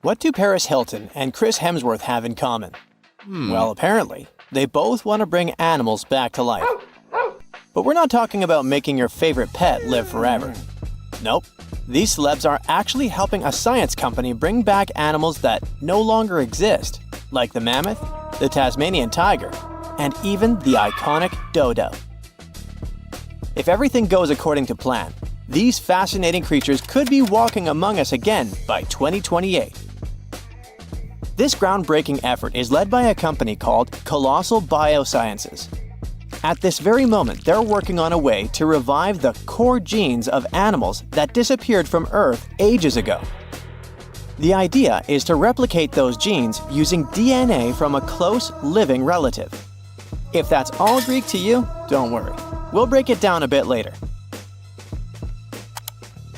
What do Paris Hilton and Chris Hemsworth have in common? Well, apparently, they both want to bring animals back to life. But we're not talking about making your favorite pet live forever. Nope. These celebs are actually helping a science company bring back animals that no longer exist, like the mammoth, the Tasmanian tiger, and even the iconic dodo. If everything goes according to plan, these fascinating creatures could be walking among us again by 2028. This groundbreaking effort is led by a company called Colossal Biosciences. At this very moment, they're working on a way to revive the core genes of animals that disappeared from Earth ages ago. The idea is to replicate those genes using DNA from a close, living relative. If that's all Greek to you, don't worry. We'll break it down a bit later.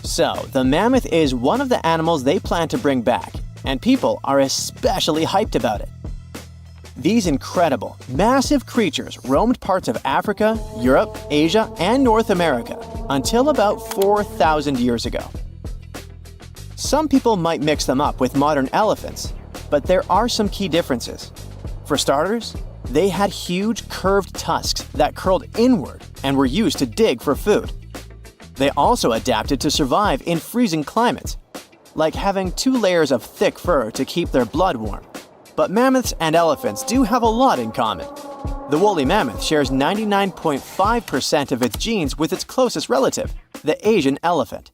So, the mammoth is one of the animals they plan to bring back, and people are especially hyped about it. These incredible, massive creatures roamed parts of Africa, Europe, Asia, and North America until about 4,000 years ago. Some people might mix them up with modern elephants, but there are some key differences. For starters, they had huge curved tusks that curled inward and were used to dig for food. They also adapted to survive in freezing climates, like having 2 layers of thick fur to keep their blood warm. But mammoths and elephants do have a lot in common. The woolly mammoth shares 99.5% of its genes with its closest relative, the Asian elephant.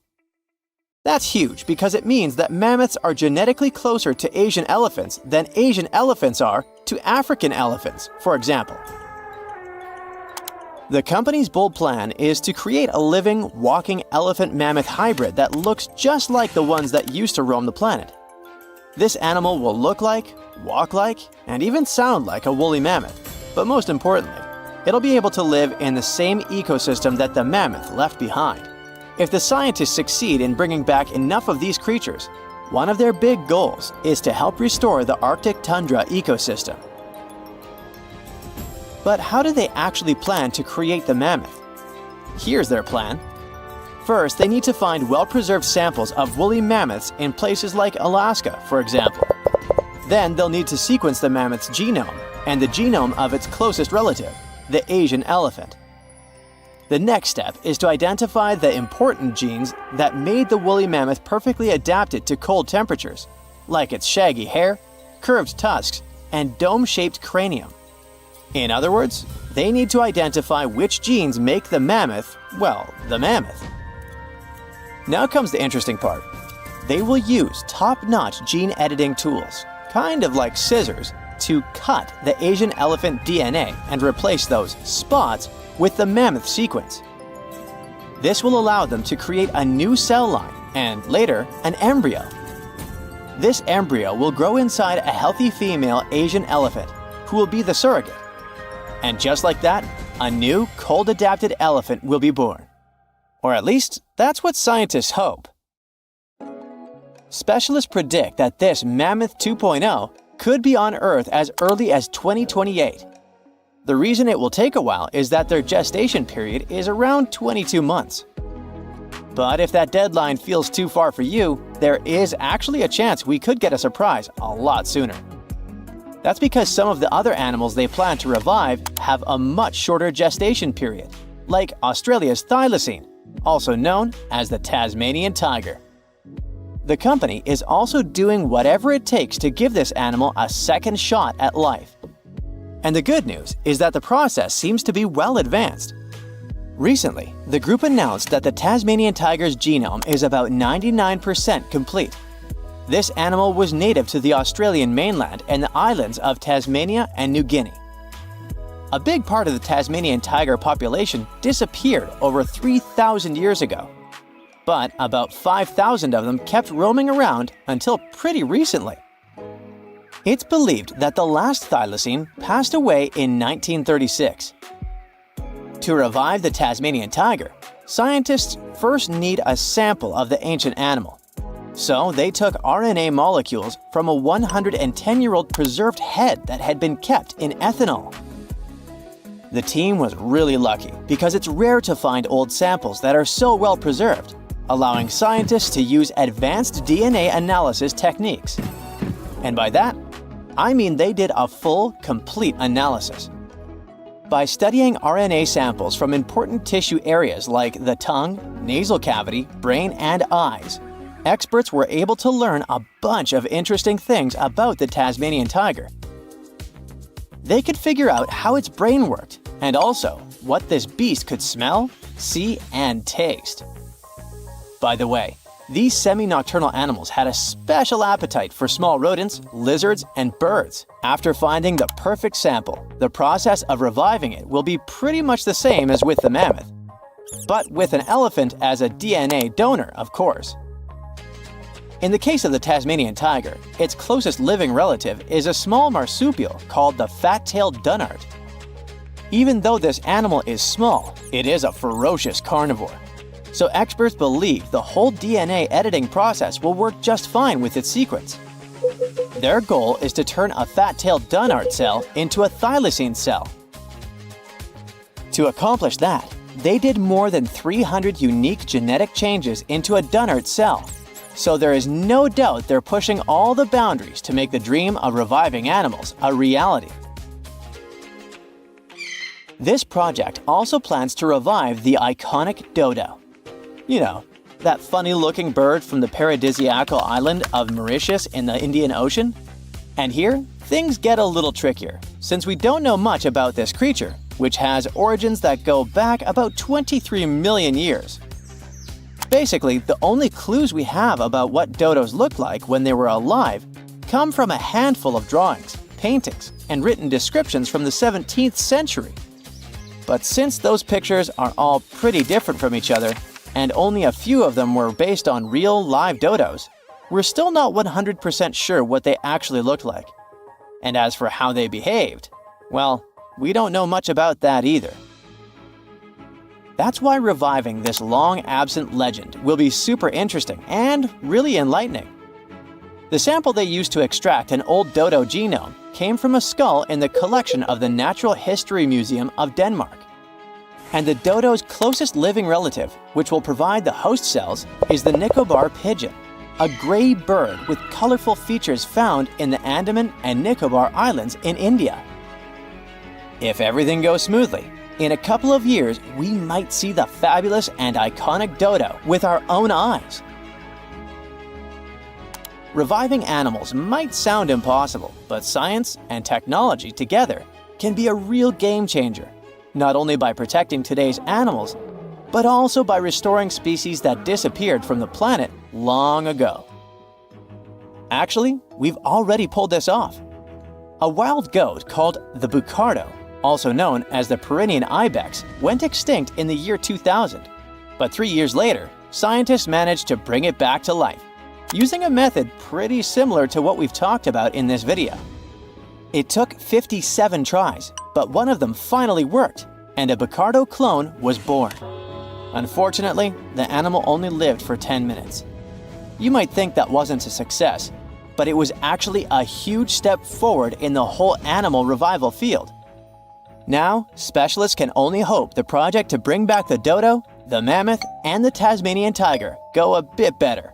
That's huge because it means that mammoths are genetically closer to Asian elephants than Asian elephants are to African elephants, for example. The company's bold plan is to create a living, walking elephant-mammoth hybrid that looks just like the ones that used to roam the planet. This animal will look like, walk like, and even sound like a woolly mammoth, but most importantly, it'll be able to live in the same ecosystem that the mammoth left behind. If the scientists succeed in bringing back enough of these creatures, one of their big goals is to help restore the Arctic tundra ecosystem. But how do they actually plan to create the mammoth? Here's their plan. First, they need to find well-preserved samples of woolly mammoths in places like Alaska, for example. Then they'll need to sequence the mammoth's genome and the genome of its closest relative, the Asian elephant. The next step is to identify the important genes that made the woolly mammoth perfectly adapted to cold temperatures, like its shaggy hair, curved tusks, and dome-shaped cranium. In other words, they need to identify which genes make the mammoth, well, the mammoth. Now comes the interesting part. They will use top-notch gene editing tools, kind of like scissors, to cut the Asian elephant DNA and replace those spots with the mammoth sequence. This will allow them to create a new cell line and, later, an embryo. This embryo will grow inside a healthy female Asian elephant, who will be the surrogate. And just like that, a new, cold-adapted elephant will be born. Or at least, that's what scientists hope. Specialists predict that this Mammoth 2.0 could be on Earth as early as 2028. The reason it will take a while is that their gestation period is around 22 months. But if that deadline feels too far for you, there is actually a chance we could get a surprise a lot sooner. That's because some of the other animals they plan to revive have a much shorter gestation period, like Australia's thylacine, also known as the Tasmanian tiger. The company is also doing whatever it takes to give this animal a second shot at life. And the good news is that the process seems to be well advanced. Recently, the group announced that the Tasmanian tiger's genome is about 99% complete. This animal was native to the Australian mainland and the islands of Tasmania and New Guinea. A big part of the Tasmanian tiger population disappeared over 3,000 years ago. But about 5,000 of them kept roaming around until pretty recently. It's believed that the last thylacine passed away in 1936. To revive the Tasmanian tiger, scientists first need a sample of the ancient animal. So they took RNA molecules from a 110-year-old preserved head that had been kept in ethanol. The team was really lucky because it's rare to find old samples that are so well preserved, allowing scientists to use advanced DNA analysis techniques. And by that, I mean they did a full, complete analysis. By studying RNA samples from important tissue areas like the tongue, nasal cavity, brain, and eyes, experts were able to learn a bunch of interesting things about the Tasmanian tiger. They could figure out how its brain worked, and also what this beast could smell, see, and taste. By the way, these semi-nocturnal animals had a special appetite for small rodents, lizards, and birds. After finding the perfect sample, the process of reviving it will be pretty much the same as with the mammoth, but with an elephant as a DNA donor, of course. In the case of the Tasmanian tiger, its closest living relative is a small marsupial called the fat-tailed dunnart. Even though this animal is small, it is a ferocious carnivore. So experts believe the whole DNA editing process will work just fine with its sequence. Their goal is to turn a fat-tailed dunnart cell into a thylacine cell. To accomplish that, they did more than 300 unique genetic changes into a dunnart cell. So there is no doubt they're pushing all the boundaries to make the dream of reviving animals a reality. This project also plans to revive the iconic dodo. You know, that funny-looking bird from the paradisiacal island of Mauritius in the Indian Ocean? And here, things get a little trickier, since we don't know much about this creature, which has origins that go back about 23 million years. Basically, the only clues we have about what dodos looked like when they were alive come from a handful of drawings, paintings, and written descriptions from the 17th century. But since those pictures are all pretty different from each other, and only a few of them were based on real, live dodos, we're still not 100% sure what they actually looked like. And as for how they behaved, well, we don't know much about that either. That's why reviving this long-absent legend will be super interesting and really enlightening. The sample they used to extract an old dodo genome came from a skull in the collection of the Natural History Museum of Denmark. And the dodo's closest living relative, which will provide the host cells, is the Nicobar pigeon, a gray bird with colorful features found in the Andaman and Nicobar Islands in India. If everything goes smoothly, in a couple of years, we might see the fabulous and iconic dodo with our own eyes. Reviving animals might sound impossible, but science and technology together can be a real game changer, not only by protecting today's animals, but also by restoring species that disappeared from the planet long ago. Actually, we've already pulled this off. A wild goat called the bucardo, also known as the Pyrenean ibex, went extinct in the year 2000. But 3 years later, scientists managed to bring it back to life, using a method pretty similar to what we've talked about in this video. It took 57 tries, but one of them finally worked, and a bucardo clone was born. Unfortunately, the animal only lived for 10 minutes. You might think that wasn't a success, but it was actually a huge step forward in the whole animal revival field. Now, specialists can only hope the project to bring back the dodo, the mammoth, and the Tasmanian tiger go a bit better.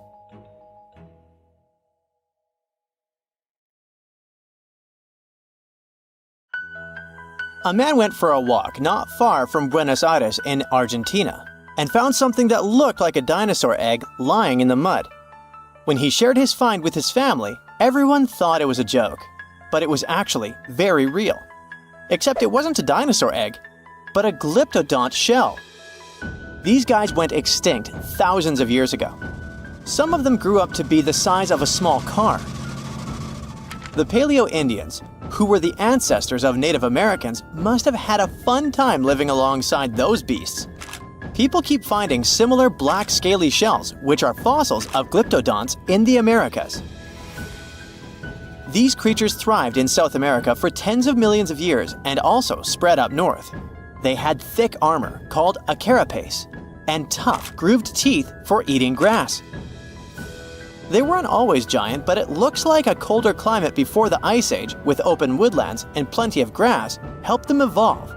A man went for a walk not far from Buenos Aires in Argentina and found something that looked like a dinosaur egg lying in the mud. When he shared his find with his family, everyone thought it was a joke, but it was actually very real. Except it wasn't a dinosaur egg, but a glyptodont shell. These guys went extinct thousands of years ago. Some of them grew up to be the size of a small car. The Paleo-Indians, who were the ancestors of Native Americans, must have had a fun time living alongside those beasts. People keep finding similar black scaly shells, which are fossils of glyptodonts in the Americas. These creatures thrived in South America for tens of millions of years and also spread up north. They had thick armor, called a carapace, and tough, grooved teeth for eating grass. They weren't always giant, but it looks like a colder climate before the Ice Age, with open woodlands and plenty of grass, helped them evolve.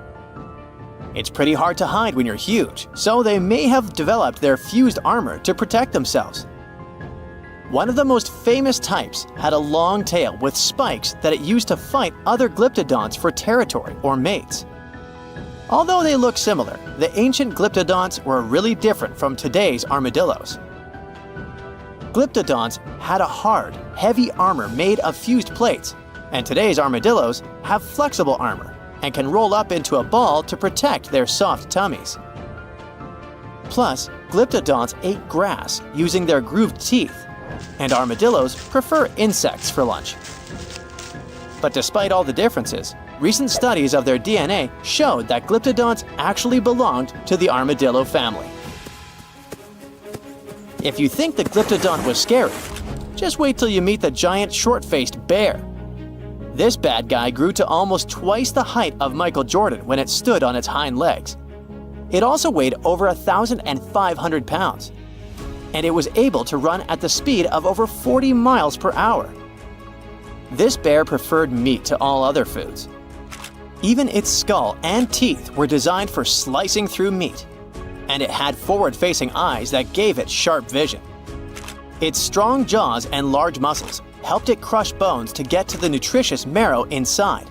It's pretty hard to hide when you're huge, so they may have developed their fused armor to protect themselves. One of the most famous types had a long tail with spikes that it used to fight other glyptodonts for territory or mates. Although they look similar, the ancient glyptodonts were really different from today's armadillos. Glyptodonts had a hard, heavy armor made of fused plates, and today's armadillos have flexible armor and can roll up into a ball to protect their soft tummies. Plus, glyptodonts ate grass using their grooved teeth, and armadillos prefer insects for lunch. But despite all the differences, recent studies of their DNA showed that glyptodonts actually belonged to the armadillo family. If you think the glyptodont was scary, just wait till you meet the giant short-faced bear. This bad guy grew to almost twice the height of Michael Jordan when it stood on its hind legs. It also weighed over 1,500 pounds, and it was able to run at the speed of over 40 miles per hour. This bear preferred meat to all other foods. Even its skull and teeth were designed for slicing through meat, and it had forward-facing eyes that gave it sharp vision. Its strong jaws and large muscles helped it crush bones to get to the nutritious marrow inside.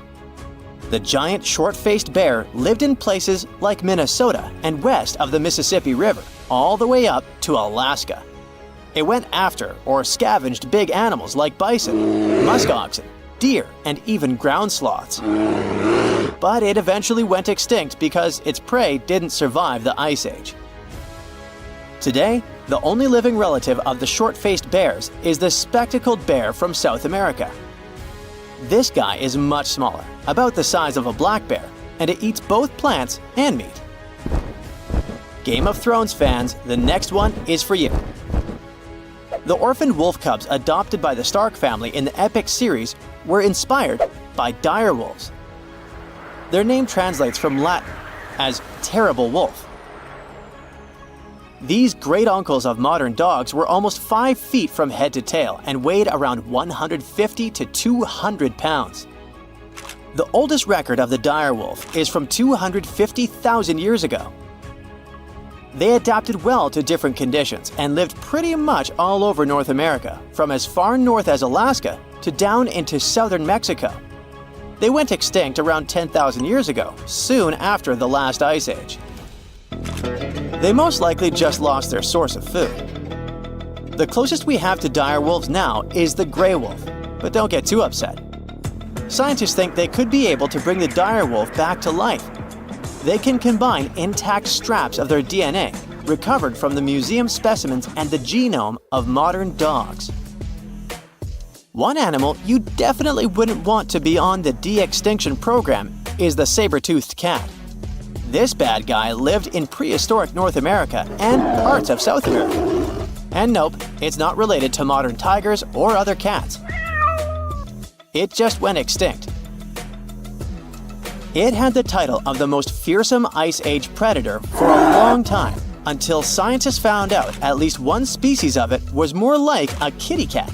The giant short-faced bear lived in places like Minnesota and west of the Mississippi River, all the way up to Alaska. It went after or scavenged big animals like bison, musk oxen, deer, and even ground sloths. But it eventually went extinct because its prey didn't survive the Ice Age. Today, the only living relative of the short-faced bears is the spectacled bear from South America. This guy is much smaller, about the size of a black bear, and it eats both plants and meat. Game of Thrones fans, the next one is for you. The orphaned wolf cubs adopted by the Stark family in the epic series were inspired by dire wolves. Their name translates from Latin as terrible wolf. These great uncles of modern dogs were almost 5 feet from head to tail and weighed around 150 to 200 pounds. The oldest record of the dire wolf is from 250,000 years ago. They adapted well to different conditions and lived pretty much all over North America, from as far north as Alaska to down into southern Mexico. They went extinct around 10,000 years ago, soon after the last ice age. They most likely just lost their source of food. The closest we have to dire wolves now is the gray wolf, but don't get too upset. Scientists think they could be able to bring the dire wolf back to life. They can combine intact straps of their DNA, recovered from the museum specimens and the genome of modern dogs. One animal you definitely wouldn't want to be on the de-extinction program is the saber-toothed cat. This bad guy lived in prehistoric North America and parts of South America. And nope, it's not related to modern tigers or other cats. It just went extinct. It had the title of the most fearsome Ice Age predator for a long time, until scientists found out at least one species of it was more like a kitty cat.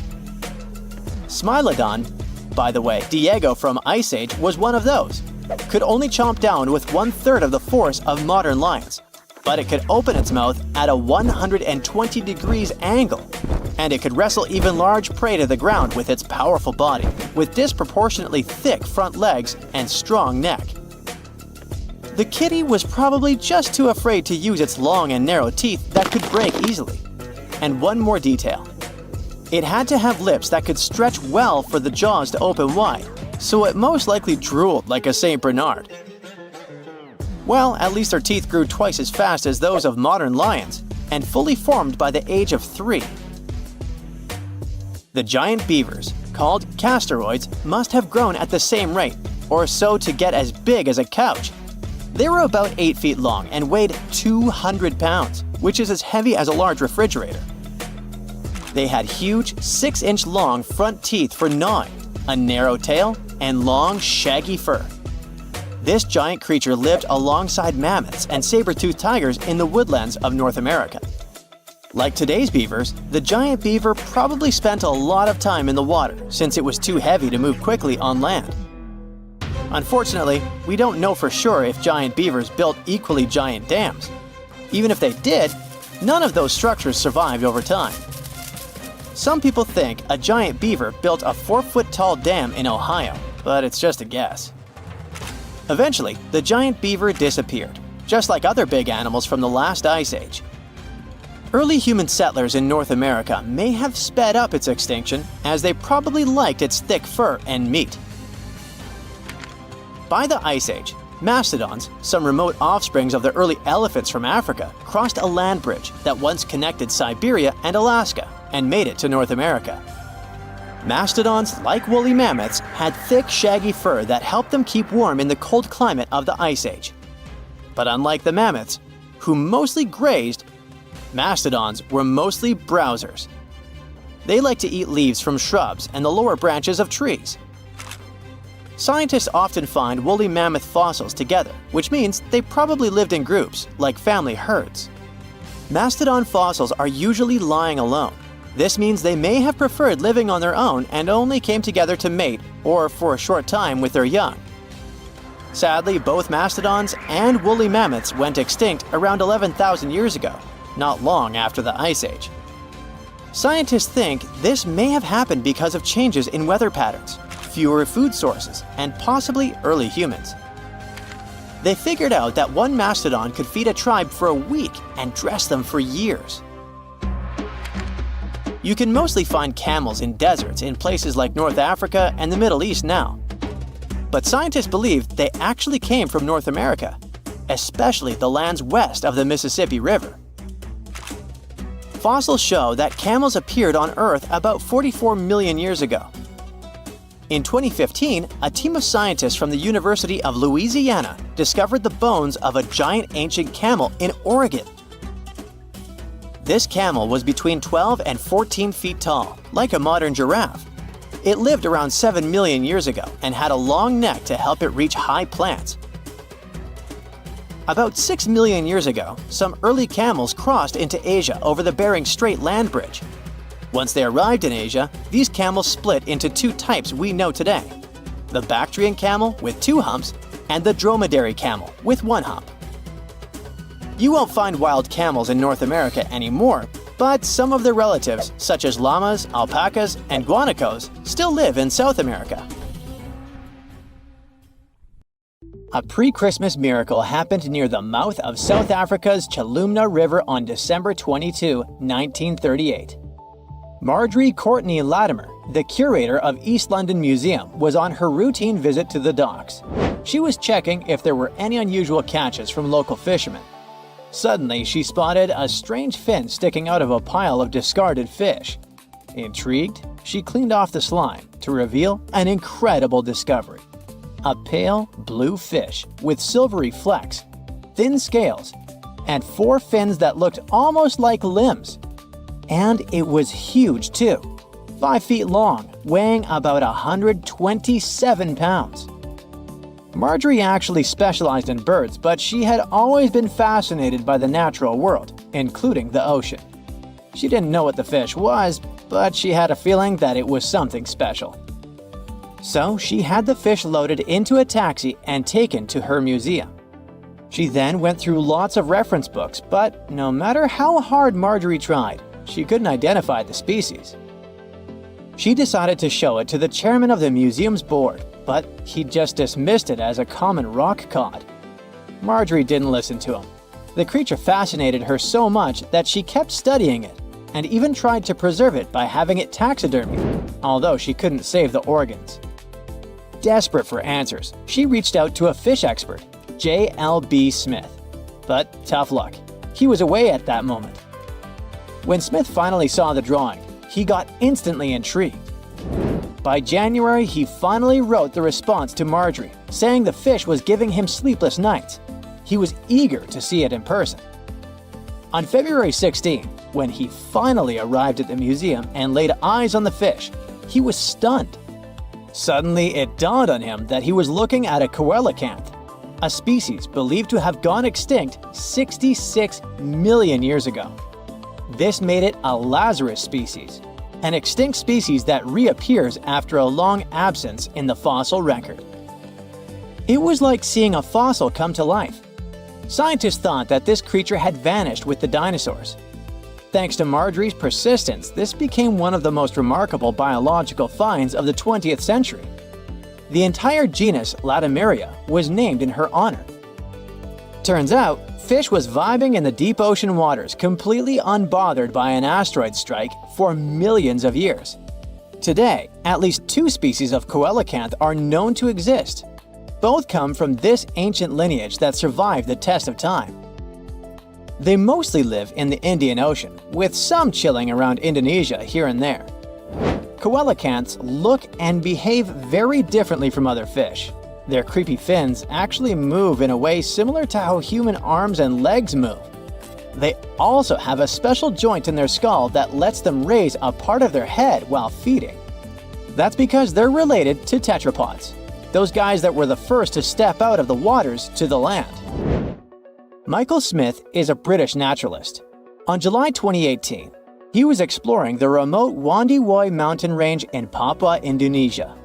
Smilodon, by the way, Diego from Ice Age was one of those, could only chomp down with 1/3 of the force of modern lions, but it could open its mouth at a 120 degrees angle, and it could wrestle even large prey to the ground with its powerful body, with disproportionately thick front legs and strong neck. The kitty was probably just too afraid to use its long and narrow teeth that could break easily. And one more detail. It had to have lips that could stretch well for the jaws to open wide, so it most likely drooled like a St. Bernard. Well, at least their teeth grew twice as fast as those of modern lions, and fully formed by the age of 3. The giant beavers, called castoroids, must have grown at the same rate, or so to get as big as a couch. They were about 8 feet long and weighed 200 pounds, which is as heavy as a large refrigerator. They had huge 6-inch long front teeth for gnawing, a narrow tail, and long, shaggy fur. This giant creature lived alongside mammoths and saber-toothed tigers in the woodlands of North America. Like today's beavers, the giant beaver probably spent a lot of time in the water since it was too heavy to move quickly on land. Unfortunately, we don't know for sure if giant beavers built equally giant dams. Even if they did, none of those structures survived over time. Some people think a giant beaver built a 4-foot-tall dam in Ohio, but it's just a guess. Eventually, the giant beaver disappeared, just like other big animals from the last ice age. Early human settlers in North America may have sped up its extinction, as they probably liked its thick fur and meat. By the Ice Age, mastodons, some remote offsprings of the early elephants from Africa, crossed a land bridge that once connected Siberia and Alaska and made it to North America. Mastodons, like woolly mammoths, had thick, shaggy fur that helped them keep warm in the cold climate of the Ice Age. But unlike the mammoths, who mostly grazed, mastodons were mostly browsers. They like to eat leaves from shrubs and the lower branches of trees. Scientists often find woolly mammoth fossils together, which means they probably lived in groups, like family herds. Mastodon fossils are usually lying alone. This means they may have preferred living on their own and only came together to mate or for a short time with their young. Sadly, both mastodons and woolly mammoths went extinct around 11,000 years ago, not long after the Ice Age. Scientists think this may have happened because of changes in weather patterns, fewer food sources, and possibly early humans. They figured out that one mastodon could feed a tribe for a week and dress them for years. You can mostly find camels in deserts in places like North Africa and the Middle East now. But scientists believe they actually came from North America, especially the lands west of the Mississippi River. Fossils show that camels appeared on Earth about 44 million years ago. In 2015, a team of scientists from the University of Louisiana discovered the bones of a giant ancient camel in Oregon. This camel was between 12 and 14 feet tall, like a modern giraffe. It lived around 7 million years ago and had a long neck to help it reach high plants. About 6 million years ago, some early camels crossed into Asia over the Bering Strait land bridge. Once they arrived in Asia, these camels split into two types we know today: the Bactrian camel with 2 humps and the dromedary camel with 1 hump. You won't find wild camels in North America anymore, but some of their relatives, such as llamas, alpacas, and guanacos, still live in South America. A pre-Christmas miracle happened near the mouth of South Africa's Chalumna River on December 22, 1938. Marjorie Courtney Latimer, the curator of East London Museum, was on her routine visit to the docks. She was checking if there were any unusual catches from local fishermen. Suddenly, she spotted a strange fin sticking out of a pile of discarded fish. Intrigued, she cleaned off the slime to reveal an incredible discovery: a pale blue fish with silvery flecks, thin scales, and 4 fins that looked almost like limbs. And it was huge too, 5 feet long, weighing about 127 pounds. Marjorie actually specialized in birds, but she had always been fascinated by the natural world, including the ocean. She didn't know what the fish was, but she had a feeling that it was something special. So she had the fish loaded into a taxi and taken to her museum. She then went through lots of reference books, but no matter how hard Marjorie tried, she couldn't identify the species. She decided to show it to the chairman of the museum's board, but he just dismissed it as a common rock cod. Marjorie didn't listen to him. The creature fascinated her so much that she kept studying it, and even tried to preserve it by having it taxidermied, although she couldn't save the organs. Desperate for answers, she reached out to a fish expert, J.L.B. Smith. But tough luck, he was away at that moment. When Smith finally saw the drawing, he got instantly intrigued. By January, he finally wrote the response to Marjorie, saying the fish was giving him sleepless nights. He was eager to see it in person. On February 16, when he finally arrived at the museum and laid eyes on the fish, he was stunned. Suddenly, it dawned on him that he was looking at a coelacanth, a species believed to have gone extinct 66 million years ago. This made it a Lazarus species, an extinct species that reappears after a long absence in the fossil record. It was like seeing a fossil come to life. Scientists thought that this creature had vanished with the dinosaurs. Thanks to Marjorie's persistence, this became one of the most remarkable biological finds of the 20th century. The entire genus Latimeria was named in her honor. Turns out, fish was vibing in the deep ocean waters, completely unbothered by an asteroid strike for millions of years. Today, at least 2 species of coelacanth are known to exist. Both come from this ancient lineage that survived the test of time. They mostly live in the Indian Ocean, with some chilling around Indonesia here and there. Coelacanths look and behave very differently from other fish. Their creepy fins actually move in a way similar to how human arms and legs move. They also have a special joint in their skull that lets them raise a part of their head while feeding. That's because they're related to tetrapods, those guys that were the first to step out of the waters to the land. Michael Smith is a British naturalist. On July 2018, he was exploring the remote Wandiwoi mountain range in Papua, Indonesia.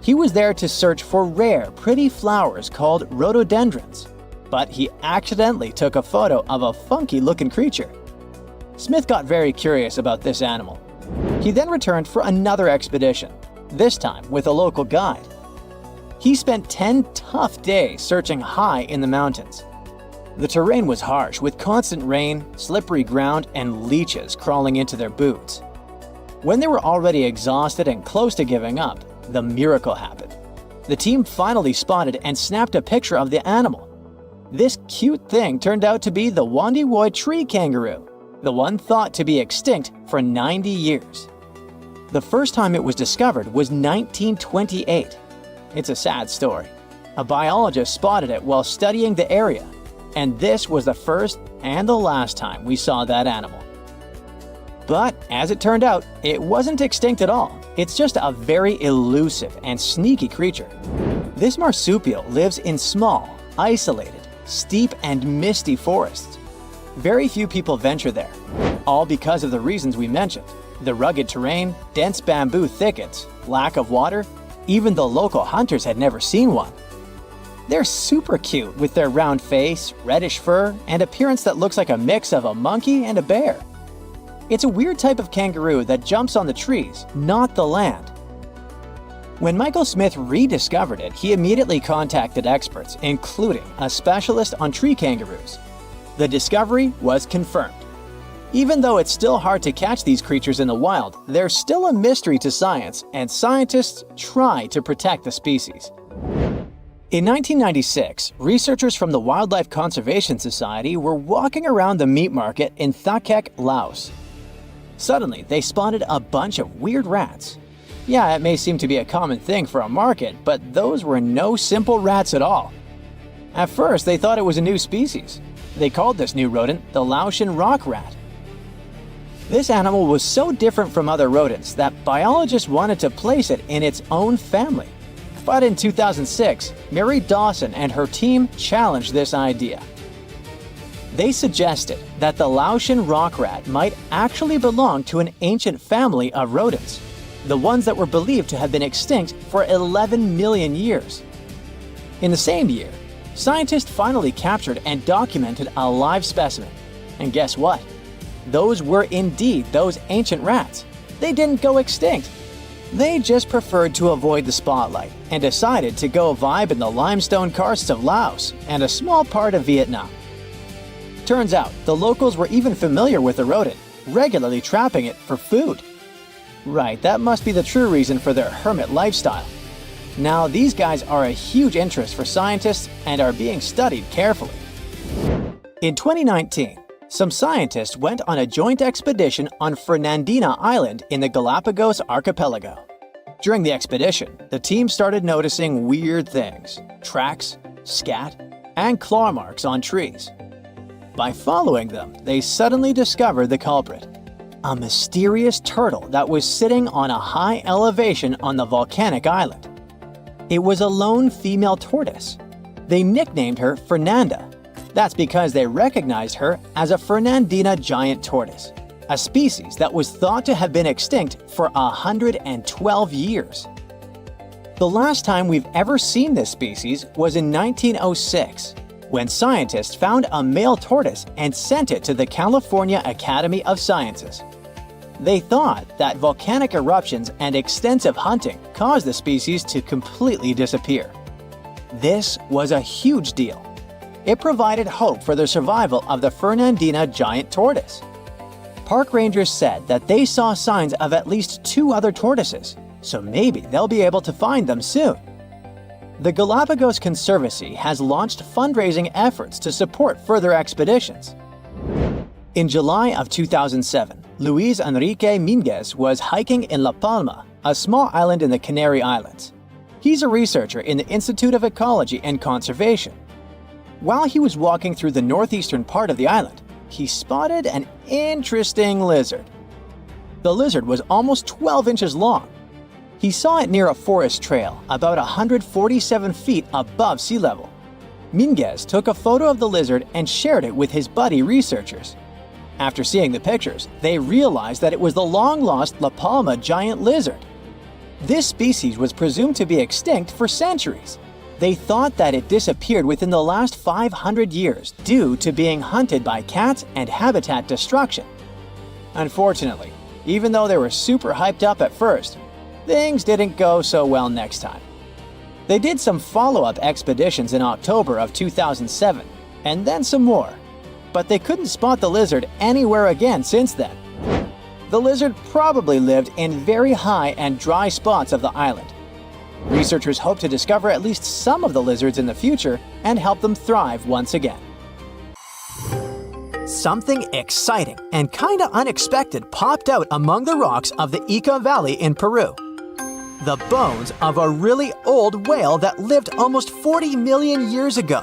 He was there to search for rare, pretty flowers called rhododendrons, but he accidentally took a photo of a funky-looking creature. Smith got very curious about this animal. He then returned for another expedition, this time with a local guide. He spent 10 tough days searching high in the mountains. The terrain was harsh, with constant rain, slippery ground, and leeches crawling into their boots. When they were already exhausted and close to giving up, the miracle happened. The team finally spotted and snapped a picture of the animal. This cute thing turned out to be the Wandiwoi tree kangaroo, the one thought to be extinct for 90 years. The first time it was discovered was 1928. It's a sad story. A biologist spotted it while studying the area, and this was the first and the last time we saw that animal. But as it turned out, it wasn't extinct at all. It's just a very elusive and sneaky creature. This marsupial lives in small, isolated, steep and misty forests. Very few people venture there, all because of the reasons we mentioned: the rugged terrain, dense bamboo thickets, lack of water. Even the local hunters had never seen one. They're super cute with their round face, reddish fur, and appearance that looks like a mix of a monkey and a bear. It's a weird type of kangaroo that jumps on the trees, not the land. When Michael Smith rediscovered it, he immediately contacted experts, including a specialist on tree kangaroos. The discovery was confirmed. Even though it's still hard to catch these creatures in the wild, they're still a mystery to science, and scientists try to protect the species. In 1996, researchers from the Wildlife Conservation Society were walking around the meat market in Thakek, Laos. Suddenly, they spotted a bunch of weird rats. Yeah, it may seem to be a common thing for a market, but those were no simple rats at all. At first, they thought it was a new species. They called this new rodent the Laotian rock rat. This animal was so different from other rodents that biologists wanted to place it in its own family. But in 2006, Mary Dawson and her team challenged this idea. They suggested that the Laotian rock rat might actually belong to an ancient family of rodents, the ones that were believed to have been extinct for 11 million years. In the same year, scientists finally captured and documented a live specimen. And guess what? Those were indeed those ancient rats. They didn't go extinct. They just preferred to avoid the spotlight and decided to go vibe in the limestone karsts of Laos and a small part of Vietnam. Turns out, the locals were even familiar with the rodent, regularly trapping it for food. Right, that must be the true reason for their hermit lifestyle. Now, these guys are a huge interest for scientists and are being studied carefully. In 2019, some scientists went on a joint expedition on Fernandina Island in the Galapagos archipelago. During the expedition, the team started noticing weird things: tracks, scat, and claw marks on trees. By following them, they suddenly discovered the culprit: a mysterious turtle that was sitting on a high elevation on the volcanic island. It was a lone female tortoise. They nicknamed her Fernanda. That's because they recognized her as a Fernandina giant tortoise, a species that was thought to have been extinct for 112 years. The last time we've ever seen this species was in 1906, when scientists found a male tortoise and sent it to the California Academy of Sciences. They thought that volcanic eruptions and extensive hunting caused the species to completely disappear. This was a huge deal. It provided hope for the survival of the Fernandina giant tortoise. Park rangers said that they saw signs of at least 2 other tortoises, so maybe they'll be able to find them soon. The Galapagos Conservancy has launched fundraising efforts to support further expeditions. In July of 2007, Luis Enrique Minguez was hiking in La Palma, a small island in the Canary Islands. He's a researcher in the Institute of Ecology and Conservation. While he was walking through the northeastern part of the island, he spotted an interesting lizard. The lizard was almost 12 inches long. He saw it near a forest trail, about 147 feet above sea level. Minguez took a photo of the lizard and shared it with his buddy researchers. After seeing the pictures, they realized that it was the long-lost La Palma giant lizard. This species was presumed to be extinct for centuries. They thought that it disappeared within the last 500 years due to being hunted by cats and habitat destruction. Unfortunately, even though they were super hyped up at first, things didn't go so well next time. They did some follow-up expeditions in October of 2007, and then some more, but they couldn't spot the lizard anywhere again since then. The lizard probably lived in very high and dry spots of the island. Researchers hope to discover at least some of the lizards in the future and help them thrive once again. Something exciting and kinda unexpected popped out among the rocks of the Ica Valley in Peru. The bones of a really old whale that lived almost 40 million years ago.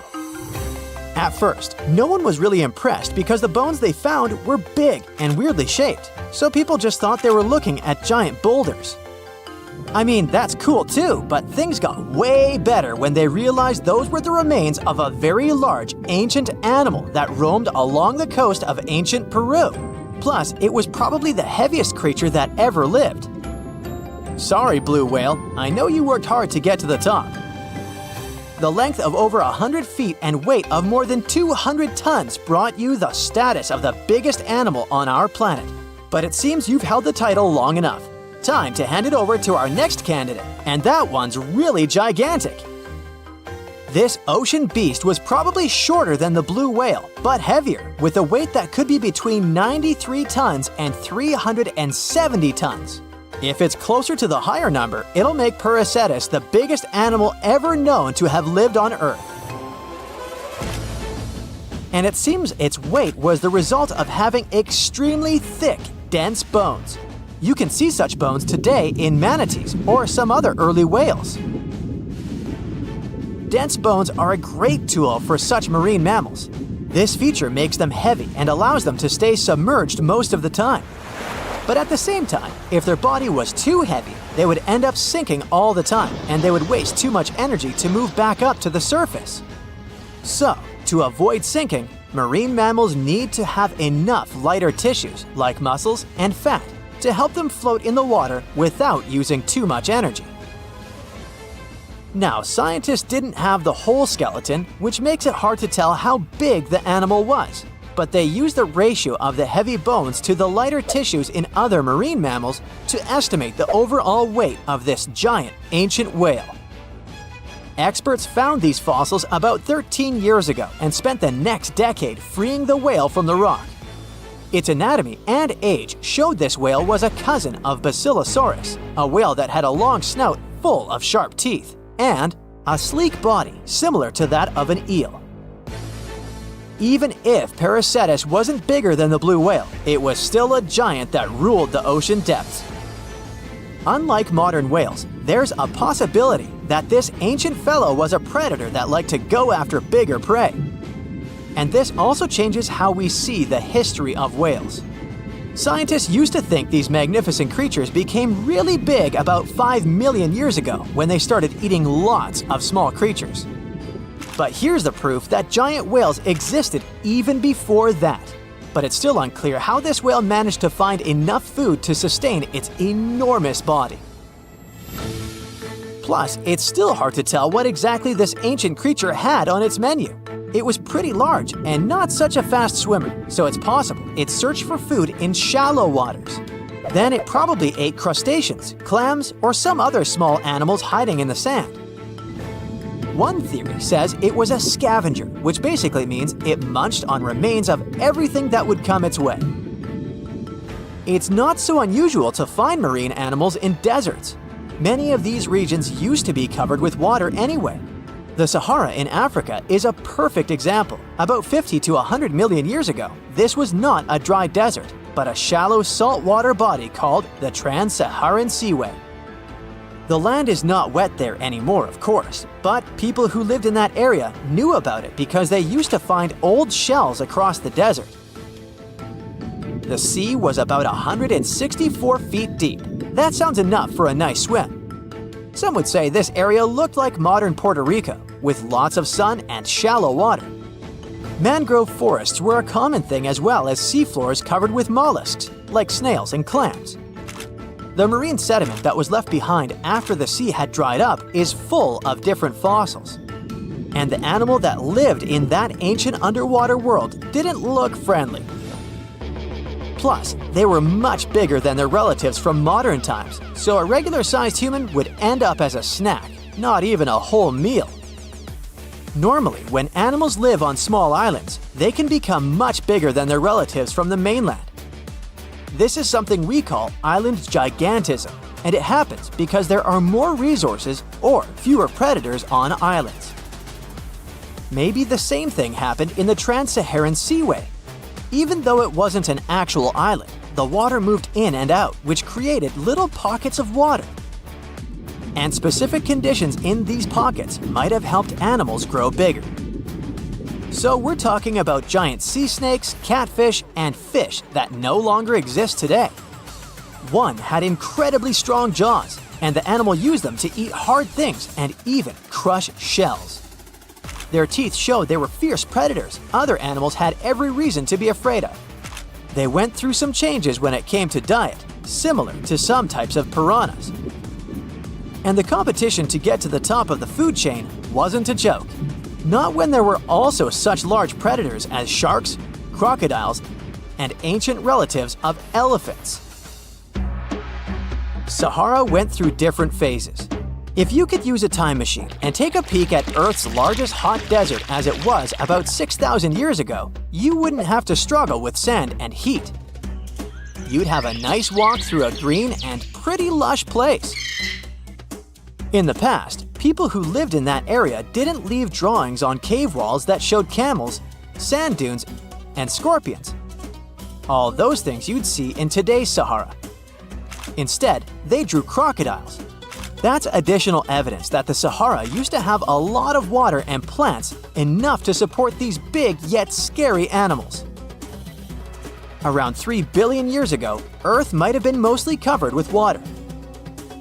At first, no one was really impressed because the bones they found were big and weirdly shaped, so people just thought they were looking at giant boulders. I mean, that's cool too, but things got way better when they realized those were the remains of a very large ancient animal that roamed along the coast of ancient Peru. Plus, it was probably the heaviest creature that ever lived. Sorry, blue whale, I know you worked hard to get to the top. The length of over 100 feet and weight of more than 200 tons brought you the status of the biggest animal on our planet. But it seems you've held the title long enough. Time to hand it over to our next candidate, and that one's really gigantic. This ocean beast was probably shorter than the blue whale, but heavier, with a weight that could be between 93 tons and 370 tons. If it's closer to the higher number, it'll make Paracetus the biggest animal ever known to have lived on Earth. And it seems its weight was the result of having extremely thick, dense bones. You can see such bones today in manatees or some other early whales. Dense bones are a great tool for such marine mammals. This feature makes them heavy and allows them to stay submerged most of the time. But at the same time, if their body was too heavy, they would end up sinking all the time, and they would waste too much energy to move back up to the surface. So, to avoid sinking, marine mammals need to have enough lighter tissues, like muscles and fat, to help them float in the water without using too much energy. Now, scientists didn't have the whole skeleton, which makes it hard to tell how big the animal was. But they used the ratio of the heavy bones to the lighter tissues in other marine mammals to estimate the overall weight of this giant ancient whale. Experts found these fossils about 13 years ago and spent the next decade freeing the whale from the rock. Its anatomy and age showed this whale was a cousin of Basilosaurus, a whale that had a long snout full of sharp teeth, and a sleek body similar to that of an eel. Even if Paracetus wasn't bigger than the blue whale, it was still a giant that ruled the ocean depths. Unlike modern whales, there's a possibility that this ancient fellow was a predator that liked to go after bigger prey. And this also changes how we see the history of whales. Scientists used to think these magnificent creatures became really big about 5 million years ago when they started eating lots of small creatures. But here's the proof that giant whales existed even before that. But it's still unclear how this whale managed to find enough food to sustain its enormous body. Plus, it's still hard to tell what exactly this ancient creature had on its menu. It was pretty large and not such a fast swimmer, so it's possible it searched for food in shallow waters. Then it probably ate crustaceans, clams, or some other small animals hiding in the sand. One theory says it was a scavenger, which basically means it munched on remains of everything that would come its way. It's not so unusual to find marine animals in deserts. Many of these regions used to be covered with water anyway. The Sahara in Africa is a perfect example. About 50 to 100 million years ago, this was not a dry desert, but a shallow saltwater body called the Trans-Saharan Seaway. The land is not wet there anymore, of course, but people who lived in that area knew about it because they used to find old shells across the desert. The sea was about 164 feet deep. That sounds enough for a nice swim. Some would say this area looked like modern Puerto Rico, with lots of sun and shallow water. Mangrove forests were a common thing as well as seafloors covered with mollusks, like snails and clams. The marine sediment that was left behind after the sea had dried up is full of different fossils. And the animal that lived in that ancient underwater world didn't look friendly. Plus, they were much bigger than their relatives from modern times, so a regular-sized human would end up as a snack, not even a whole meal. Normally, when animals live on small islands, they can become much bigger than their relatives from the mainland. This is something we call island gigantism, and it happens because there are more resources or fewer predators on islands. Maybe the same thing happened in the Trans-Saharan Seaway. Even though it wasn't an actual island, the water moved in and out, which created little pockets of water. And specific conditions in these pockets might have helped animals grow bigger. So we're talking about giant sea snakes, catfish, and fish that no longer exist today. One had incredibly strong jaws, and the animal used them to eat hard things and even crush shells. Their teeth showed they were fierce predators other animals had every reason to be afraid of. They went through some changes when it came to diet, similar to some types of piranhas. And the competition to get to the top of the food chain wasn't a joke. Not when there were also such large predators as sharks, crocodiles, and ancient relatives of elephants. Sahara went through different phases. If you could use a time machine and take a peek at Earth's largest hot desert as it was about 6,000 years ago, you wouldn't have to struggle with sand and heat. You'd have a nice walk through a green and pretty lush place. In the past, people who lived in that area didn't leave drawings on cave walls that showed camels, sand dunes, and scorpions. All those things you'd see in today's Sahara. Instead, they drew crocodiles. That's additional evidence that the Sahara used to have a lot of water and plants enough to support these big yet scary animals. Around 3 billion years ago, Earth might have been mostly covered with water.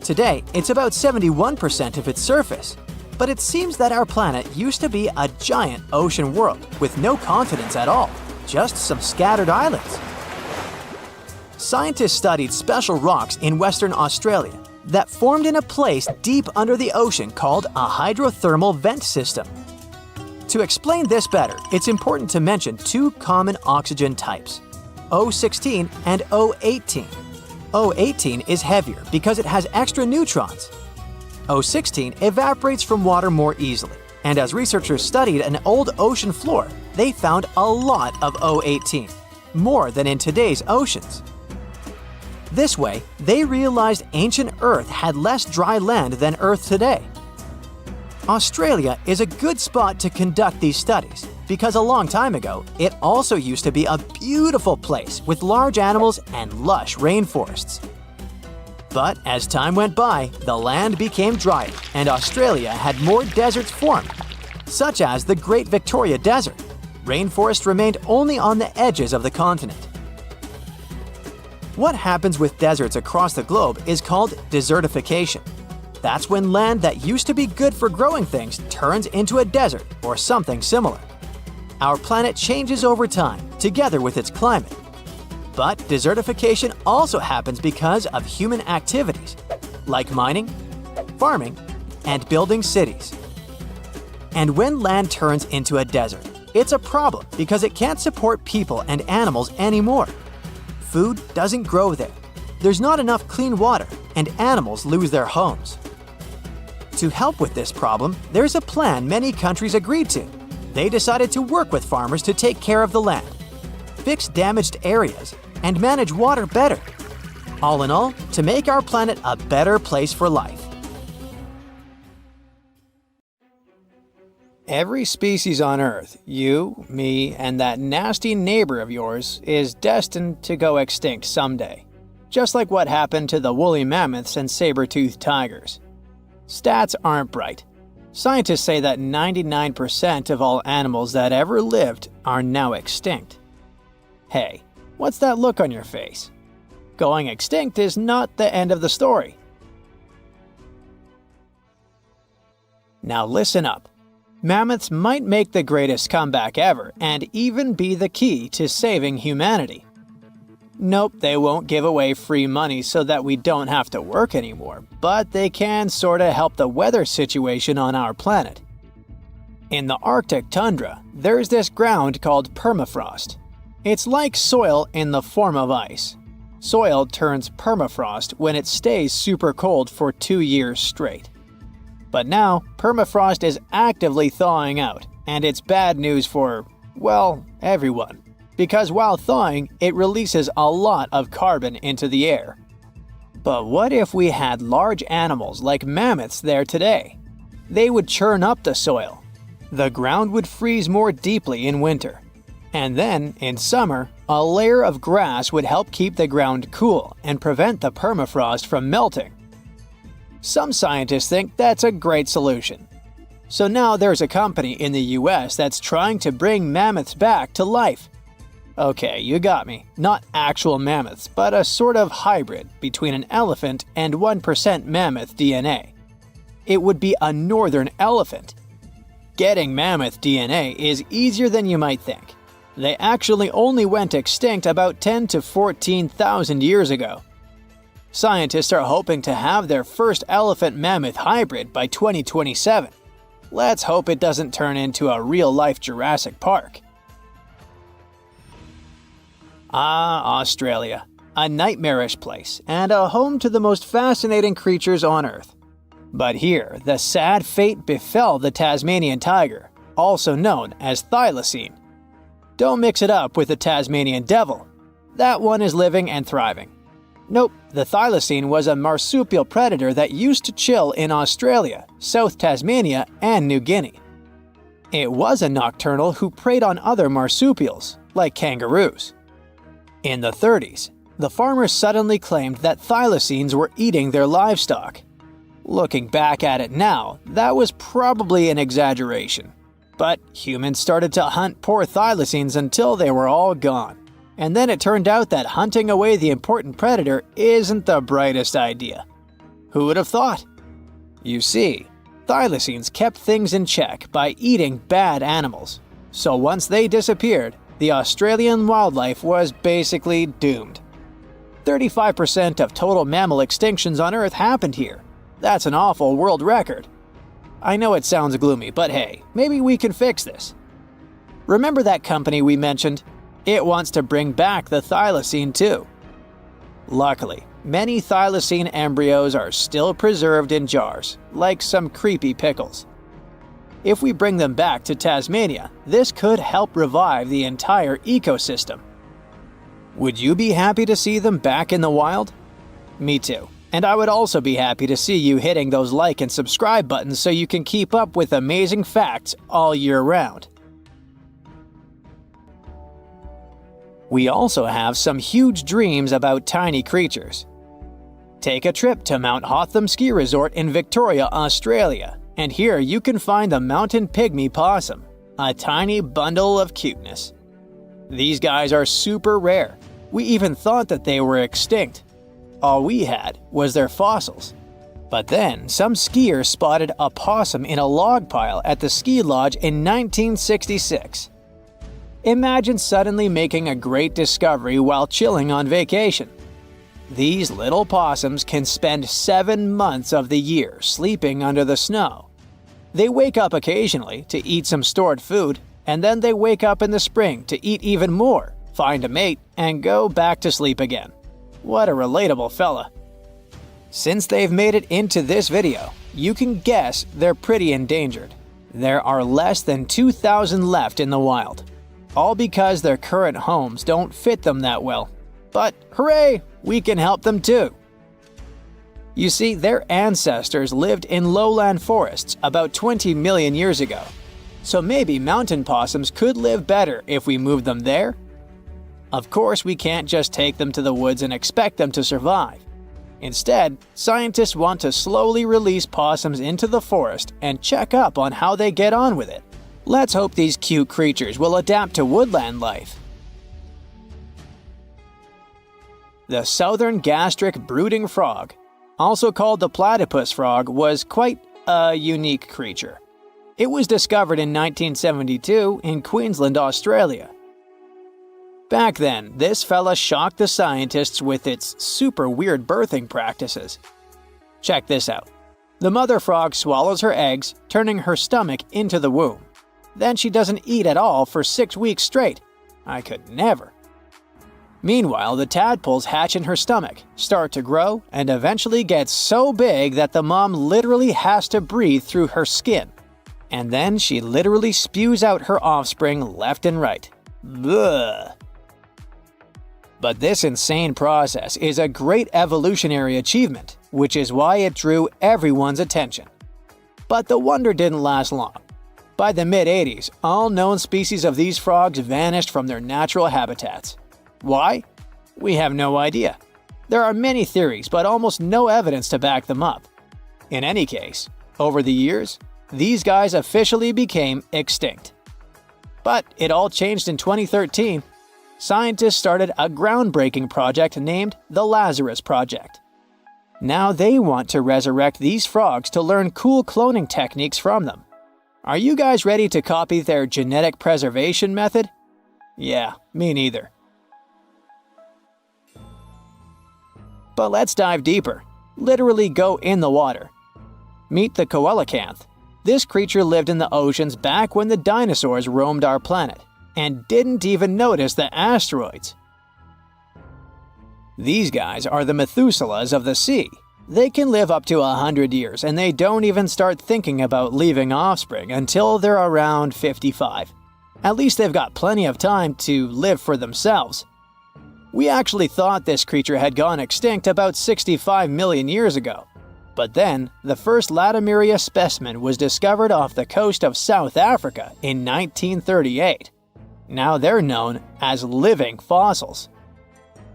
Today, it's about 71% of its surface, but it seems that our planet used to be a giant ocean world with no continents at all, just some scattered islands. Scientists studied special rocks in Western Australia that formed in a place deep under the ocean called a hydrothermal vent system. To explain this better, it's important to mention two common oxygen types, O16 and O18. O18 is heavier because it has extra neutrons. O16 evaporates from water more easily, and as researchers studied an old ocean floor, they found a lot of O18, more than in today's oceans. This way, they realized ancient Earth had less dry land than Earth today. Australia is a good spot to conduct these studies because a long time ago, it also used to be a beautiful place with large animals and lush rainforests. But as time went by, the land became drier and Australia had more deserts formed, such as the Great Victoria Desert. Rainforest remained only on the edges of the continent. What happens with deserts across the globe is called desertification. That's when land that used to be good for growing things turns into a desert or something similar. Our planet changes over time, together with its climate. But desertification also happens because of human activities, like mining, farming, and building cities. And when land turns into a desert, it's a problem because it can't support people and animals anymore. Food doesn't grow there. There's not enough clean water, and animals lose their homes. To help with this problem, there's a plan many countries agreed to. They decided to work with farmers to take care of the land, fix damaged areas, and manage water better. All in all, to make our planet a better place for life. Every species on Earth, you, me, and that nasty neighbor of yours, is destined to go extinct someday. Just like what happened to the woolly mammoths and saber-toothed tigers. Stats aren't bright. Scientists say that 99% of all animals that ever lived are now extinct. Hey, what's that look on your face? Going extinct is not the end of the story. Now listen up. Mammoths might make the greatest comeback ever and even be the key to saving humanity. Nope, they won't give away free money so that we don't have to work anymore, but they can sorta help the weather situation on our planet. In the Arctic tundra, there's this ground called permafrost. It's like soil in the form of ice. Soil turns permafrost when it stays super cold for 2 years straight. But now, permafrost is actively thawing out, and it's bad news for, well, everyone. Because while thawing, it releases a lot of carbon into the air. But what if we had large animals like mammoths there today? They would churn up the soil. The ground would freeze more deeply in winter. And then, in summer, a layer of grass would help keep the ground cool and prevent the permafrost from melting. Some scientists think that's a great solution. So now there's a company in the US that's trying to bring mammoths back to life. Okay, you got me. Not actual mammoths, but a sort of hybrid between an elephant and 1% mammoth DNA. It would be a northern elephant. Getting mammoth DNA is easier than you might think. They actually only went extinct about 10 to 14,000 years ago. Scientists are hoping to have their first elephant-mammoth hybrid by 2027. Let's hope it doesn't turn into a real-life Jurassic Park. Ah, Australia. A nightmarish place and a home to the most fascinating creatures on Earth. But here, the sad fate befell the Tasmanian tiger, also known as thylacine. Don't mix it up with the Tasmanian devil. That one is living and thriving. Nope, the thylacine was a marsupial predator that used to chill in Australia, South Tasmania, and New Guinea. It was a nocturnal who preyed on other marsupials, like kangaroos. In the 30s, the farmers suddenly claimed that thylacines were eating their livestock. Looking back at it now, that was probably an exaggeration. But humans started to hunt poor thylacines until they were all gone. And then it turned out that hunting away the important predator isn't the brightest idea. Who would have thought? You see, thylacines kept things in check by eating bad animals. So once they disappeared, the Australian wildlife was basically doomed. 35% of total mammal extinctions on Earth happened here. That's an awful world record. I know it sounds gloomy, but hey, maybe we can fix this. Remember that company we mentioned? It wants to bring back the thylacine too. Luckily, many thylacine embryos are still preserved in jars, like some creepy pickles. If we bring them back to Tasmania, this could help revive the entire ecosystem. Would you be happy to see them back in the wild? Me too. And I would also be happy to see you hitting those like and subscribe buttons so you can keep up with amazing facts all year round. We also have some huge dreams about tiny creatures. Take a trip to Mount Hotham Ski Resort in Victoria, Australia, and here you can find the mountain pygmy possum, a tiny bundle of cuteness. These guys are super rare. We even thought that they were extinct. All we had was their fossils. But then, some skiers spotted a possum in a log pile at the ski lodge in 1966. Imagine suddenly making a great discovery while chilling on vacation. These little possums can spend 7 months of the year sleeping under the snow. They wake up occasionally to eat some stored food, and then they wake up in the spring to eat even more, find a mate, and go back to sleep again. What a relatable fella. Since they've made it into this video, you can guess they're pretty endangered. There are less than 2,000 left in the wild, all because their current homes don't fit them that well. But hooray, we can help them too. You see, their ancestors lived in lowland forests about 20 million years ago. So maybe mountain possums could live better if we moved them there? Of course, we can't just take them to the woods and expect them to survive. Instead, scientists want to slowly release possums into the forest and check up on how they get on with it. Let's hope these cute creatures will adapt to woodland life. The southern gastric brooding frog, also called the platypus frog, was quite a unique creature. It was discovered in 1972 in Queensland, Australia. Back then, this fella shocked the scientists with its super weird birthing practices. Check this out. The mother frog swallows her eggs, turning her stomach into the womb. Then she doesn't eat at all for 6 weeks straight. I could never. Meanwhile, the tadpoles hatch in her stomach, start to grow, and eventually get so big that the mom literally has to breathe through her skin. And then she literally spews out her offspring left and right. Bleh. But this insane process is a great evolutionary achievement, which is why it drew everyone's attention. But the wonder didn't last long. By the mid-80s, all known species of these frogs vanished from their natural habitats. Why? We have no idea. There are many theories, but almost no evidence to back them up. In any case, over the years, these guys officially became extinct. But it all changed in 2013. Scientists started a groundbreaking project named the Lazarus Project. Now they want to resurrect these frogs to learn cool cloning techniques from them. Are you guys ready to copy their genetic preservation method? Yeah, me neither. But let's dive deeper. Literally go in the water. Meet the coelacanth. This creature lived in the oceans back when the dinosaurs roamed our planet, and didn't even notice the asteroids. These guys are the Methuselahs of the sea. They can live up to 100 years, and they don't even start thinking about leaving offspring until they're around 55. At least they've got plenty of time to live for themselves. We actually thought this creature had gone extinct about 65 million years ago. But then, the first Latimeria specimen was discovered off the coast of South Africa in 1938. Now they're known as living fossils.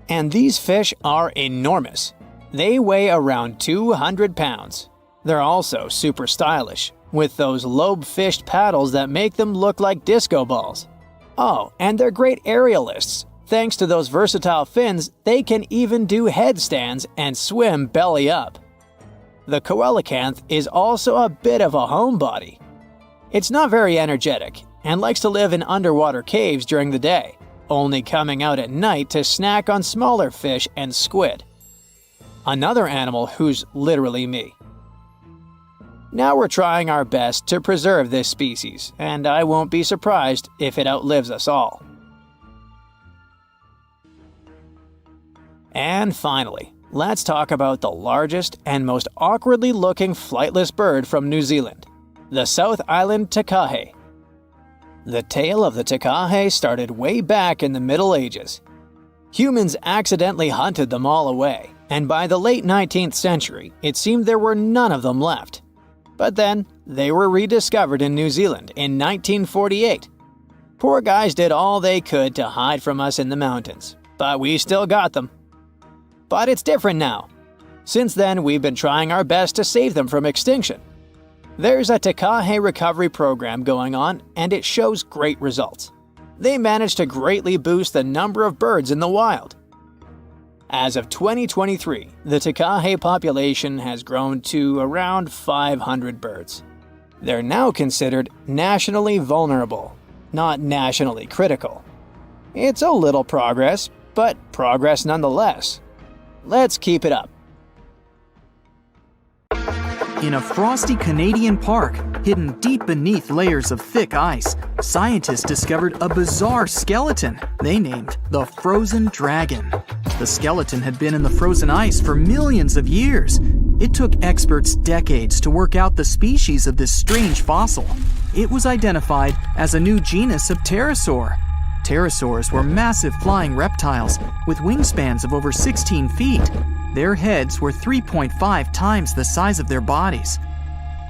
And these fish are enormous. They weigh around 200 pounds. They're also super stylish, with those lobe-fished paddles that make them look like disco balls. Oh, and they're great aerialists. Thanks to those versatile fins, they can even do headstands and swim belly up. The coelacanth is also a bit of a homebody. It's not very energetic and likes to live in underwater caves during the day, only coming out at night to snack on smaller fish and squid. Another animal who's literally me. Now we're trying our best to preserve this species, and I won't be surprised if it outlives us all. And finally, let's talk about the largest and most awkwardly looking flightless bird from New Zealand, the South Island takahe. The tale of the takahe started way back in the Middle Ages. Humans accidentally hunted them all away, and by the late 19th century, it seemed there were none of them left. But then, they were rediscovered in New Zealand in 1948. Poor guys did all they could to hide from us in the mountains, but we still got them. But it's different now. Since then, we've been trying our best to save them from extinction. There's a takahe recovery program going on, and it shows great results. They managed to greatly boost the number of birds in the wild. As of 2023, the takahe population has grown to around 500 birds. They're now considered nationally vulnerable, not nationally critical. It's a little progress, but progress nonetheless. Let's keep it up. In a frosty Canadian park, hidden deep beneath layers of thick ice, scientists discovered a bizarre skeleton they named the frozen dragon. The skeleton had been in the frozen ice for millions of years. It took experts decades to work out the species of this strange fossil. It was identified as a new genus of pterosaur. Pterosaurs were massive flying reptiles with wingspans of over 16 feet. Their heads were 3.5 times the size of their bodies.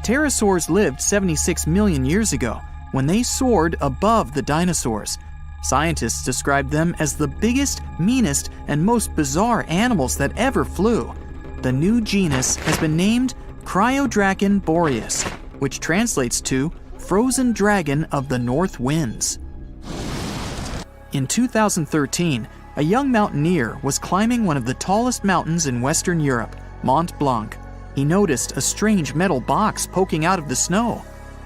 Pterosaurs lived 76 million years ago when they soared above the dinosaurs. Scientists described them as the biggest, meanest, and most bizarre animals that ever flew. The new genus has been named Cryodragon boreas, which translates to frozen dragon of the north winds. In 2013, a young mountaineer was climbing one of the tallest mountains in Western Europe, Mont Blanc. He noticed a strange metal box poking out of the snow.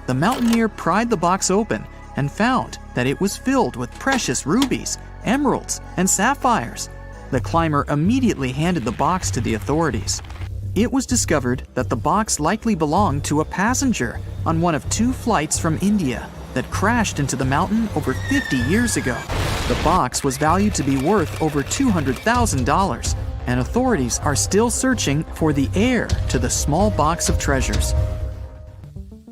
The mountaineer pried the box open and found that it was filled with precious rubies, emeralds, and sapphires. The climber immediately handed the box to the authorities. It was discovered that the box likely belonged to a passenger on one of 2 flights from India that crashed into the mountain over 50 years ago. The box was valued to be worth over $200,000, and authorities are still searching for the heir to the small box of treasures.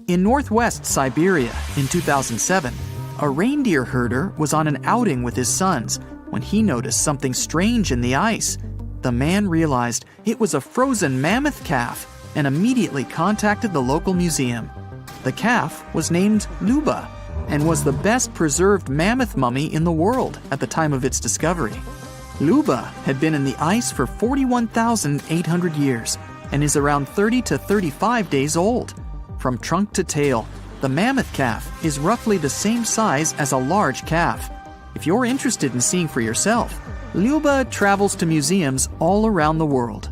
In northwest Siberia in 2007, a reindeer herder was on an outing with his sons when he noticed something strange in the ice. The man realized it was a frozen mammoth calf and immediately contacted the local museum. The calf was named Luba and was the best preserved mammoth mummy in the world at the time of its discovery. Luba had been in the ice for 41,800 years and is around 30 to 35 days old. From trunk to tail, the mammoth calf is roughly the same size as a large calf. If you're interested in seeing for yourself, Luba travels to museums all around the world.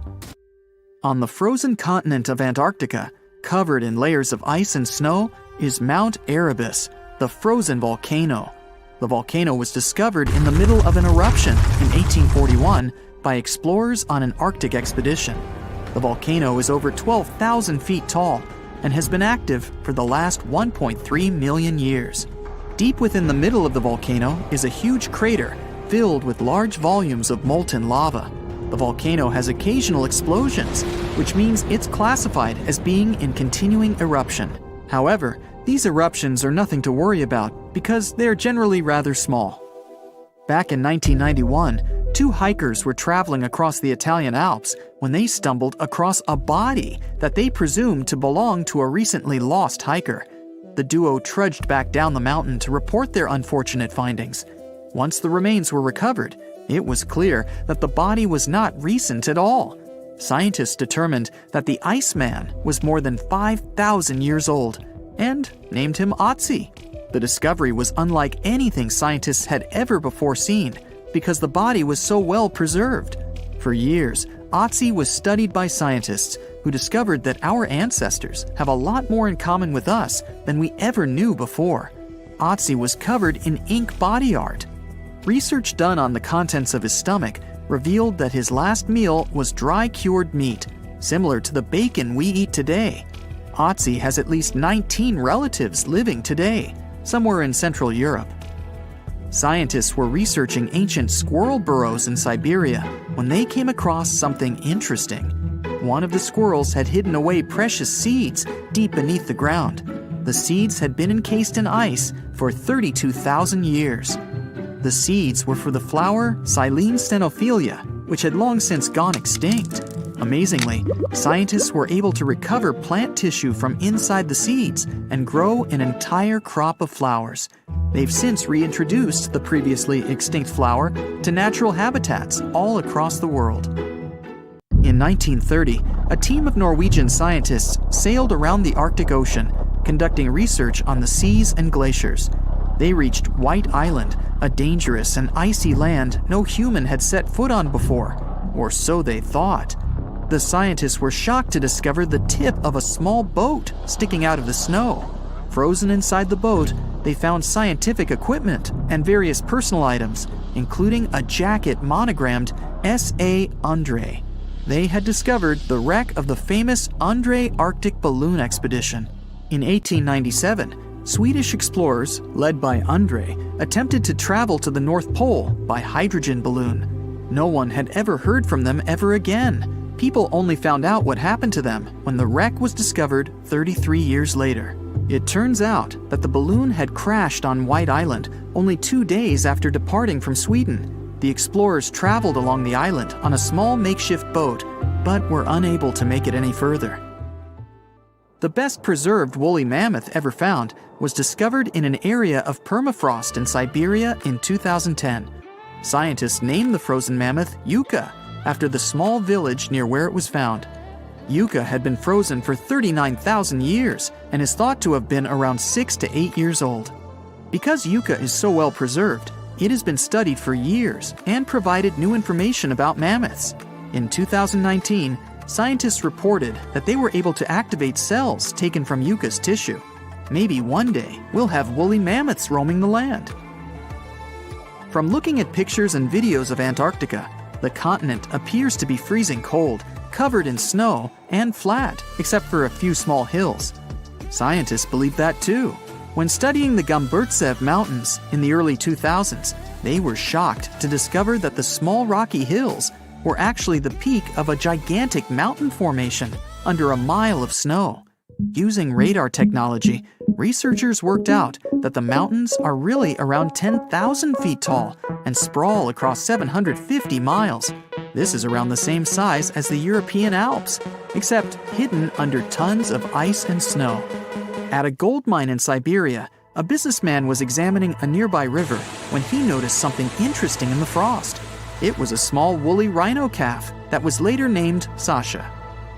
On the frozen continent of Antarctica, covered in layers of ice and snow, is Mount Erebus, the frozen volcano. The volcano was discovered in the middle of an eruption in 1841 by explorers on an Arctic expedition. The volcano is over 12,000 feet tall and has been active for the last 1.3 million years. Deep within the middle of the volcano is a huge crater filled with large volumes of molten lava. The volcano has occasional explosions, which means it's classified as being in continuing eruption. However, these eruptions are nothing to worry about because they're generally rather small. Back in 1991, 2 hikers were traveling across the Italian Alps when they stumbled across a body that they presumed to belong to a recently lost hiker. The duo trudged back down the mountain to report their unfortunate findings. Once the remains were recovered, it was clear that the body was not recent at all. Scientists determined that the Iceman was more than 5,000 years old and named him Otzi. The discovery was unlike anything scientists had ever before seen because the body was so well preserved. For years, Otzi was studied by scientists who discovered that our ancestors have a lot more in common with us than we ever knew before. Otzi was covered in ink body art. Research done on the contents of his stomach revealed that his last meal was dry cured meat, similar to the bacon we eat today. Otzi has at least 19 relatives living today, somewhere in Central Europe. Scientists were researching ancient squirrel burrows in Siberia when they came across something interesting. One of the squirrels had hidden away precious seeds deep beneath the ground. The seeds had been encased in ice for 32,000 years. The seeds were for the flower Silene stenophilia, which had long since gone extinct. Amazingly, scientists were able to recover plant tissue from inside the seeds and grow an entire crop of flowers. They've since reintroduced the previously extinct flower to natural habitats all across the world. In 1930, a team of Norwegian scientists sailed around the Arctic Ocean, conducting research on the seas and glaciers. They reached White Island, a dangerous and icy land no human had set foot on before, or so they thought. The scientists were shocked to discover the tip of a small boat sticking out of the snow. Frozen inside the boat, they found scientific equipment and various personal items, including a jacket monogrammed S.A. Andre. They had discovered the wreck of the famous André Arctic balloon expedition. In 1897, Swedish explorers, led by André, attempted to travel to the North Pole by hydrogen balloon. No one had ever heard from them ever again. People only found out what happened to them when the wreck was discovered 33 years later. It turns out that the balloon had crashed on White Island only 2 days after departing from Sweden. The explorers traveled along the island on a small makeshift boat, but were unable to make it any further. The best preserved woolly mammoth ever found was discovered in an area of permafrost in Siberia in 2010. Scientists named the frozen mammoth Yucca, after the small village near where it was found. Yucca had been frozen for 39,000 years and is thought to have been around 6 to 8 years old. Because Yucca is so well preserved, it has been studied for years and provided new information about mammoths. In 2019, scientists reported that they were able to activate cells taken from Yucca's tissue. Maybe one day we'll have woolly mammoths roaming the land. From looking at pictures and videos of Antarctica, the continent appears to be freezing cold, covered in snow, and flat, except for a few small hills. Scientists believe that too. When studying the Gomburtsev Mountains in the early 2000s, they were shocked to discover that the small rocky hills were actually the peak of a gigantic mountain formation under a mile of snow. Using radar technology, researchers worked out that the mountains are really around 10,000 feet tall and sprawl across 750 miles. This is around the same size as the European Alps, except hidden under tons of ice and snow. At a gold mine in Siberia, a businessman was examining a nearby river when he noticed something interesting in the frost. It was a small woolly rhino calf that was later named Sasha.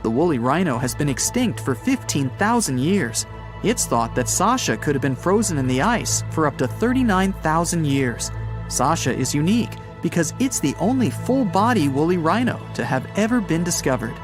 The woolly rhino has been extinct for 15,000 years. It's thought that Sasha could have been frozen in the ice for up to 39,000 years. Sasha is unique because it's the only full-body woolly rhino to have ever been discovered.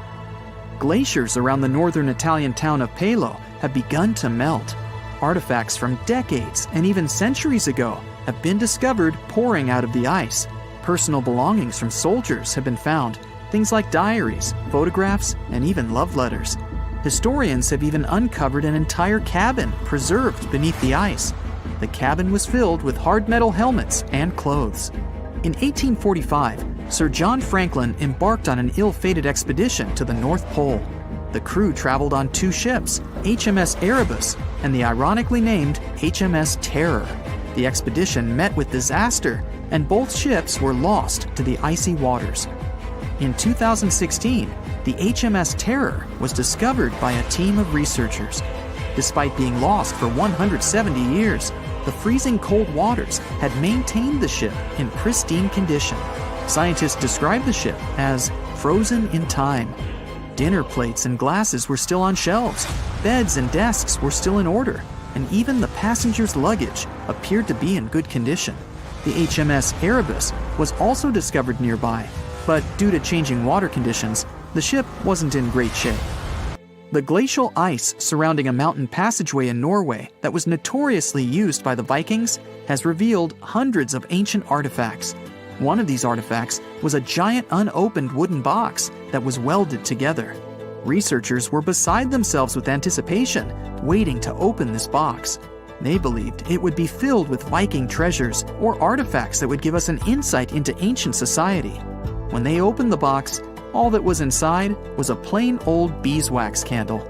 Glaciers around the northern Italian town of Pelo have begun to melt. Artifacts from decades and even centuries ago have been discovered pouring out of the ice. Personal belongings from soldiers have been found, things like diaries, photographs, and even love letters. Historians have even uncovered an entire cabin preserved beneath the ice. The cabin was filled with hard metal helmets and clothes. In 1845, Sir John Franklin embarked on an ill-fated expedition to the North Pole. The crew traveled on 2 ships, HMS Erebus and the ironically named HMS Terror. The expedition met with disaster, and both ships were lost to the icy waters. In 2016, the HMS Terror was discovered by a team of researchers. Despite being lost for 170 years, the freezing cold waters had maintained the ship in pristine condition. Scientists described the ship as frozen in time. Dinner plates and glasses were still on shelves, beds and desks were still in order, and even the passengers' luggage appeared to be in good condition. The HMS Erebus was also discovered nearby, but due to changing water conditions, the ship wasn't in great shape. The glacial ice surrounding a mountain passageway in Norway that was notoriously used by the Vikings has revealed hundreds of ancient artifacts. One of these artifacts was a giant unopened wooden box that was welded together. Researchers were beside themselves with anticipation, waiting to open this box. They believed it would be filled with Viking treasures or artifacts that would give us an insight into ancient society. When they opened the box, all that was inside was a plain old beeswax candle.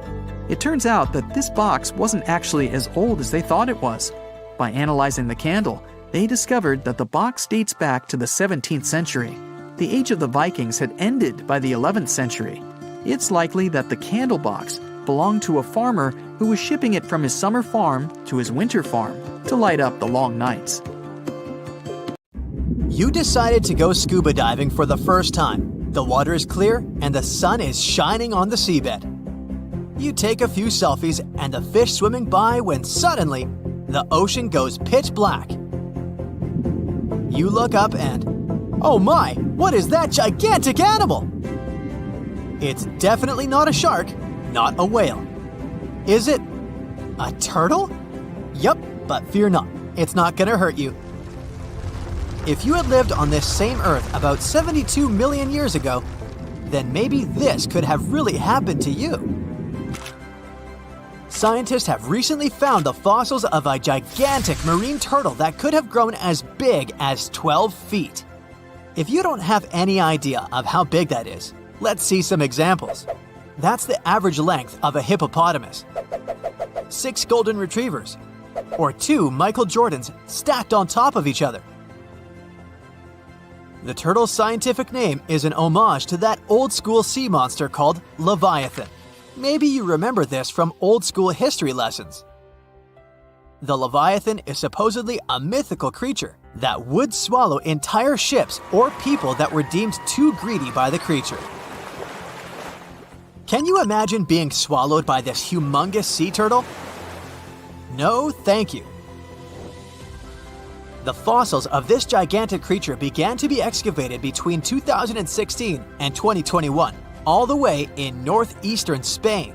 It turns out that this box wasn't actually as old as they thought it was. By analyzing the candle, they discovered that the box dates back to the 17th century. The age of the Vikings had ended by the 11th century. It's likely that the candle box belonged to a farmer who was shipping it from his summer farm to his winter farm to light up the long nights. You decided to go scuba diving for the first time. The water is clear and the sun is shining on the seabed. You take a few selfies and the fish swimming by when suddenly the ocean goes pitch black. You look up and, oh my, what is that gigantic animal? It's definitely not a shark, not a whale. Is it a turtle? Yup, but fear not, it's not gonna hurt you. If you had lived on this same Earth about 72 million years ago, then maybe this could have really happened to you. Scientists have recently found the fossils of a gigantic marine turtle that could have grown as big as 12 feet. If you don't have any idea of how big that is, let's see some examples. That's the average length of a hippopotamus, 6 golden retrievers, or 2 Michael Jordans stacked on top of each other. The turtle's scientific name is an homage to that old-school sea monster called Leviathan. Maybe you remember this from old-school history lessons. The Leviathan is supposedly a mythical creature that would swallow entire ships or people that were deemed too greedy by the creature. Can you imagine being swallowed by this humongous sea turtle? No, thank you. The fossils of this gigantic creature began to be excavated between 2016 and 2021, all the way in northeastern Spain.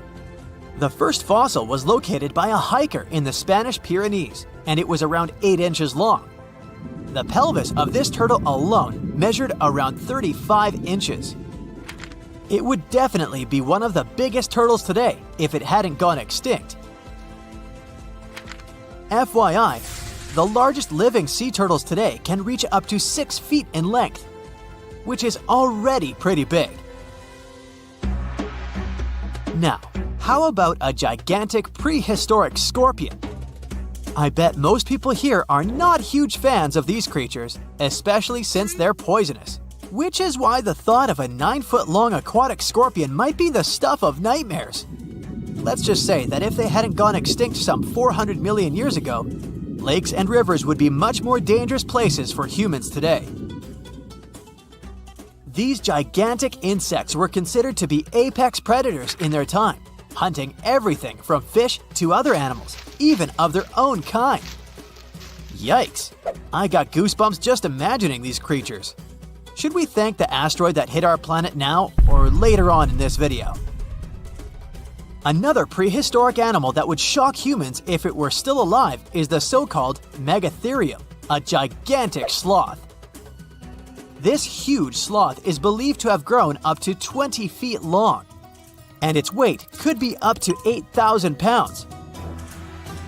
The first fossil was located by a hiker in the Spanish Pyrenees, and it was around 8 inches long. The pelvis of this turtle alone measured around 35 inches. It would definitely be one of the biggest turtles today if it hadn't gone extinct. FYI, the largest living sea turtles today can reach up to 6 feet in length, which is already pretty big. Now, how about a gigantic prehistoric scorpion? I bet most people here are not huge fans of these creatures, especially since they're poisonous, which is why the thought of a 9-foot-long aquatic scorpion might be the stuff of nightmares. Let's just say that if they hadn't gone extinct some 400 million years ago, lakes and rivers would be much more dangerous places for humans today. These gigantic insects were considered to be apex predators in their time, hunting everything from fish to other animals, even of their own kind. Yikes! I got goosebumps just imagining these creatures. Should we thank the asteroid that hit our planet now or later on in this video? Another prehistoric animal that would shock humans if it were still alive is the so-called Megatherium, a gigantic sloth. This huge sloth is believed to have grown up to 20 feet long, and its weight could be up to 8,000 pounds.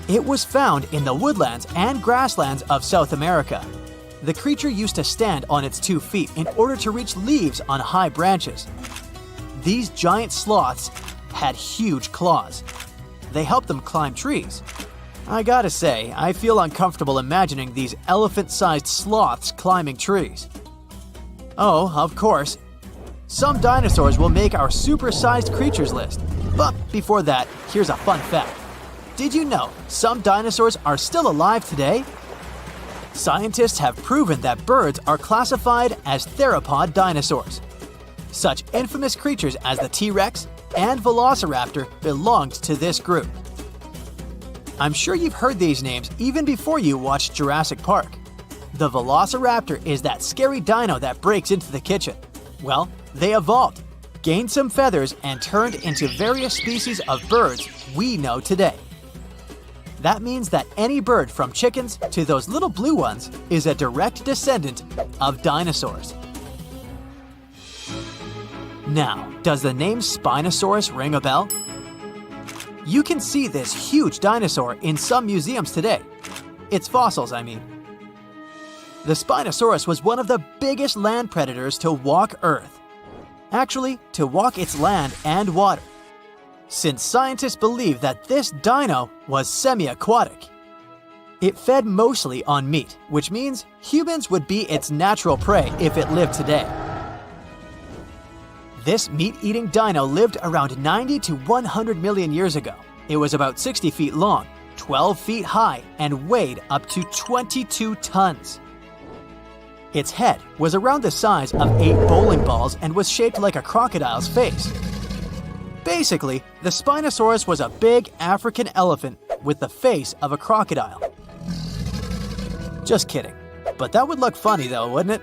It was found in the woodlands and grasslands of South America. The creature used to stand on its 2 feet in order to reach leaves on high branches. These giant sloths had huge claws. They helped them climb trees. I gotta say, I feel uncomfortable imagining these elephant-sized sloths climbing trees. Oh, of course, some dinosaurs will make our super-sized creatures list. But before that, here's a fun fact. Did you know some dinosaurs are still alive today? Scientists have proven that birds are classified as theropod dinosaurs. Such infamous creatures as the T-Rex and Velociraptor belonged to this group. I'm sure you've heard these names even before you watched Jurassic Park. The Velociraptor is that scary dino that breaks into the kitchen. Well, they evolved, gained some feathers, and turned into various species of birds we know today. That means that any bird from chickens to those little blue ones is a direct descendant of dinosaurs. Now, does the name Spinosaurus ring a bell? You can see this huge dinosaur in some museums today. Its fossils, I mean. The Spinosaurus was one of the biggest land predators to walk Earth. Actually, to walk its land and water, since scientists believe that this dino was semi-aquatic. It fed mostly on meat, which means humans would be its natural prey if it lived today. This meat-eating dino lived around 90 to 100 million years ago. It was about 60 feet long, 12 feet high, and weighed up to 22 tons. Its head was around the size of 8 bowling balls and was shaped like a crocodile's face. Basically, the Spinosaurus was a big African elephant with the face of a crocodile. Just kidding. But that would look funny though, wouldn't it?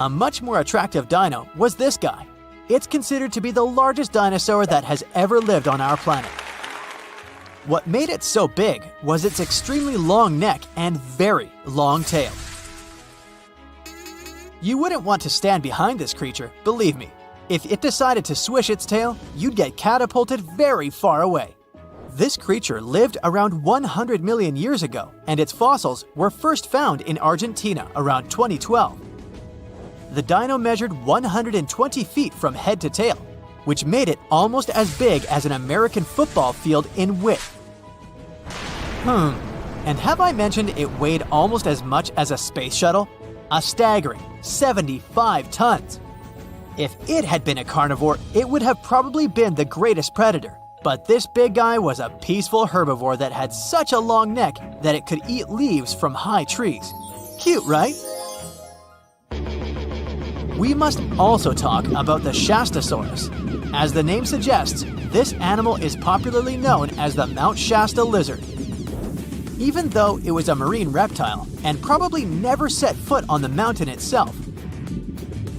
A much more attractive dino was this guy. It's considered to be the largest dinosaur that has ever lived on our planet. What made it so big was its extremely long neck and very long tail. You wouldn't want to stand behind this creature, believe me. If it decided to swish its tail, you'd get catapulted very far away. This creature lived around 100 million years ago, and its fossils were first found in Argentina around 2012. The dino measured 120 feet from head to tail, which made it almost as big as an American football field in width. And have I mentioned it weighed almost as much as a space shuttle? A staggering 75 tons. If it had been a carnivore, it would have probably been the greatest predator. But this big guy was a peaceful herbivore that had such a long neck that it could eat leaves from high trees. Cute, right? We must also talk about the Shastasaurus. As the name suggests, this animal is popularly known as the Mount Shasta lizard. Even though it was a marine reptile and probably never set foot on the mountain itself,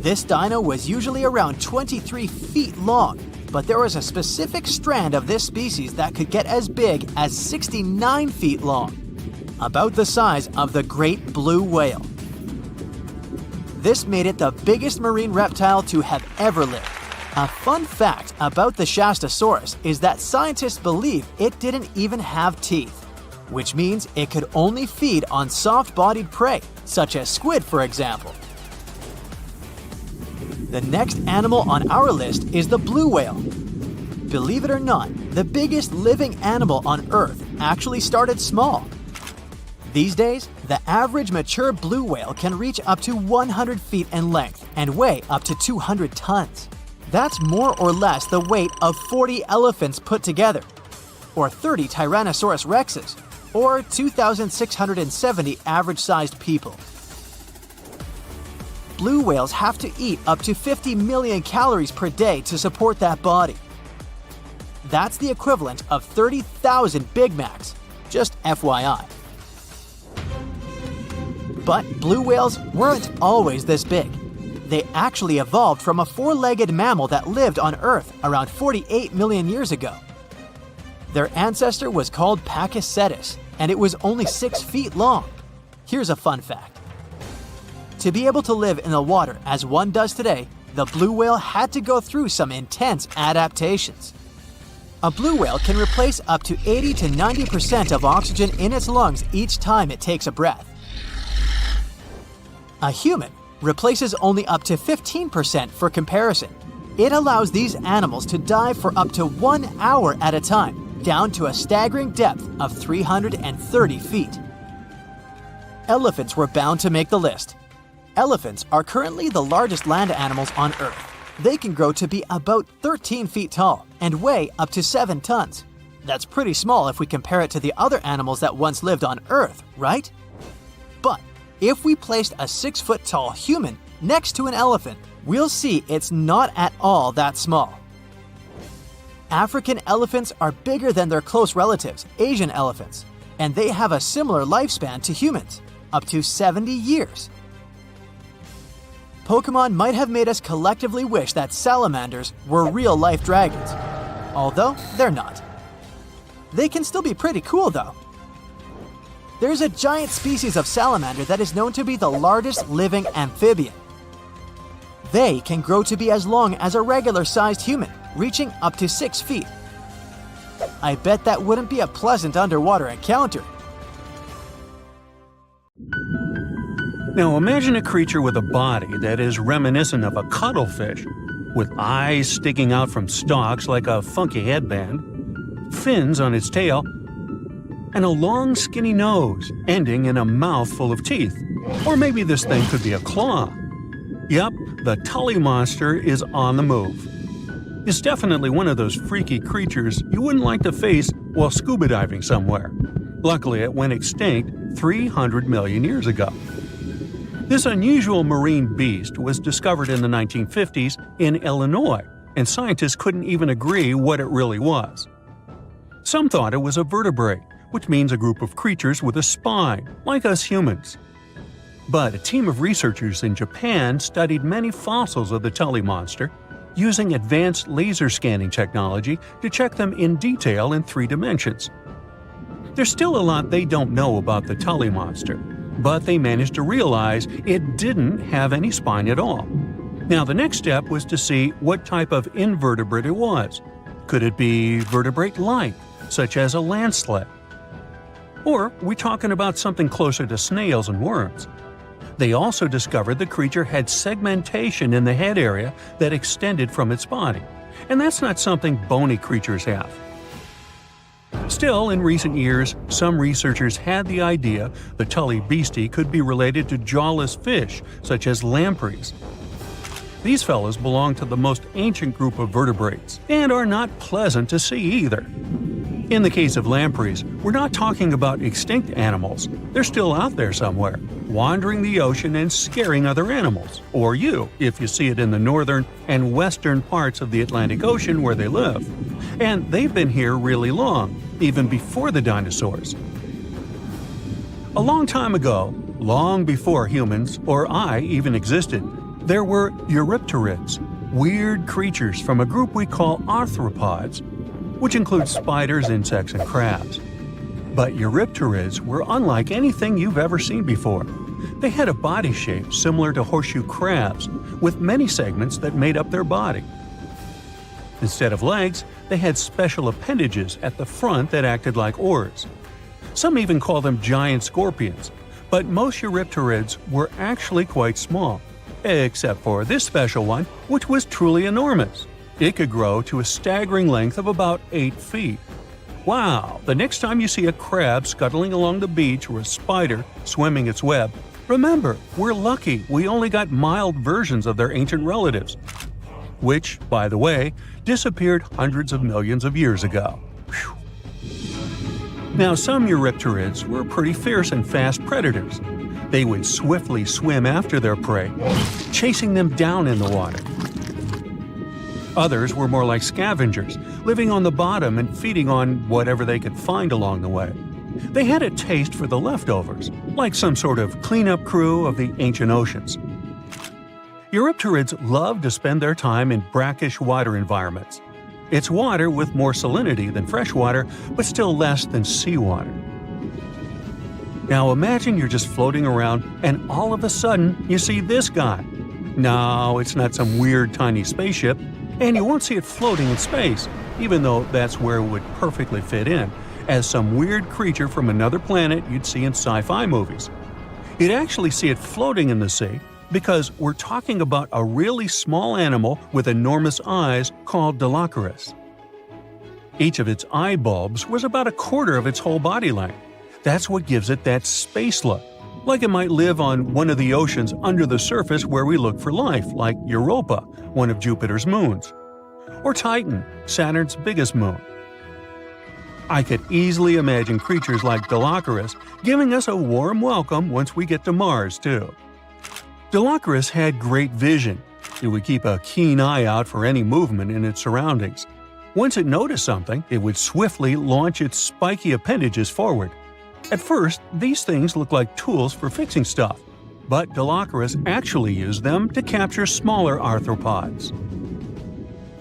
this dino was usually around 23 feet long, but there was a specific strand of this species that could get as big as 69 feet long, about the size of the great blue whale. This made it the biggest marine reptile to have ever lived. A fun fact about the Shastasaurus is that scientists believe it didn't even have teeth, which means it could only feed on soft-bodied prey, such as squid, for example. The next animal on our list is the blue whale. Believe it or not, the biggest living animal on Earth actually started small. These days, the average mature blue whale can reach up to 100 feet in length and weigh up to 200 tons. That's more or less the weight of 40 elephants put together, or 30 Tyrannosaurus rexes, or 2,670 average-sized people. Blue whales have to eat up to 50 million calories per day to support that body. That's the equivalent of 30,000 Big Macs, just FYI. But blue whales weren't always this big. They actually evolved from a four-legged mammal that lived on Earth around 48 million years ago. Their ancestor was called Pakicetus, and it was only 6 feet long. Here's a fun fact. To be able to live in the water as one does today, the blue whale had to go through some intense adaptations. A blue whale can replace up to 80 to 90% of oxygen in its lungs each time it takes a breath. A human replaces only up to 15% for comparison. It allows these animals to dive for up to 1 hour at a time, down to a staggering depth of 330 feet. Elephants were bound to make the list. Elephants are currently the largest land animals on Earth. They can grow to be about 13 feet tall and weigh up to 7 tons. That's pretty small if we compare it to the other animals that once lived on Earth, right? But if we placed a 6-foot-tall human next to an elephant, we'll see it's not at all that small. African elephants are bigger than their close relatives, Asian elephants, and they have a similar lifespan to humans, up to 70 years. Pokemon might have made us collectively wish that salamanders were real-life dragons, although they're not. They can still be pretty cool, though. There's a giant species of salamander that is known to be the largest living amphibian. They can grow to be as long as a regular-sized human, reaching up to 6 feet. I bet that wouldn't be a pleasant underwater encounter. Now imagine a creature with a body that is reminiscent of a cuttlefish, with eyes sticking out from stalks like a funky headband, fins on its tail, and a long skinny nose ending in a mouth full of teeth. Or maybe this thing could be a claw. Yep, the Tully monster is on the move. It's definitely one of those freaky creatures you wouldn't like to face while scuba diving somewhere. Luckily, it went extinct 300 million years ago. This unusual marine beast was discovered in the 1950s in Illinois, and scientists couldn't even agree what it really was. Some thought it was a vertebrate, which means a group of creatures with a spine, like us humans. But a team of researchers in Japan studied many fossils of the Tully monster, using advanced laser scanning technology to check them in detail in 3 dimensions. There's still a lot they don't know about the Tully monster, but they managed to realize it didn't have any spine at all. Now, the next step was to see what type of invertebrate it was. Could it be vertebrate-like, such as a land sled? Or are we talking about something closer to snails and worms? They also discovered the creature had segmentation in the head area that extended from its body, and that's not something bony creatures have. Still, in recent years, some researchers had the idea the Tully beastie could be related to jawless fish, such as lampreys. These fellows belong to the most ancient group of vertebrates, and are not pleasant to see either. In the case of lampreys, we're not talking about extinct animals. They're still out there somewhere, wandering the ocean and scaring other animals, or you, if you see it in the northern and western parts of the Atlantic Ocean where they live. And they've been here really long, even before the dinosaurs. A long time ago, long before humans or I even existed, there were eurypterids, weird creatures from a group we call arthropods, which includes spiders, insects, and crabs. But eurypterids were unlike anything you've ever seen before. They had a body shape similar to horseshoe crabs, with many segments that made up their body. Instead of legs, they had special appendages at the front that acted like oars. Some even call them giant scorpions, but most eurypterids were actually quite small, except for this special one, which was truly enormous. It could grow to a staggering length of about 8 feet. Wow! The next time you see a crab scuttling along the beach or a spider swimming its web, remember, we're lucky we only got mild versions of their ancient relatives, which, by the way, disappeared hundreds of millions of years ago. Whew. Now, some eurypterids were pretty fierce and fast predators. They would swiftly swim after their prey, chasing them down in the water. Others were more like scavengers, living on the bottom and feeding on whatever they could find along the way. They had a taste for the leftovers, like some sort of cleanup crew of the ancient oceans. Eurypterids love to spend their time in brackish water environments. It's water with more salinity than fresh water, but still less than seawater. Now imagine you're just floating around and all of a sudden you see this guy. No, it's not some weird tiny spaceship, and you won't see it floating in space, even though that's where it would perfectly fit in, as some weird creature from another planet you'd see in sci-fi movies. You'd actually see it floating in the sea because we're talking about a really small animal with enormous eyes called Dilophosaurus. Each of its eye bulbs was about a quarter of its whole body length. That's what gives it that space look, like it might live on one of the oceans under the surface where we look for life, like Europa, one of Jupiter's moons, or Titan, Saturn's biggest moon. I could easily imagine creatures like Dilophosaurus giving us a warm welcome once we get to Mars, too. Dilophosaurus had great vision. It would keep a keen eye out for any movement in its surroundings. Once it noticed something, it would swiftly launch its spiky appendages forward. At first, these things looked like tools for fixing stuff, but Dilophosaurus actually used them to capture smaller arthropods.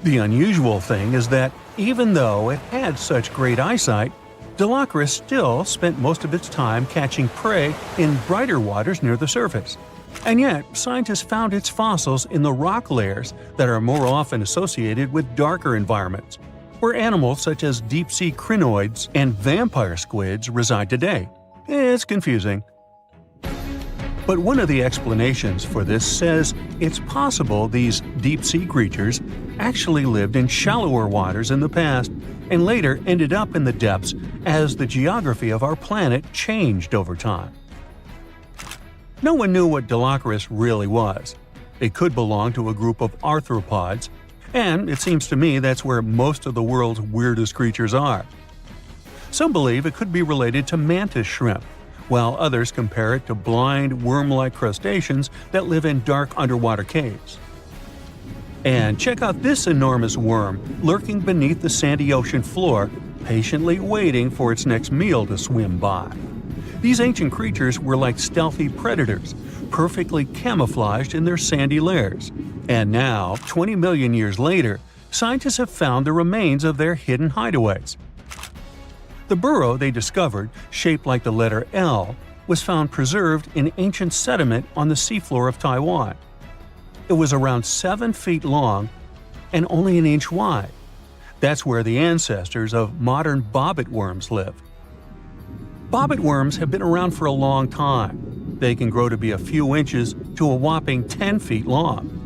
The unusual thing is that even though it had such great eyesight, Dilophosaurus still spent most of its time catching prey in brighter waters near the surface. And yet, scientists found its fossils in the rock layers that are more often associated with darker environments, where animals such as deep-sea crinoids and vampire squids reside today. It's confusing. But one of the explanations for this says it's possible these deep-sea creatures actually lived in shallower waters in the past and later ended up in the depths as the geography of our planet changed over time. No one knew what Dilophosaurus really was. It could belong to a group of arthropods, and it seems to me that's where most of the world's weirdest creatures are. Some believe it could be related to mantis shrimp, while others compare it to blind, worm-like crustaceans that live in dark underwater caves. And check out this enormous worm lurking beneath the sandy ocean floor, patiently waiting for its next meal to swim by. These ancient creatures were like stealthy predators, perfectly camouflaged in their sandy lairs. And now, 20 million years later, scientists have found the remains of their hidden hideaways. The burrow they discovered, shaped like the letter L, was found preserved in ancient sediment on the seafloor of Taiwan. It was around 7 feet long and only an inch wide. That's where the ancestors of modern bobbit worms lived. Bobbit worms have been around for a long time. They can grow to be a few inches to a whopping 10 feet long.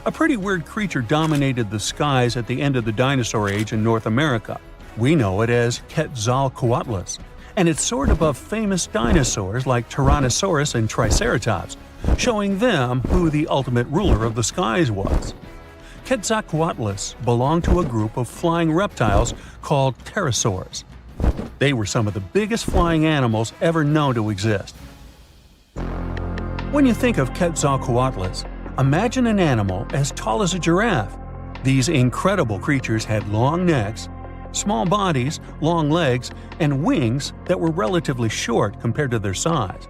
A pretty weird creature dominated the skies at the end of the dinosaur age in North America. We know it as Quetzalcoatlus, and it soared above famous dinosaurs like Tyrannosaurus and Triceratops, showing them who the ultimate ruler of the skies was. Quetzalcoatlus belonged to a group of flying reptiles called pterosaurs. They were some of the biggest flying animals ever known to exist. When you think of Quetzalcoatlus, imagine an animal as tall as a giraffe. These incredible creatures had long necks, small bodies, long legs, and wings that were relatively short compared to their size.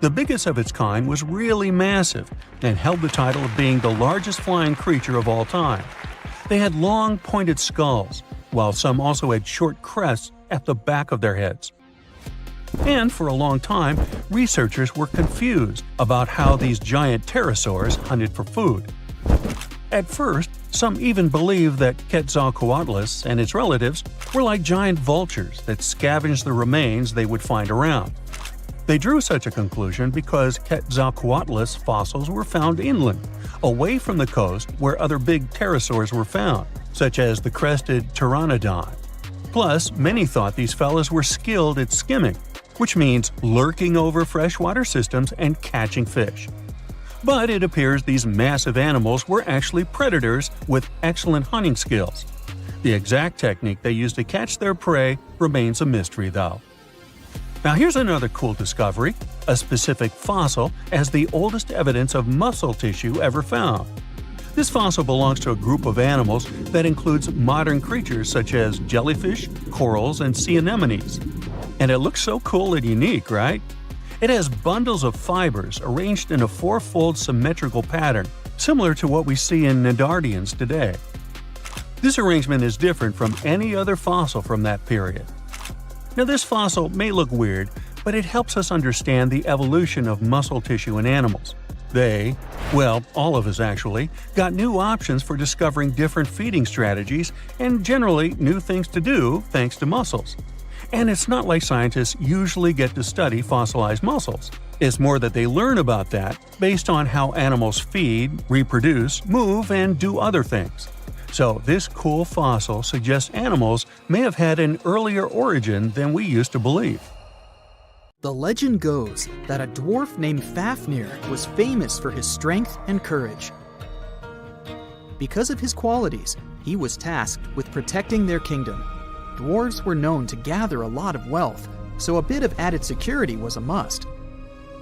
The biggest of its kind was really massive and held the title of being the largest flying creature of all time. They had long, pointed skulls, while some also had short crests at the back of their heads. And for a long time, researchers were confused about how these giant pterosaurs hunted for food. At first, some even believed that Quetzalcoatlus and its relatives were like giant vultures that scavenged the remains they would find around. They drew such a conclusion because Quetzalcoatlus fossils were found inland, away from the coast where other big pterosaurs were found, such as the crested pteranodon. Plus, many thought these fellas were skilled at skimming, which means lurking over freshwater systems and catching fish. But it appears these massive animals were actually predators with excellent hunting skills. The exact technique they used to catch their prey remains a mystery, though. Now here's another cool discovery, a specific fossil as the oldest evidence of muscle tissue ever found. This fossil belongs to a group of animals that includes modern creatures such as jellyfish, corals, and sea anemones. And it looks so cool and unique, right? It has bundles of fibers arranged in a four-fold symmetrical pattern, similar to what we see in cnidarians today. This arrangement is different from any other fossil from that period. Now this fossil may look weird, but it helps us understand the evolution of muscle tissue in animals. They, well, all of us actually, got new options for discovering different feeding strategies and generally new things to do thanks to muscles. And it's not like scientists usually get to study fossilized muscles. It's more that they learn about that based on how animals feed, reproduce, move, and do other things. So this cool fossil suggests animals may have had an earlier origin than we used to believe. The legend goes that a dwarf named Fafnir was famous for his strength and courage. Because of his qualities, he was tasked with protecting their kingdom. Dwarves were known to gather a lot of wealth, so a bit of added security was a must.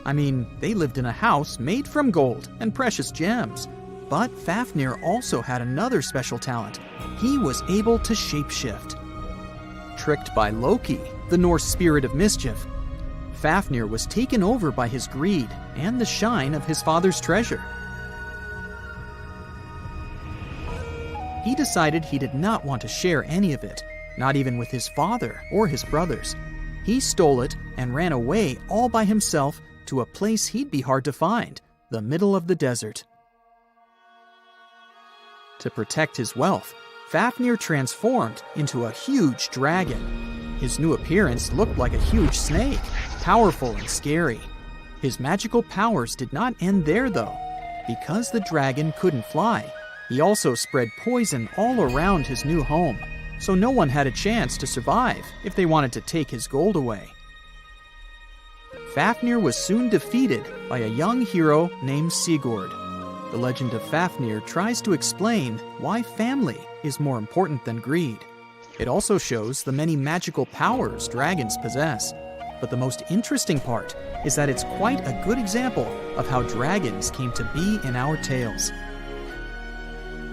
I mean, they lived in a house made from gold and precious gems. But Fafnir also had another special talent. He was able to shapeshift. Tricked by Loki, the Norse spirit of mischief, Fafnir was taken over by his greed and the shine of his father's treasure. He decided he did not want to share any of it, not even with his father or his brothers. He stole it and ran away all by himself to a place he'd be hard to find, the middle of the desert. To protect his wealth, Fafnir transformed into a huge dragon. His new appearance looked like a huge snake, powerful and scary. His magical powers did not end there, though. Because the dragon couldn't fly, he also spread poison all around his new home, so no one had a chance to survive if they wanted to take his gold away. Fafnir was soon defeated by a young hero named Sigurd. The legend of Fafnir tries to explain why family is more important than greed. It also shows the many magical powers dragons possess. But the most interesting part is that it's quite a good example of how dragons came to be in our tales.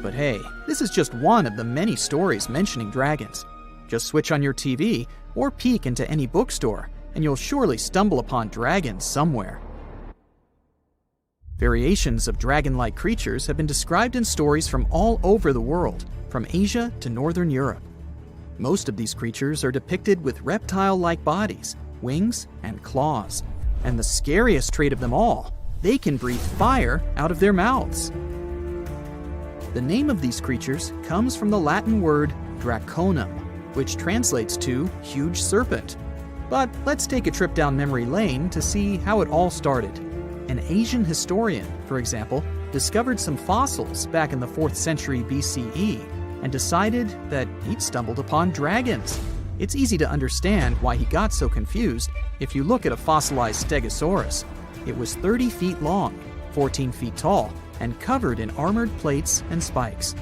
But hey, this is just one of the many stories mentioning dragons. Just switch on your TV or peek into any bookstore, and you'll surely stumble upon dragons somewhere. Variations of dragon-like creatures have been described in stories from all over the world, from Asia to Northern Europe. Most of these creatures are depicted with reptile-like bodies, wings, and claws. And the scariest trait of them all, They can breathe fire out of their mouths. The name of these creatures comes from the Latin word draconum, which translates to huge serpent. But let's take a trip down memory lane to see how it all started. An Asian historian, for example, discovered some fossils back in the 4th century BCE and decided that he'd stumbled upon dragons. It's easy to understand why he got so confused if you look at a fossilized stegosaurus. It was 30 feet long, 14 feet tall, and covered in armored plates and spikes.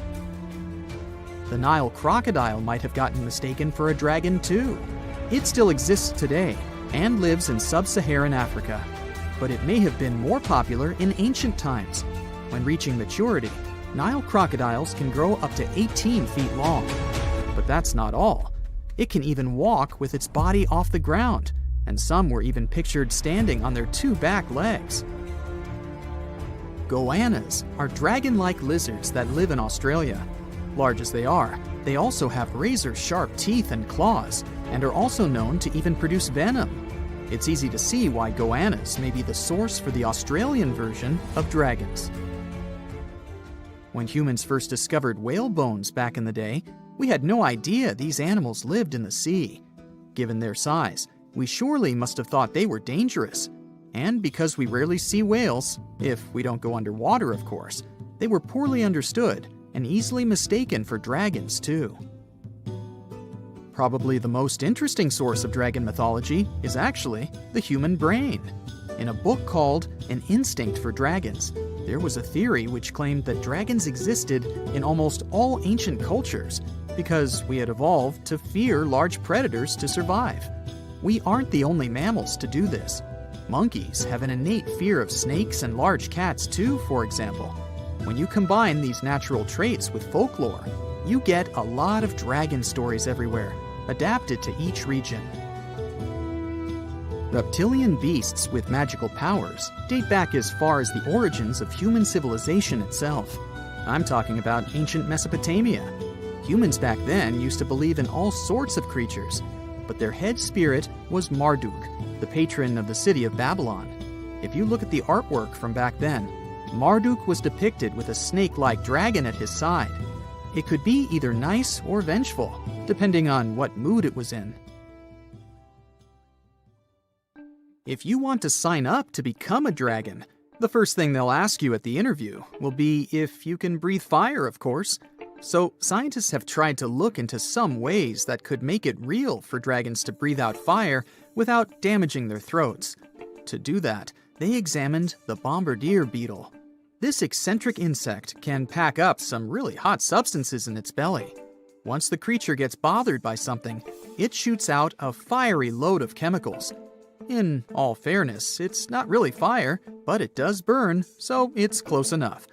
The Nile crocodile might have gotten mistaken for a dragon too. It still exists today and lives in sub-Saharan Africa, but it may have been more popular in ancient times. When reaching maturity, Nile crocodiles can grow up to 18 feet long. But that's not all. It can even walk with its body off the ground, and some were even pictured standing on their 2 back legs. Goannas are dragon-like lizards that live in Australia. Large as they are, they also have razor-sharp teeth and claws, and are also known to even produce venom. It's easy to see why goannas may be the source for the Australian version of dragons. When humans first discovered whale bones back in the day, we had no idea these animals lived in the sea. Given their size, we surely must have thought they were dangerous. And because we rarely see whales, if we don't go underwater of course, they were poorly understood and easily mistaken for dragons too. Probably the most interesting source of dragon mythology is actually the human brain. In a book called An Instinct for Dragons, there was a theory which claimed that dragons existed in almost all ancient cultures because we had evolved to fear large predators to survive. We aren't the only mammals to do this. Monkeys have an innate fear of snakes and large cats too, for example. When you combine these natural traits with folklore, you get a lot of dragon stories everywhere, adapted to each region. Reptilian beasts with magical powers date back as far as the origins of human civilization itself. I'm talking about ancient Mesopotamia. Humans back then used to believe in all sorts of creatures, but their head spirit was Marduk, the patron of the city of Babylon. If you look at the artwork from back then, Marduk was depicted with a snake-like dragon at his side. It could be either nice or vengeful, depending on what mood it was in. If you want to sign up to become a dragon, the first thing they'll ask you at the interview will be if you can breathe fire, of course. So scientists have tried to look into some ways that could make it real for dragons to breathe out fire without damaging their throats. To do that, they examined the bombardier beetle. This eccentric insect can pack up some really hot substances in its belly. Once the creature gets bothered by something, it shoots out a fiery load of chemicals. In all fairness, it's not really fire, but it does burn, so it's close enough.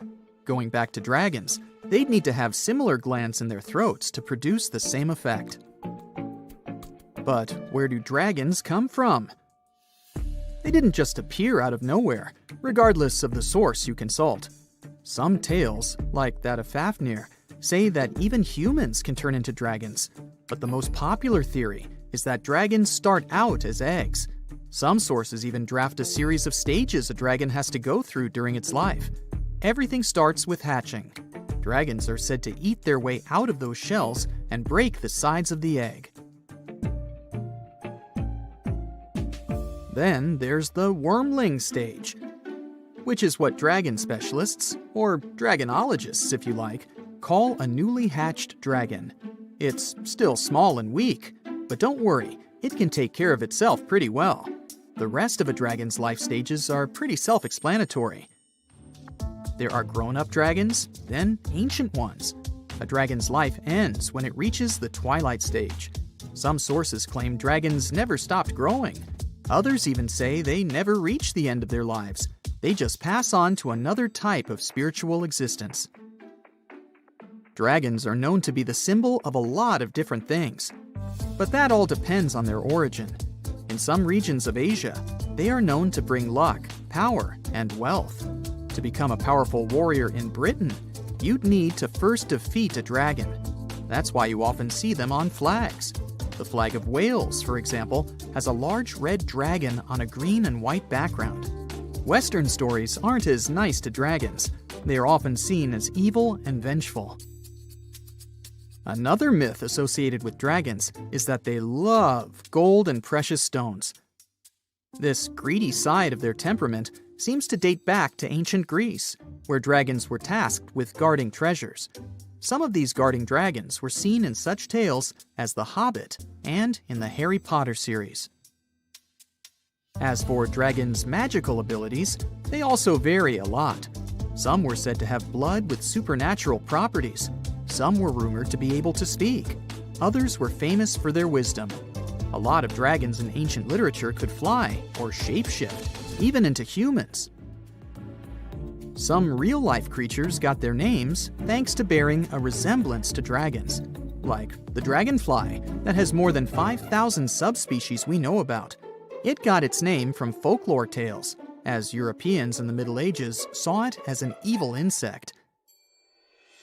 Going back to dragons, they'd need to have similar glands in their throats to produce the same effect. But where do dragons come from? They didn't just appear out of nowhere, regardless of the source you consult. Some tales, like that of Fafnir, say that even humans can turn into dragons, but the most popular theory is that dragons start out as eggs. Some sources even draft a series of stages a dragon has to go through during its life. Everything starts with hatching. Dragons are said to eat their way out of those shells and break the sides of the egg. Then there's the wormling stage, which is what dragon specialists, or dragonologists if you like, call a newly hatched dragon. It's still small and weak, but don't worry, it can take care of itself pretty well. The rest of a dragon's life stages are pretty self-explanatory. There are grown-up dragons, then ancient ones. A dragon's life ends when it reaches the twilight stage. Some sources claim dragons never stopped growing. Others even say they never reach the end of their lives. They just pass on to another type of spiritual existence. Dragons are known to be the symbol of a lot of different things. But that all depends on their origin. In some regions of Asia, they are known to bring luck, power, and wealth. To become a powerful warrior in Britain, you'd need to first defeat a dragon. That's why you often see them on flags. The flag of Wales, for example, has a large red dragon on a green and white background. Western stories aren't as nice to dragons. They are often seen as evil and vengeful. Another myth associated with dragons is that they love gold and precious stones. This greedy side of their temperament seems to date back to ancient Greece, where dragons were tasked with guarding treasures. Some of these guarding dragons were seen in such tales as The Hobbit and in the Harry Potter series. As for dragons' magical abilities, they also vary a lot. Some were said to have blood with supernatural properties. Some were rumored to be able to speak. Others were famous for their wisdom. A lot of dragons in ancient literature could fly or shapeshift, even into humans. Some real-life creatures got their names thanks to bearing a resemblance to dragons, like the dragonfly that has more than 5,000 subspecies we know about. It got its name from folklore tales, as Europeans in the Middle Ages saw it as an evil insect.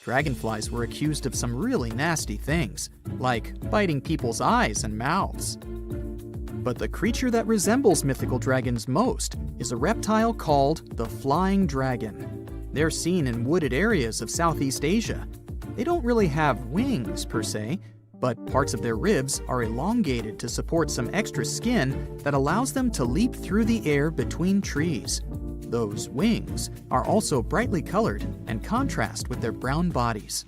Dragonflies were accused of some really nasty things, like biting people's eyes and mouths. But the creature that resembles mythical dragons most is a reptile called the flying dragon. They're seen in wooded areas of Southeast Asia. They don't really have wings per se, but parts of their ribs are elongated to support some extra skin that allows them to leap through the air between trees. Those wings are also brightly colored and contrast with their brown bodies.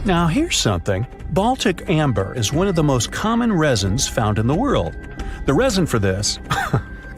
Now here's something. Baltic amber is one of the most common resins found in the world. The reason for this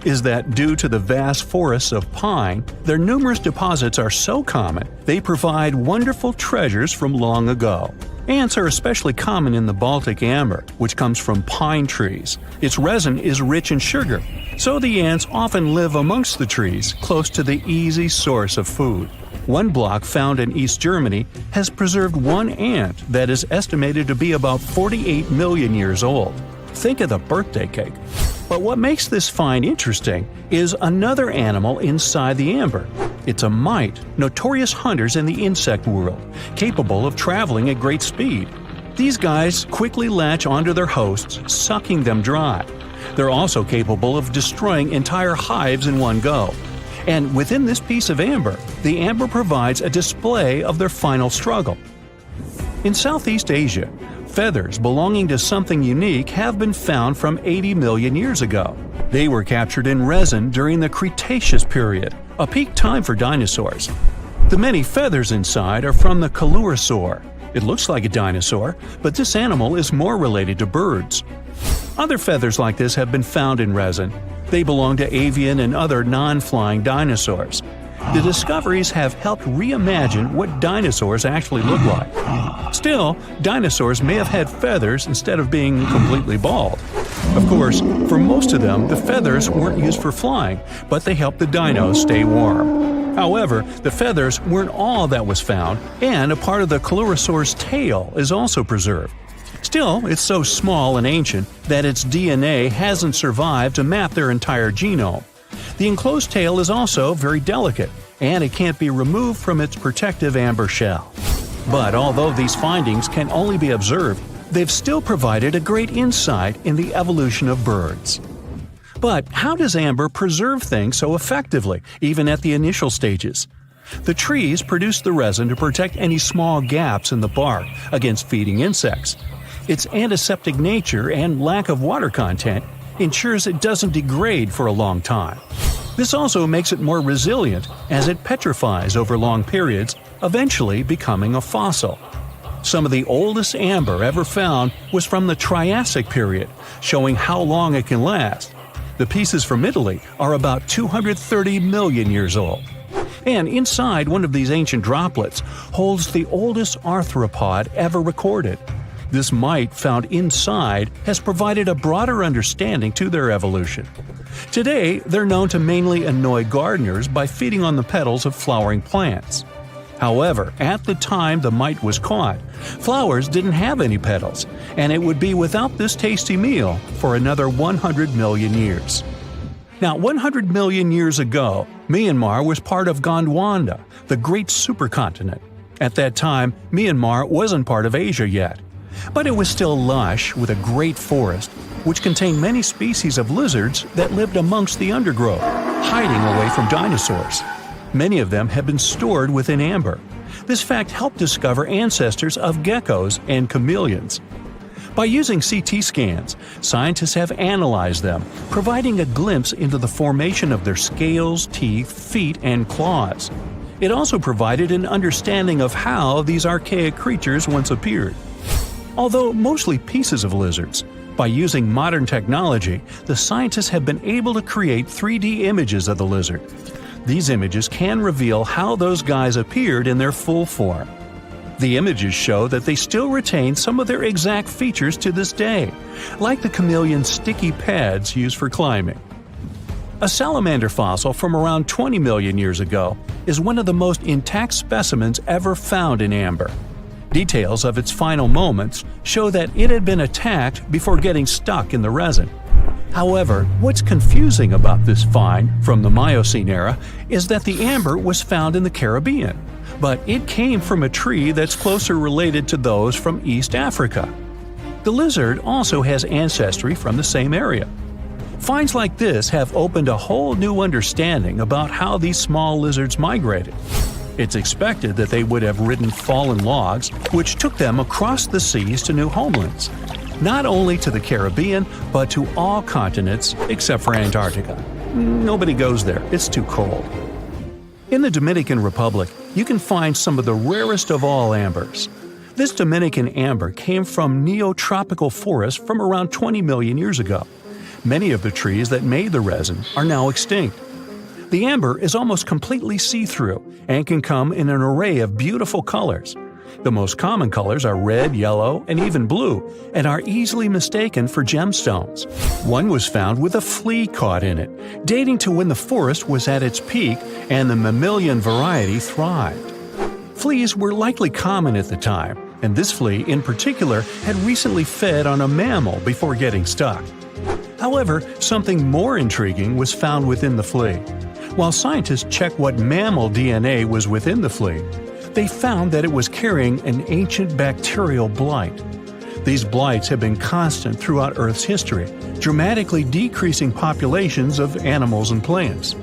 is that due to the vast forests of pine, their numerous deposits are so common, they provide wonderful treasures from long ago. Ants are especially common in the Baltic amber, which comes from pine trees. Its resin is rich in sugar, so the ants often live amongst the trees, close to the easy source of food. One block found in East Germany has preserved one ant that is estimated to be about 48 million years old. Think of the birthday cake. But what makes this find interesting is another animal inside the amber. It's a mite, notorious hunters in the insect world, capable of traveling at great speed. These guys quickly latch onto their hosts, sucking them dry. They're also capable of destroying entire hives in one go. And within this piece of amber, the amber provides a display of their final struggle. In Southeast Asia, feathers belonging to something unique have been found from 80 million years ago. They were captured in resin during the Cretaceous period, a peak time for dinosaurs. The many feathers inside are from the coelurosaur. It looks like a dinosaur, but this animal is more related to birds. Other feathers like this have been found in resin. They belong to avian and other non-flying dinosaurs. The discoveries have helped reimagine what dinosaurs actually look like. Still, dinosaurs may have had feathers instead of being completely bald. Of course, for most of them, the feathers weren't used for flying, but they helped the dinos stay warm. However, the feathers weren't all that was found, and a part of the coelurosaur's tail is also preserved. Still, it's so small and ancient that its DNA hasn't survived to map their entire genome. The enclosed tail is also very delicate, and it can't be removed from its protective amber shell. But although these findings can only be observed, they've still provided a great insight in the evolution of birds. But how does amber preserve things so effectively, even at the initial stages? The trees produce the resin to protect any small gaps in the bark against feeding insects. Its antiseptic nature and lack of water content ensures it doesn't degrade for a long time. This also makes it more resilient as it petrifies over long periods, eventually becoming a fossil. Some of the oldest amber ever found was from the Triassic period, showing how long it can last. The pieces from Italy are about 230 million years old. And inside one of these ancient droplets holds the oldest arthropod ever recorded. This mite found inside has provided a broader understanding to their evolution. Today, they're known to mainly annoy gardeners by feeding on the petals of flowering plants. However, at the time the mite was caught, flowers didn't have any petals, and it would be without this tasty meal for another 100 million years. Now, 100 million years ago, Myanmar was part of Gondwana, the great supercontinent. At that time, Myanmar wasn't part of Asia yet. But it was still lush with a great forest, which contained many species of lizards that lived amongst the undergrowth, hiding away from dinosaurs. Many of them have been stored within amber. This fact helped discover ancestors of geckos and chameleons. By using CT scans, scientists have analyzed them, providing a glimpse into the formation of their scales, teeth, feet, and claws. It also provided an understanding of how these archaic creatures once appeared. Although mostly pieces of lizards, by using modern technology, the scientists have been able to create 3D images of the lizard. These images can reveal how those guys appeared in their full form. The images show that they still retain some of their exact features to this day, like the chameleon's sticky pads used for climbing. A salamander fossil from around 20 million years ago is one of the most intact specimens ever found in amber. Details of its final moments show that it had been attacked before getting stuck in the resin. However, what's confusing about this find from the Miocene era is that the amber was found in the Caribbean, but it came from a tree that's closer related to those from East Africa. The lizard also has ancestry from the same area. Finds like this have opened a whole new understanding about how these small lizards migrated. It's expected that they would have ridden fallen logs, which took them across the seas to new homelands, not only to the Caribbean, but to all continents except for Antarctica. Nobody goes there, it's too cold. In the Dominican Republic, you can find some of the rarest of all ambers. This Dominican amber came from neotropical forests from around 20 million years ago. Many of the trees that made the resin are now extinct. The amber is almost completely see-through and can come in an array of beautiful colors. The most common colors are red, yellow, and even blue, and are easily mistaken for gemstones. One was found with a flea caught in it, dating to when the forest was at its peak and the mammalian variety thrived. Fleas were likely common at the time, and this flea in particular had recently fed on a mammal before getting stuck. However, something more intriguing was found within the flea. While scientists checked what mammal DNA was within the flea, they found that it was carrying an ancient bacterial blight. These blights have been constant throughout Earth's history, dramatically decreasing populations of animals and plants.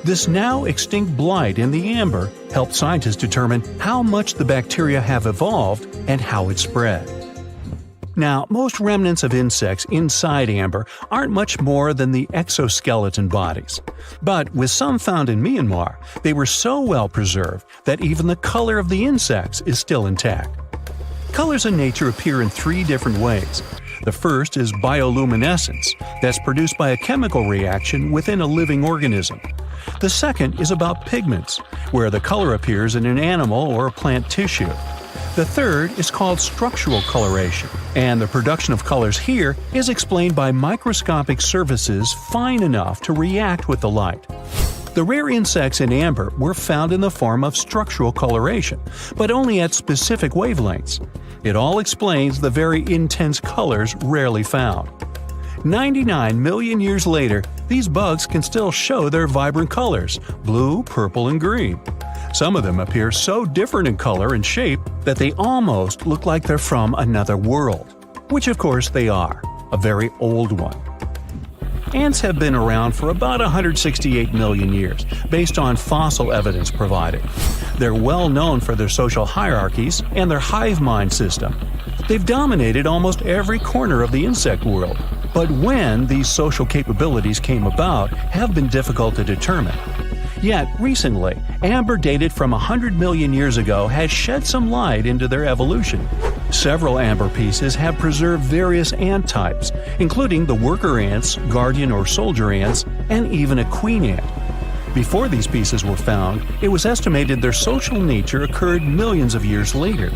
This now extinct blight in the amber helped scientists determine how much the bacteria have evolved and how it spread. Now, most remnants of insects inside amber aren't much more than the exoskeleton bodies. But with some found in Myanmar, they were so well preserved that even the color of the insects is still intact. Colors in nature appear in 3 different ways. The first is bioluminescence, that's produced by a chemical reaction within a living organism. The second is about pigments, where the color appears in an animal or a plant tissue. The third is called structural coloration, and the production of colors here is explained by microscopic surfaces fine enough to react with the light. The rare insects in amber were found in the form of structural coloration, but only at specific wavelengths. It all explains the very intense colors rarely found. 99 million years later, these bugs can still show their vibrant colors – blue, purple, and green. Some of them appear so different in color and shape that they almost look like they're from another world. Which of course they are, a very old one. Ants have been around for about 168 million years, based on fossil evidence provided. They're well known for their social hierarchies and their hive mind system. They've dominated almost every corner of the insect world, but when these social capabilities came about have been difficult to determine. Yet, recently, amber dated from 100 million years ago has shed some light into their evolution. Several amber pieces have preserved various ant types, including the worker ants, guardian or soldier ants, and even a queen ant. Before these pieces were found, it was estimated their social nature occurred millions of years later.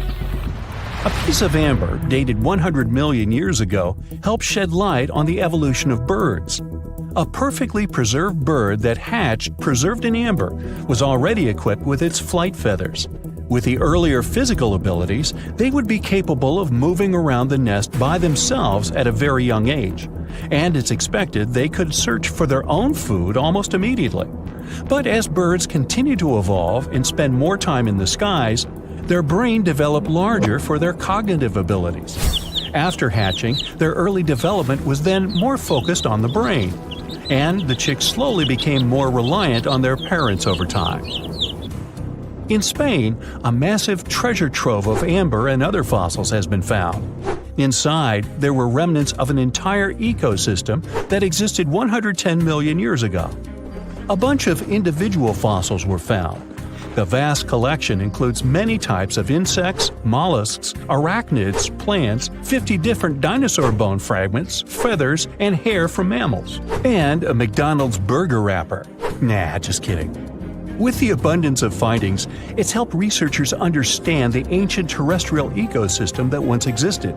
A piece of amber dated 100 million years ago helped shed light on the evolution of birds. A perfectly preserved bird that hatched preserved in amber was already equipped with its flight feathers. With the earlier physical abilities, they would be capable of moving around the nest by themselves at a very young age, and it's expected they could search for their own food almost immediately. But as birds continue to evolve and spend more time in the skies, their brain developed larger for their cognitive abilities. After hatching, their early development was then more focused on the brain, and the chicks slowly became more reliant on their parents over time. In Spain, a massive treasure trove of amber and other fossils has been found. Inside, there were remnants of an entire ecosystem that existed 110 million years ago. A bunch of individual fossils were found. The vast collection includes many types of insects, mollusks, arachnids, plants, 50 different dinosaur bone fragments, feathers, and hair from mammals, and a McDonald's burger wrapper. Nah, just kidding. With the abundance of findings, it's helped researchers understand the ancient terrestrial ecosystem that once existed.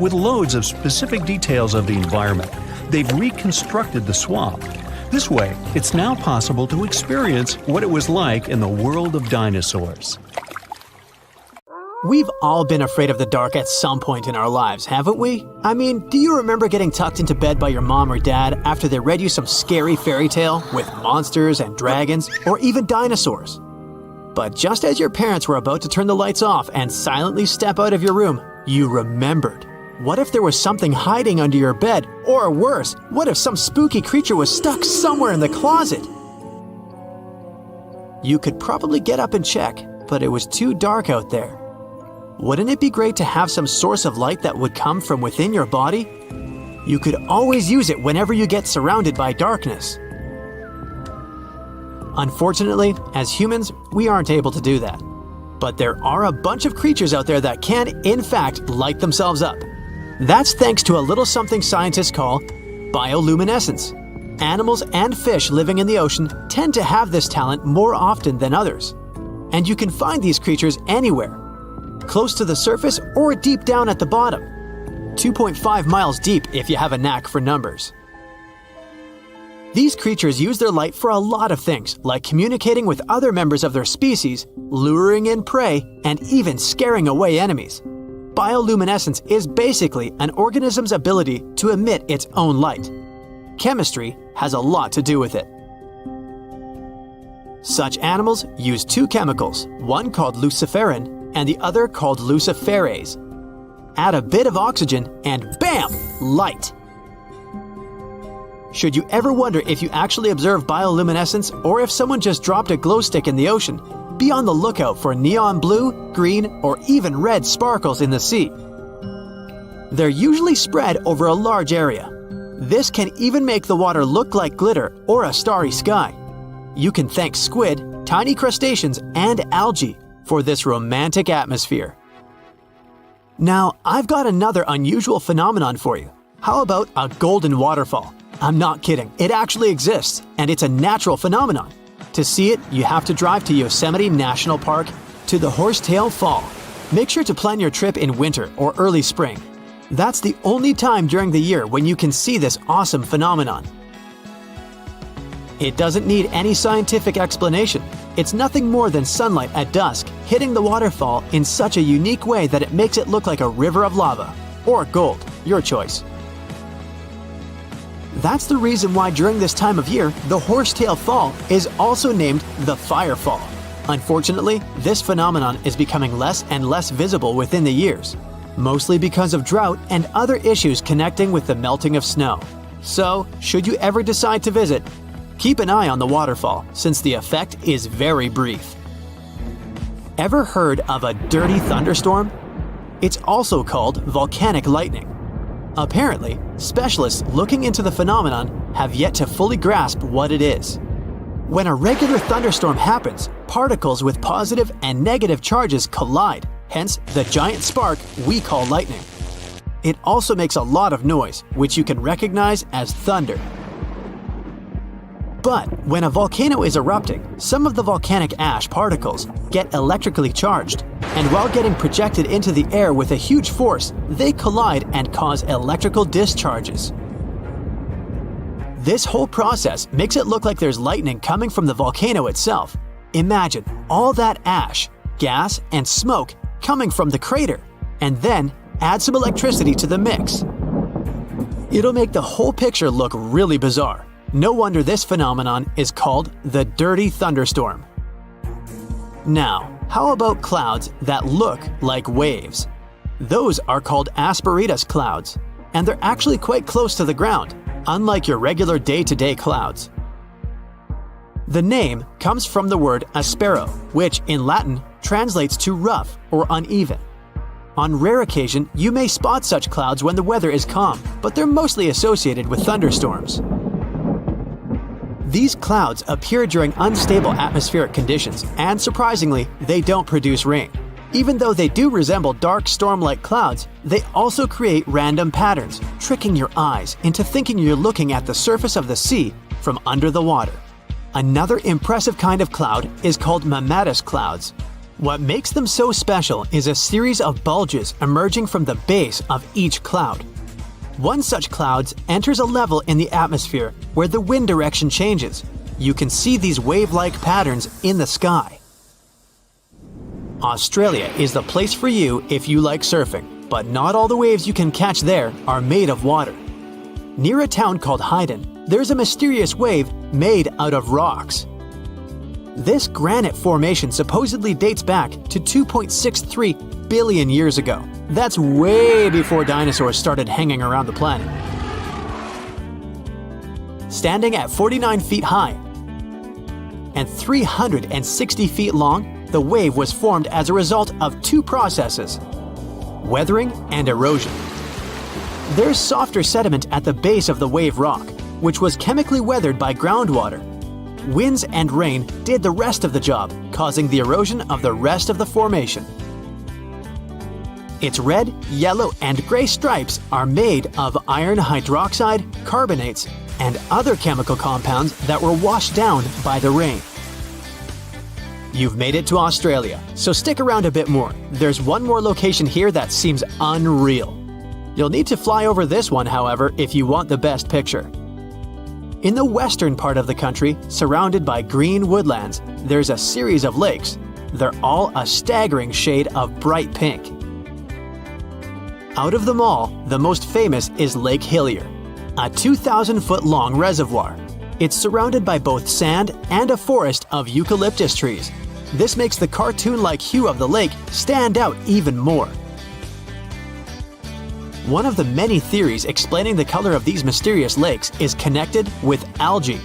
With loads of specific details of the environment, they've reconstructed the swamp. This way, it's now possible to experience what it was like in the world of dinosaurs. We've all been afraid of the dark at some point in our lives, haven't we? I mean, do you remember getting tucked into bed by your mom or dad after they read you some scary fairy tale with monsters and dragons or even dinosaurs? But just as your parents were about to turn the lights off and silently step out of your room, you remembered. What if there was something hiding under your bed? Or worse, what if some spooky creature was stuck somewhere in the closet? You could probably get up and check, but it was too dark out there. Wouldn't it be great to have some source of light that would come from within your body? You could always use it whenever you get surrounded by darkness. Unfortunately, as humans, we aren't able to do that. But there are a bunch of creatures out there that can, in fact, light themselves up. That's thanks to a little something scientists call bioluminescence. Animals and fish living in the ocean tend to have this talent more often than others. And you can find these creatures anywhere, close to the surface or deep down at the bottom. 2.5 miles deep if you have a knack for numbers. These creatures use their light for a lot of things, like communicating with other members of their species, luring in prey, and even scaring away enemies. Bioluminescence is basically an organism's ability to emit its own light. Chemistry has a lot to do with it. Such animals use two chemicals, one called luciferin and the other called luciferase. Add a bit of oxygen and bam! Light! Should you ever wonder if you actually observe bioluminescence or if someone just dropped a glow stick in the ocean, be on the lookout for neon blue, green, or even red sparkles in the sea. They're usually spread over a large area. This can even make the water look like glitter or a starry sky. You can thank squid, tiny crustaceans, and algae for this romantic atmosphere. Now, I've got another unusual phenomenon for you. How about a golden waterfall? I'm not kidding, it actually exists, and it's a natural phenomenon. To see it, you have to drive to Yosemite National Park to the Horsetail Fall. Make sure to plan your trip in winter or early spring. That's the only time during the year when you can see this awesome phenomenon. It doesn't need any scientific explanation. It's nothing more than sunlight at dusk hitting the waterfall in such a unique way that it makes it look like a river of lava. Or gold, your choice. That's the reason why during this time of year, the Horsetail Fall is also named the Fire Fall. Unfortunately, this phenomenon is becoming less and less visible within the years, mostly because of drought and other issues connecting with the melting of snow. So, should you ever decide to visit, keep an eye on the waterfall since the effect is very brief. Ever heard of a dirty thunderstorm? It's also called volcanic lightning. Apparently, specialists looking into the phenomenon have yet to fully grasp what it is. When a regular thunderstorm happens, particles with positive and negative charges collide, hence the giant spark we call lightning. It also makes a lot of noise, which you can recognize as thunder. But when a volcano is erupting, some of the volcanic ash particles get electrically charged, and while getting projected into the air with a huge force, they collide and cause electrical discharges. This whole process makes it look like there's lightning coming from the volcano itself. Imagine all that ash, gas, and smoke coming from the crater, and then add some electricity to the mix. It'll make the whole picture look really bizarre. No wonder this phenomenon is called the dirty thunderstorm. Now, How about clouds that look like waves? Those are called asperitas clouds, and they're actually quite close to the ground, unlike your regular day-to-day clouds. The name comes from the word aspero, which in Latin translates to rough or uneven. On rare occasion, you may spot such clouds when the weather is calm, but they're mostly associated with thunderstorms. These clouds appear during unstable atmospheric conditions, and surprisingly, they don't produce rain. Even though they do resemble dark storm-like clouds, they also create random patterns, tricking your eyes into thinking you're looking at the surface of the sea from under the water. Another impressive kind of cloud is called mammatus clouds. What makes them so special is a series of bulges emerging from the base of each cloud. One such cloud enters a level in the atmosphere where the wind direction changes. You can see these wave-like patterns in the sky. Australia is the place for you if you like surfing, but not all the waves you can catch there are made of water. Near a town called Hadal, there's a mysterious wave made out of rocks. This granite formation supposedly dates back to 2.63 billion years ago. That's way before dinosaurs started hanging around the planet. Standing at 49 feet high and 360 feet long, the wave was formed as a result of two processes: weathering and erosion. There's softer sediment at the base of the wave rock, which was chemically weathered by groundwater. Winds and rain did the rest of the job, causing the erosion of the rest of the formation. Its red, yellow, and gray stripes are made of iron hydroxide, carbonates, and other chemical compounds that were washed down by the rain. You've made it to Australia, so stick around a bit more. There's one more location here that seems unreal. You'll need to fly over this one, however, if you want the best picture. In the western part of the country, surrounded by green woodlands, there's a series of lakes. They're all a staggering shade of bright pink. Out of them all, the most famous is Lake Hillier, a 2,000-foot-long reservoir. It's surrounded by both sand and a forest of eucalyptus trees. This makes the cartoon-like hue of the lake stand out even more. One of the many theories explaining the color of these mysterious lakes is connected with algae.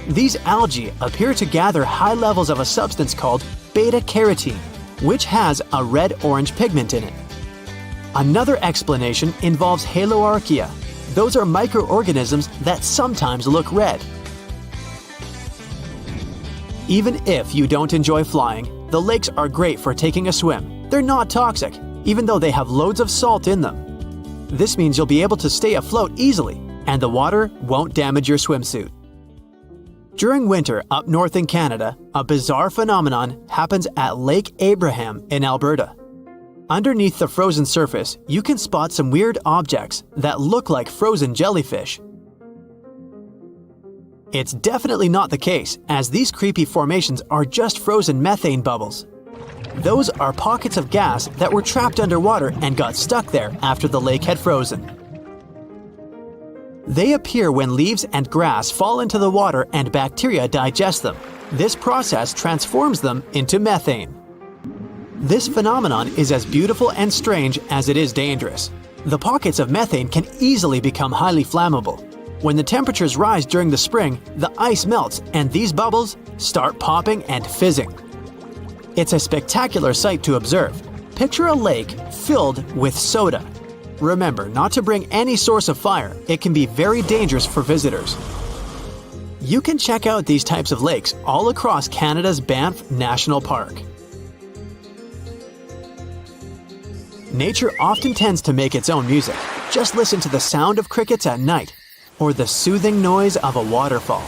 These algae appear to gather high levels of a substance called beta-carotene, which has a red-orange pigment in it. Another explanation involves haloarchaea. Those are microorganisms that sometimes look red. Even if you don't enjoy flying, the lakes are great for taking a swim. They're not toxic, even though they have loads of salt in them. This means you'll be able to stay afloat easily, and the water won't damage your swimsuit. During winter up north in Canada, a bizarre phenomenon happens at Lake Abraham in Alberta. Underneath the frozen surface, you can spot some weird objects that look like frozen jellyfish. It's definitely not the case, as these creepy formations are just frozen methane bubbles. Those are pockets of gas that were trapped underwater and got stuck there after the lake had frozen. They appear when leaves and grass fall into the water and bacteria digest them. This process transforms them into methane. This phenomenon is as beautiful and strange as it is dangerous. The pockets of methane can easily become highly flammable. When the temperatures rise during the spring, the ice melts and these bubbles start popping and fizzing. It's a spectacular sight to observe. Picture a lake filled with soda. Remember not to bring any source of fire. It can be very dangerous for visitors. You can check out these types of lakes all across Canada's Banff National Park. Nature often tends to make its own music. Just listen to the sound of crickets at night, or the soothing noise of a waterfall.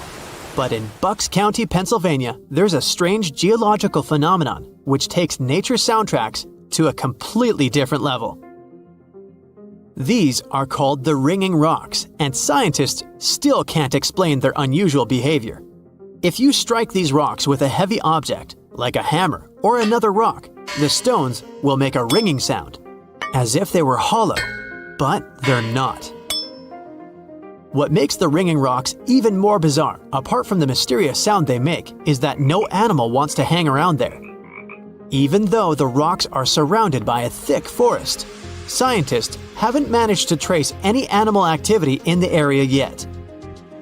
But in Bucks County, Pennsylvania, there's a strange geological phenomenon which takes nature soundtracks to a completely different level. These are called the ringing rocks, and scientists still can't explain their unusual behavior. If you strike these rocks with a heavy object, like a hammer or another rock, the stones will make a ringing sound, as if they were hollow, but they're not. What makes the ringing rocks even more bizarre, apart from the mysterious sound they make, is that no animal wants to hang around there. Even though the rocks are surrounded by a thick forest, scientists haven't managed to trace any animal activity in the area yet.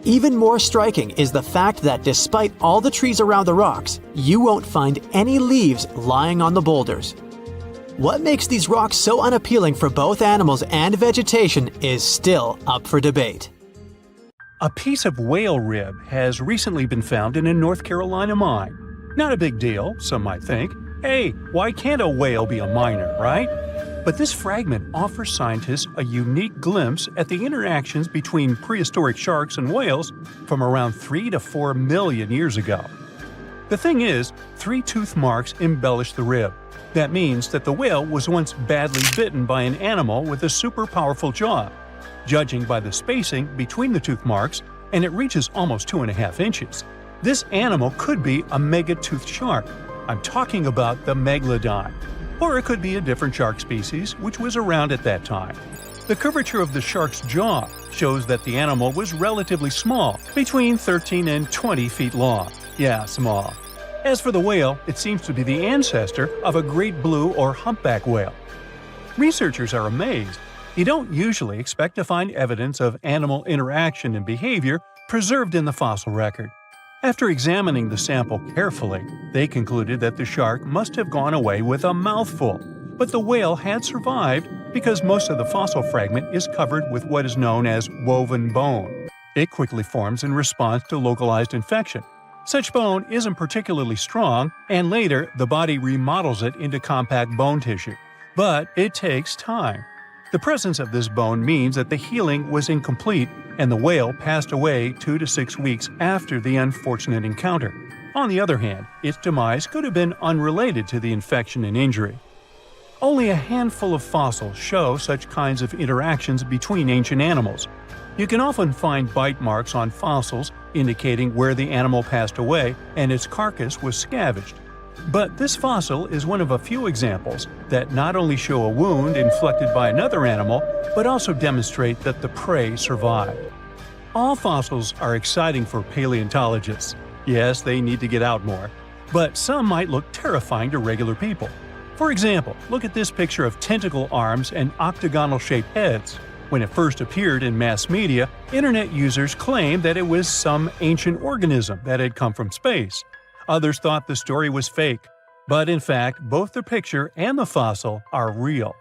Even more striking is the fact that despite all the trees around the rocks, you won't find any leaves lying on the boulders. What makes these rocks so unappealing for both animals and vegetation is still up for debate. A piece of whale rib has recently been found in a North Carolina mine. Not a big deal, some might think. Hey, why can't a whale be a miner, right? But this fragment offers scientists a unique glimpse at the interactions between prehistoric sharks and whales from around 3 to 4 million years ago. The thing is, 3 tooth marks embellish the rib. That means that the whale was once badly bitten by an animal with a super powerful jaw. Judging by the spacing between the tooth marks, and it reaches almost 2.5 inches. This animal could be a mega-toothed shark. I'm talking about the megalodon. Or it could be a different shark species which was around at that time. The curvature of the shark's jaw shows that the animal was relatively small, between 13 and 20 feet long. Yeah, small. As for the whale, it seems to be the ancestor of a great blue or humpback whale. Researchers are amazed. You don't usually expect to find evidence of animal interaction and behavior preserved in the fossil record. After examining the sample carefully, they concluded that the shark must have gone away with a mouthful, but the whale had survived because most of the fossil fragment is covered with what is known as woven bone. It quickly forms in response to localized infection. Such bone isn't particularly strong, and later the body remodels it into compact bone tissue. But it takes time. The presence of this bone means that the healing was incomplete and the whale passed away 2 to 6 weeks after the unfortunate encounter. On the other hand, its demise could have been unrelated to the infection and injury. Only a handful of fossils show such kinds of interactions between ancient animals. You can often find bite marks on fossils indicating where the animal passed away and its carcass was scavenged. But this fossil is one of a few examples that not only show a wound inflicted by another animal, but also demonstrate that the prey survived. All fossils are exciting for paleontologists. Yes, they need to get out more. But some might look terrifying to regular people. For example, look at this picture of tentacle arms and octagonal-shaped heads. When it first appeared in mass media, internet users claimed that it was some ancient organism that had come from space. Others thought the story was fake, but in fact, both the picture and the fossil are real.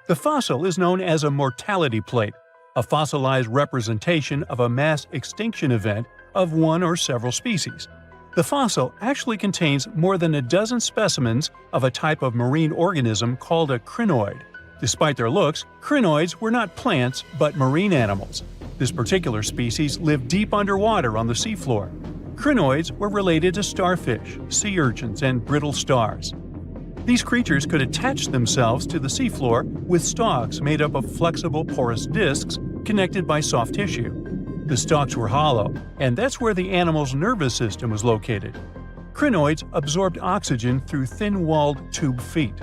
The fossil is known as a mortality plate, a fossilized representation of a mass extinction event of one or several species. The fossil actually contains more than a dozen specimens of a type of marine organism called a crinoid. Despite their looks, crinoids were not plants but marine animals. This particular species lived deep underwater on the seafloor. Crinoids were related to starfish, sea urchins, and brittle stars. These creatures could attach themselves to the seafloor with stalks made up of flexible porous discs connected by soft tissue. The stalks were hollow, and that's where the animal's nervous system was located. Crinoids absorbed oxygen through thin-walled tube feet.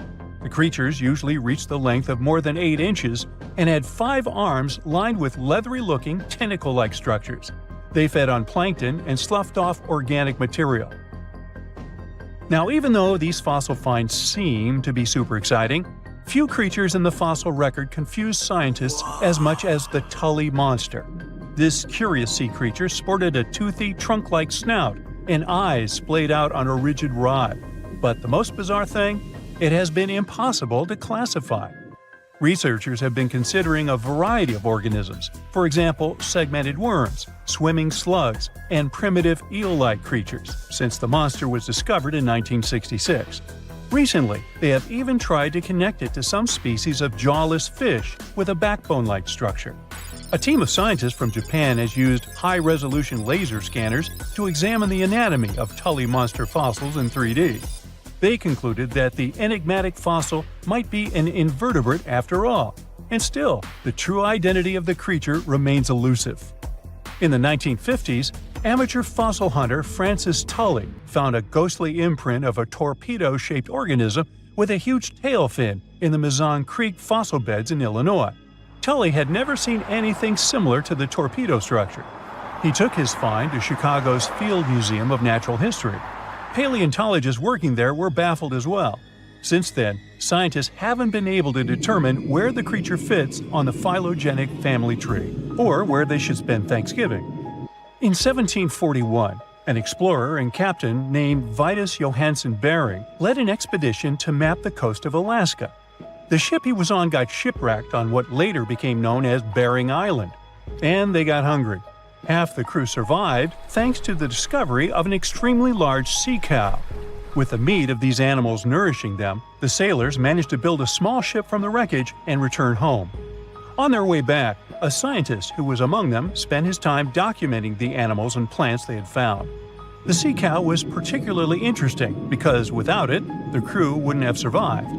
The creatures usually reached the length of more than 8 inches and had 5 arms lined with leathery-looking tentacle-like structures. They fed on plankton and sloughed off organic material. Now, even though these fossil finds seem to be super exciting, few creatures in the fossil record confuse scientists as much as the Tully monster. This curious sea creature sported a toothy, trunk-like snout and eyes splayed out on a rigid rod. But the most bizarre thing? It has been impossible to classify. Researchers have been considering a variety of organisms, for example, segmented worms, swimming slugs, and primitive eel-like creatures, since the monster was discovered in 1966. Recently, they have even tried to connect it to some species of jawless fish with a backbone-like structure. A team of scientists from Japan has used high-resolution laser scanners to examine the anatomy of Tully monster fossils in 3D. They concluded that the enigmatic fossil might be an invertebrate after all, and still, the true identity of the creature remains elusive. In the 1950s, amateur fossil hunter Francis Tully found a ghostly imprint of a torpedo-shaped organism with a huge tail fin in the Mizon Creek fossil beds in Illinois. Tully had never seen anything similar to the torpedo structure. He took his find to Chicago's Field Museum of Natural History. Paleontologists working there were baffled as well. Since then, scientists haven't been able to determine where the creature fits on the phylogenetic family tree, or where they should spend Thanksgiving. In 1741, an explorer and captain named Vitus Johansen Bering led an expedition to map the coast of Alaska. The ship he was on got shipwrecked on what later became known as Bering Island, and they got hungry. Half the crew survived thanks to the discovery of an extremely large sea cow. With the meat of these animals nourishing them, the sailors managed to build a small ship from the wreckage and return home. On their way back, a scientist who was among them spent his time documenting the animals and plants they had found. The sea cow was particularly interesting because without it, the crew wouldn't have survived.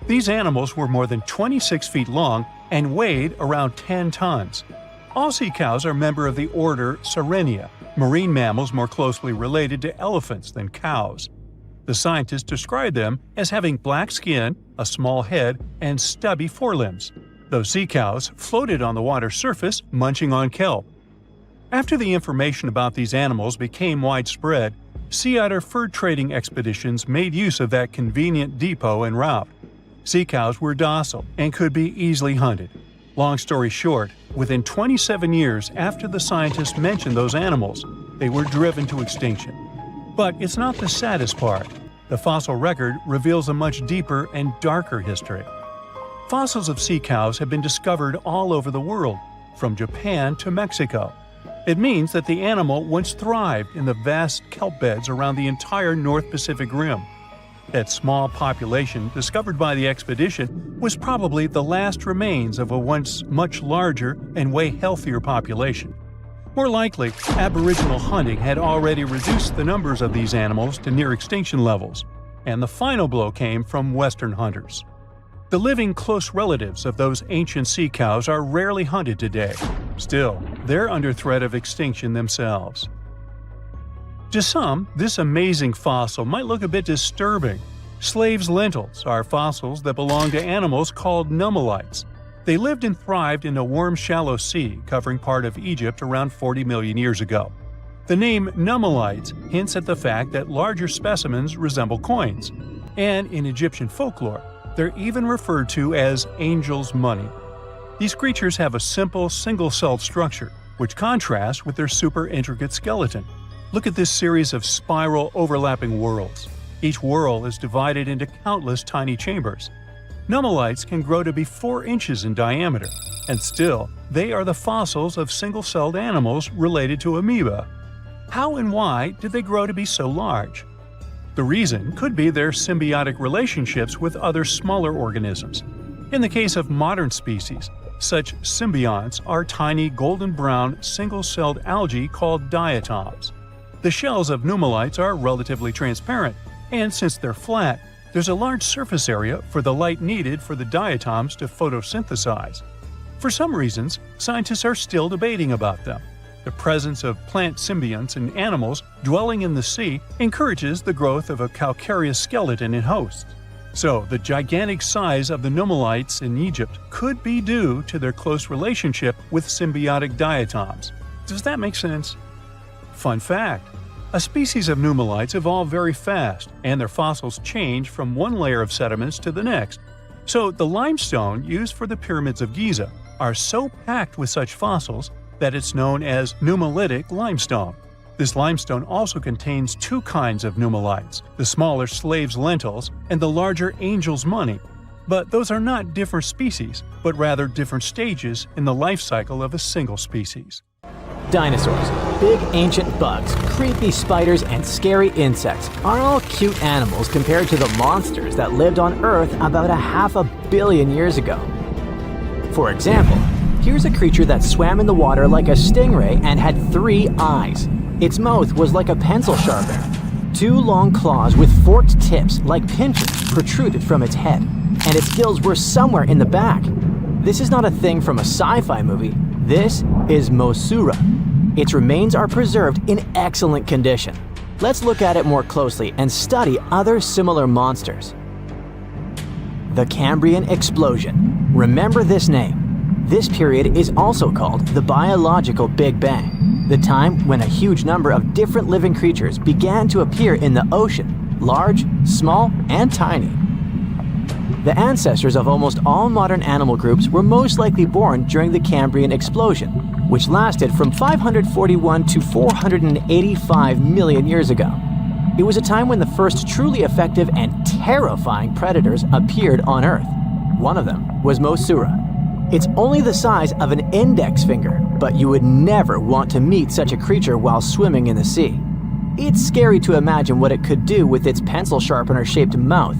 These animals were more than 26 feet long and weighed around 10 tons. All sea cows are members of the order Sirenia, marine mammals more closely related to elephants than cows. The scientists described them as having black skin, a small head, and stubby forelimbs. Those sea cows floated on the water's surface, munching on kelp. After the information about these animals became widespread, sea otter fur trading expeditions made use of that convenient depot en route. Sea cows were docile and could be easily hunted. Long story short, within 27 years after the scientists mentioned those animals, they were driven to extinction. But it's not the saddest part. The fossil record reveals a much deeper and darker history. Fossils of sea cows have been discovered all over the world, from Japan to Mexico. It means that the animal once thrived in the vast kelp beds around the entire North Pacific Rim. That small population discovered by the expedition was probably the last remains of a once much larger and way healthier population. More likely, Aboriginal hunting had already reduced the numbers of these animals to near extinction levels, and the final blow came from Western hunters. The living close relatives of those ancient sea cows are rarely hunted today. Still, they're under threat of extinction themselves. To some, this amazing fossil might look a bit disturbing. Slaves' lentils are fossils that belong to animals called nummelites. They lived and thrived in a warm, shallow sea covering part of Egypt around 40 million years ago. The name nummelites hints at the fact that larger specimens resemble coins, and in Egyptian folklore, they're even referred to as angel's money. These creatures have a simple, single-celled structure, which contrasts with their super intricate skeleton. Look at this series of spiral overlapping whorls. Each whorl is divided into countless tiny chambers. Nummelites can grow to be 4 inches in diameter, and still, they are the fossils of single-celled animals related to amoeba. How and why did they grow to be so large? The reason could be their symbiotic relationships with other smaller organisms. In the case of modern species, such symbionts are tiny golden-brown single-celled algae called diatoms. The shells of nummelites are relatively transparent, and since they're flat, there's a large surface area for the light needed for the diatoms to photosynthesize. For some reasons, scientists are still debating about them. The presence of plant symbionts in animals dwelling in the sea encourages the growth of a calcareous skeleton in hosts. So, the gigantic size of the nummelites in Egypt could be due to their close relationship with symbiotic diatoms. Does that make sense? Fun fact: a species of nummelites evolve very fast, and their fossils change from one layer of sediments to the next. So, the limestone used for the pyramids of Giza are so packed with such fossils that it's known as nummelitic limestone. This limestone also contains 2 kinds of nummelites, the smaller slave's lentils and the larger angel's money. But those are not different species, but rather different stages in the life cycle of a single species. Dinosaurs, big ancient bugs, creepy spiders, and scary insects are all cute animals compared to the monsters that lived on Earth about 500 million years ago. For example, here's a creature that swam in the water like a stingray and had 3 eyes. Its mouth was like a pencil sharpener. 2 long claws with forked tips like pincers protruded from its head, and its gills were somewhere in the back. This is not a thing from a sci-fi movie. This is Mosura. Its remains are preserved in excellent condition. Let's look at it more closely and study other similar monsters. The Cambrian Explosion. Remember this name. This period is also called the Biological Big Bang. the time when a huge number of different living creatures began to appear in the ocean, large, small, and tiny. The ancestors of almost all modern animal groups were most likely born during the Cambrian explosion, which lasted from 541 to 485 million years ago. It was a time when the first truly effective and terrifying predators appeared on Earth. One of them was Mosura. It's only the size of an index finger, but you would never want to meet such a creature while swimming in the sea. It's scary to imagine what it could do with its pencil sharpener-shaped mouth.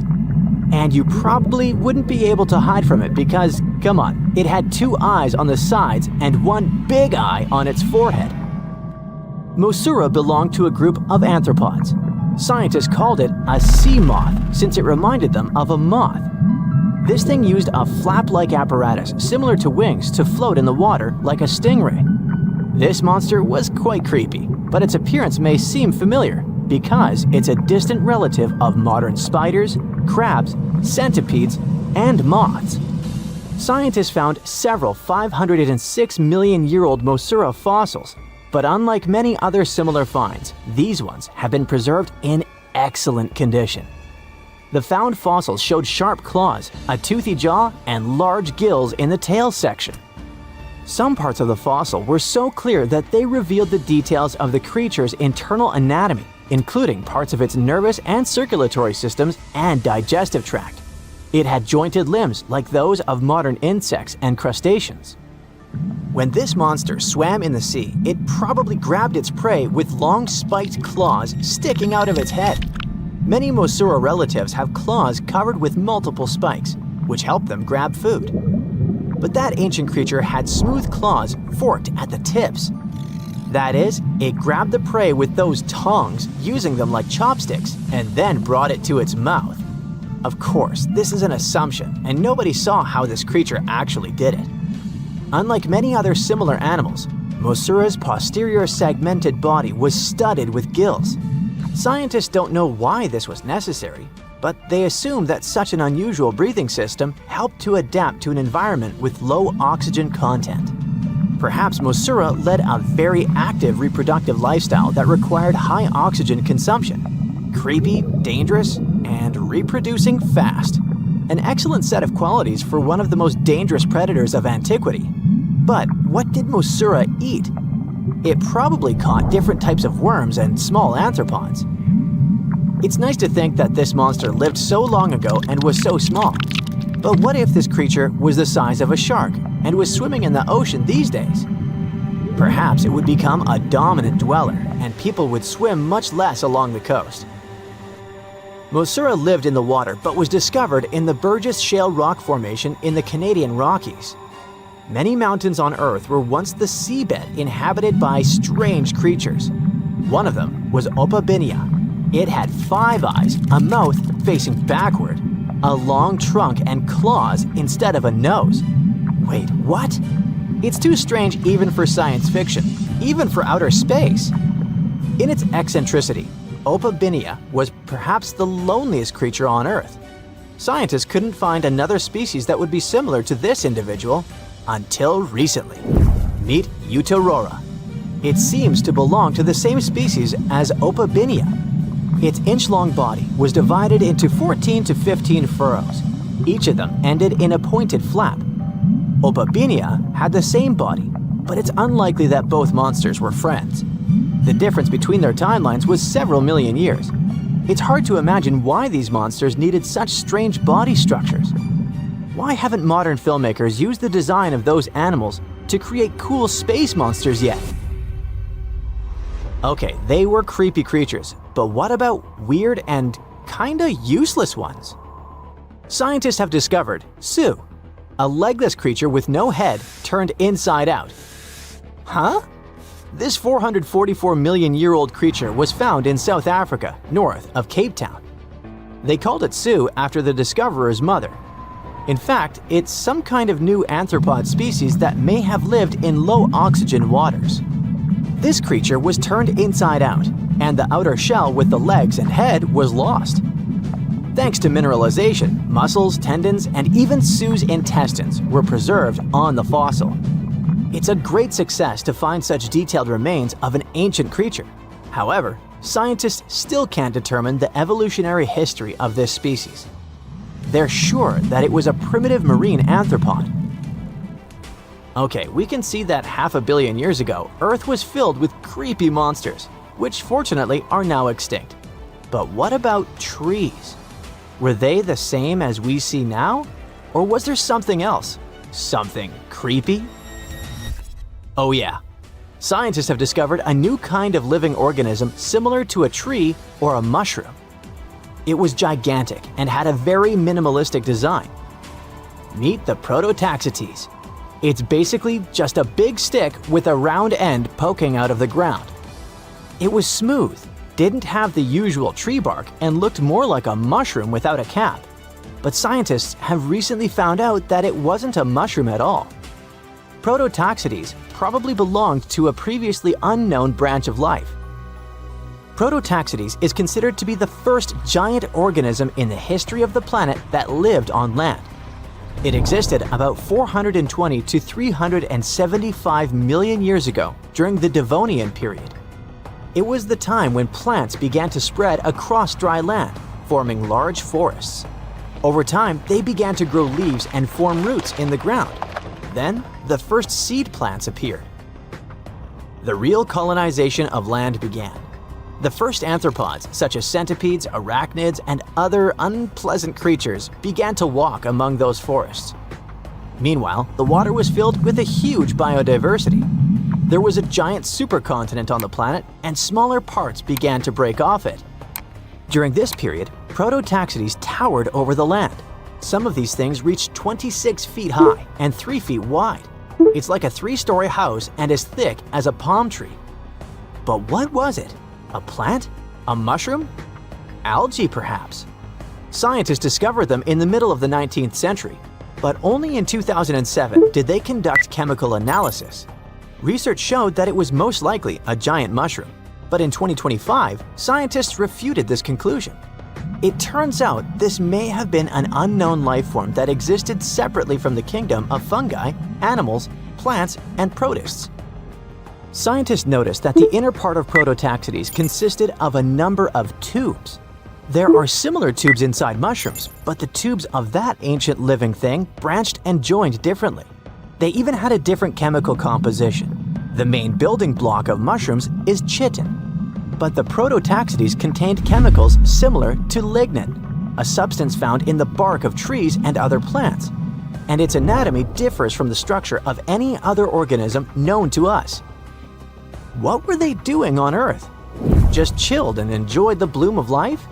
And you probably wouldn't be able to hide from it because, come on, it had 2 eyes on the sides and 1 big eye on its forehead. Mosura belonged to a group of arthropods. Scientists called it a sea moth since it reminded them of a moth. This thing used a flap-like apparatus similar to wings to float in the water like a stingray. This monster was quite creepy, but its appearance may seem familiar because it's a distant relative of modern spiders, crabs, centipedes, and moths. Scientists found several 506 million-year-old Mosura fossils, but unlike many other similar finds, these ones have been preserved in excellent condition. The found fossils showed sharp claws, a toothy jaw, and large gills in the tail section. Some parts of the fossil were so clear that they revealed the details of the creature's internal anatomy, including parts of its nervous and circulatory systems and digestive tract. It had jointed limbs like those of modern insects and crustaceans. When this monster swam in the sea, it probably grabbed its prey with long spiked claws sticking out of its head. Many Mosura relatives have claws covered with multiple spikes, which help them grab food. But that ancient creature had smooth claws forked at the tips. That is, it grabbed the prey with those tongs, using them like chopsticks, and then brought it to its mouth. Of course, this is an assumption, and nobody saw how this creature actually did it. Unlike many other similar animals, Mosura's posterior segmented body was studded with gills. Scientists don't know why this was necessary, but they assume that such an unusual breathing system helped to adapt to an environment with low oxygen content. Perhaps Mosura led a very active reproductive lifestyle that required high oxygen consumption. Creepy, dangerous, and reproducing fast. An excellent set of qualities for one of the most dangerous predators of antiquity. But what did Mosura eat? It probably caught different types of worms and small arthropods. It's nice to think that this monster lived so long ago and was so small. But what if this creature was the size of a shark and was swimming in the ocean these days? Perhaps it would become a dominant dweller and people would swim much less along the coast. Mosura lived in the water but was discovered in the Burgess Shale Rock Formation in the Canadian Rockies. Many mountains on Earth were once the seabed inhabited by strange creatures. One of them was Opabinia. It had 5 eyes, a mouth facing backward, a long trunk and claws instead of a nose. Wait, what? It's too strange even for science fiction, even for outer space. In its eccentricity, Opabinia was perhaps the loneliest creature on Earth. Scientists couldn't find another species that would be similar to this individual until recently. Meet Utaurora. It seems to belong to the same species as Opabinia. Its inch-long body was divided into 14 to 15 furrows. Each of them ended in a pointed flap. Opabinia had the same body, but it's unlikely that both monsters were friends. The difference between their timelines was several million years. It's hard to imagine why these monsters needed such strange body structures. Why haven't modern filmmakers used the design of those animals to create cool space monsters yet? Okay, they were creepy creatures, but what about weird and kinda useless ones? Scientists have discovered Su, a legless creature with no head turned inside out. Huh? This 444 million-year-old creature was found in South Africa, north of Cape Town. They called it Su after the discoverer's mother. In fact, it's some kind of new arthropod species that may have lived in low-oxygen waters. This creature was turned inside out, and the outer shell with the legs and head was lost. Thanks to mineralization, muscles, tendons, and even Su's intestines were preserved on the fossil. It's a great success to find such detailed remains of an ancient creature. However, scientists still can't determine the evolutionary history of this species. They're sure that it was a primitive marine arthropod. Okay, we can see that 500 million years ago, Earth was filled with creepy monsters, which fortunately are now extinct. But what about trees? Were they the same as we see now? Or was there something else? Something creepy? Oh yeah. Scientists have discovered a new kind of living organism similar to a tree or a mushroom. It was gigantic and had a very minimalistic design. Meet the Prototaxites. It's basically just a big stick with a round end poking out of the ground. It was smooth, didn't have the usual tree bark, and looked more like a mushroom without a cap. But scientists have recently found out that it wasn't a mushroom at all. Prototaxites probably belonged to a previously unknown branch of life. Prototaxites is considered to be the first giant organism in the history of the planet that lived on land. It existed about 420 to 375 million years ago during the Devonian period. It was the time when plants began to spread across dry land, forming large forests. Over time, they began to grow leaves and form roots in the ground. Then, the first seed plants appeared. The real colonization of land began. The first arthropods, such as centipedes, arachnids, and other unpleasant creatures, began to walk among those forests. Meanwhile, the water was filled with a huge biodiversity. There was a giant supercontinent on the planet, and smaller parts began to break off it. During this period, Prototaxites towered over the land. Some of these things reached 26 feet high and 3 feet wide. It's like a 3-story house and as thick as a palm tree. But what was it? A plant? A mushroom? Algae, perhaps? Scientists discovered them in the middle of the 19th century, but only in 2007 did they conduct chemical analysis. Research showed that it was most likely a giant mushroom, but in 2025, scientists refuted this conclusion. It turns out this may have been an unknown life form that existed separately from the kingdom of fungi, animals, plants, and protists. Scientists noticed that the inner part of Prototaxites consisted of a number of tubes. There are similar tubes inside mushrooms, but the tubes of that ancient living thing branched and joined differently. They even had a different chemical composition. The main building block of mushrooms is chitin, but the Prototaxites contained chemicals similar to lignin, a substance found in the bark of trees and other plants, and its anatomy differs from the structure of any other organism known to us. What were they doing on Earth? Just chilled and enjoyed the bloom of life?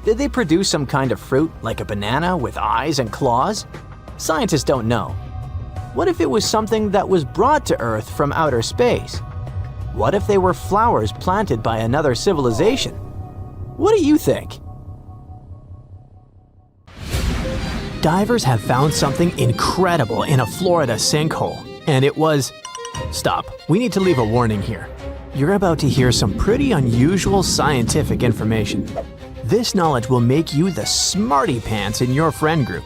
Did they produce some kind of fruit, like a banana with eyes and claws? Scientists don't know. What if it was something that was brought to Earth from outer space? What if they were flowers planted by another civilization? What do you think? Divers have found something incredible in a Florida sinkhole, and it was… Stop, we need to leave a warning here. You're about to hear some pretty unusual scientific information. This knowledge will make you the smarty pants in your friend group.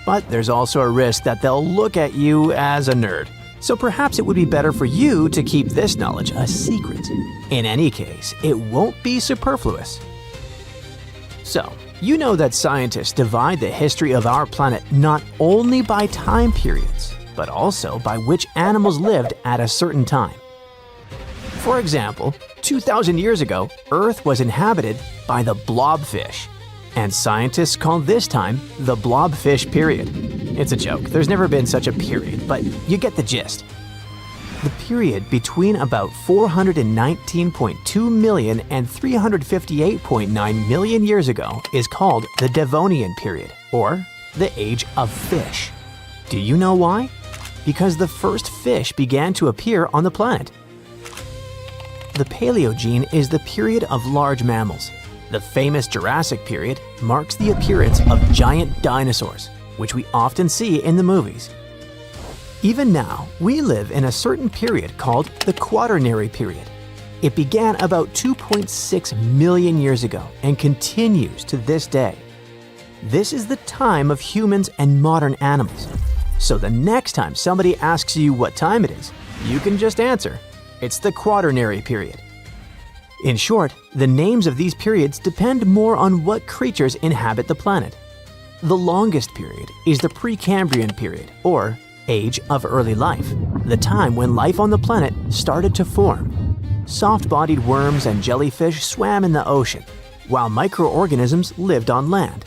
But there's also a risk that they'll look at you as a nerd. So perhaps it would be better for you to keep this knowledge a secret. In any case, it won't be superfluous. So, you know that scientists divide the history of our planet not only by time periods, but also by which animals lived at a certain time. For example, 2,000 years ago, Earth was inhabited by the blobfish, and scientists call this time the blobfish period. It's a joke, there's never been such a period, but you get the gist. The period between about 419.2 million and 358.9 million years ago is called the Devonian period, or the Age of Fish. Do you know why? Because the first fish began to appear on the planet. The Paleogene is the period of large mammals. The famous Jurassic period marks the appearance of giant dinosaurs, which we often see in the movies. Even now, we live in a certain period called the Quaternary period. It began about 2.6 million years ago and continues to this day. This is the time of humans and modern animals. So the next time somebody asks you what time it is, You can just answer. It's the Quaternary period. In short, the names of these periods depend more on what creatures inhabit the planet. The longest period is the Precambrian period, or Age of Early Life, the time when life on the planet started to form. Soft-bodied worms and jellyfish swam in the ocean, while microorganisms lived on land.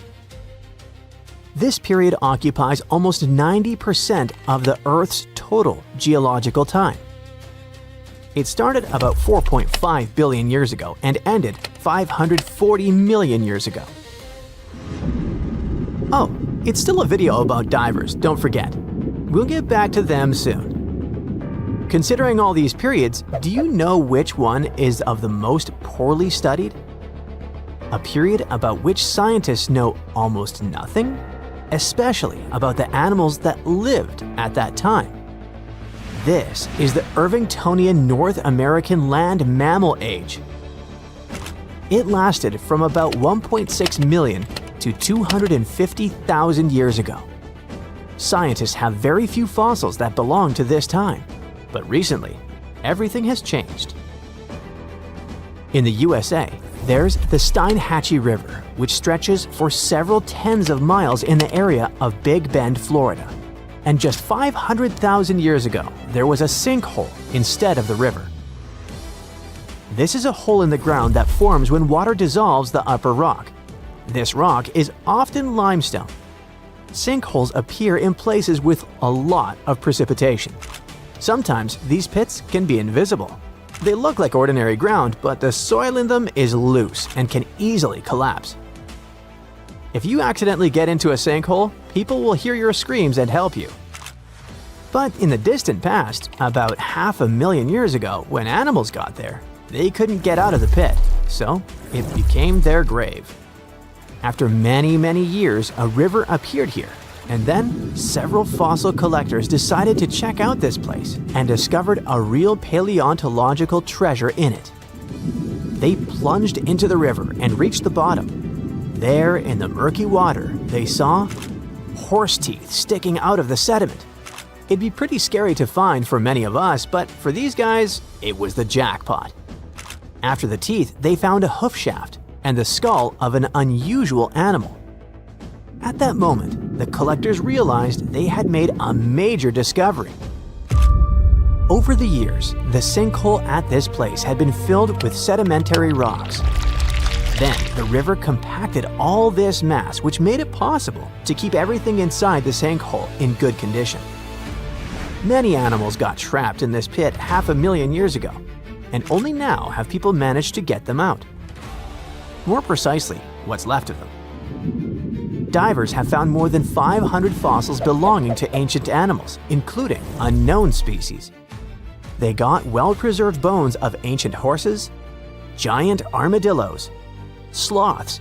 This period occupies almost 90% of the Earth's total geological time. It started about 4.5 billion years ago and ended 540 million years ago. Oh, it's still a video about divers, don't forget. We'll get back to them soon. Considering all these periods, do you know which one is of the most poorly studied? A period about which scientists know almost nothing, especially about the animals that lived at that time. This is the Irvingtonian North American land mammal age. It lasted from about 1.6 million to 250,000 years ago. Scientists have very few fossils that belong to this time, but recently, everything has changed. In the USA, there's the Steinhatchee River, which stretches for several tens of miles in the area of Big Bend, Florida. And just 500,000 years ago, there was a sinkhole instead of the river. This is a hole in the ground that forms when water dissolves the upper rock. This rock is often limestone. Sinkholes appear in places with a lot of precipitation. Sometimes these pits can be invisible. They look like ordinary ground, but the soil in them is loose and can easily collapse. If you accidentally get into a sinkhole, people will hear your screams and help you. But in the distant past, about 500,000 years ago, when animals got there, they couldn't get out of the pit, so it became their grave. After many, many years, a river appeared here, and then several fossil collectors decided to check out this place and discovered a real paleontological treasure in it. They plunged into the river and reached the bottom. There, in the murky water, they saw horse teeth sticking out of the sediment. It'd be pretty scary to find for many of us, but for these guys, it was the jackpot. After the teeth, they found a hoof shaft and the skull of an unusual animal. At that moment, the collectors realized they had made a major discovery. Over the years, the sinkhole at this place had been filled with sedimentary rocks. Then, the river compacted all this mass, which made it possible to keep everything inside the sinkhole in good condition. Many animals got trapped in this pit 500,000 years ago, and only now have people managed to get them out. More precisely, what's left of them. Divers have found more than 500 fossils belonging to ancient animals, including unknown species. They got well-preserved bones of ancient horses, giant armadillos, sloths,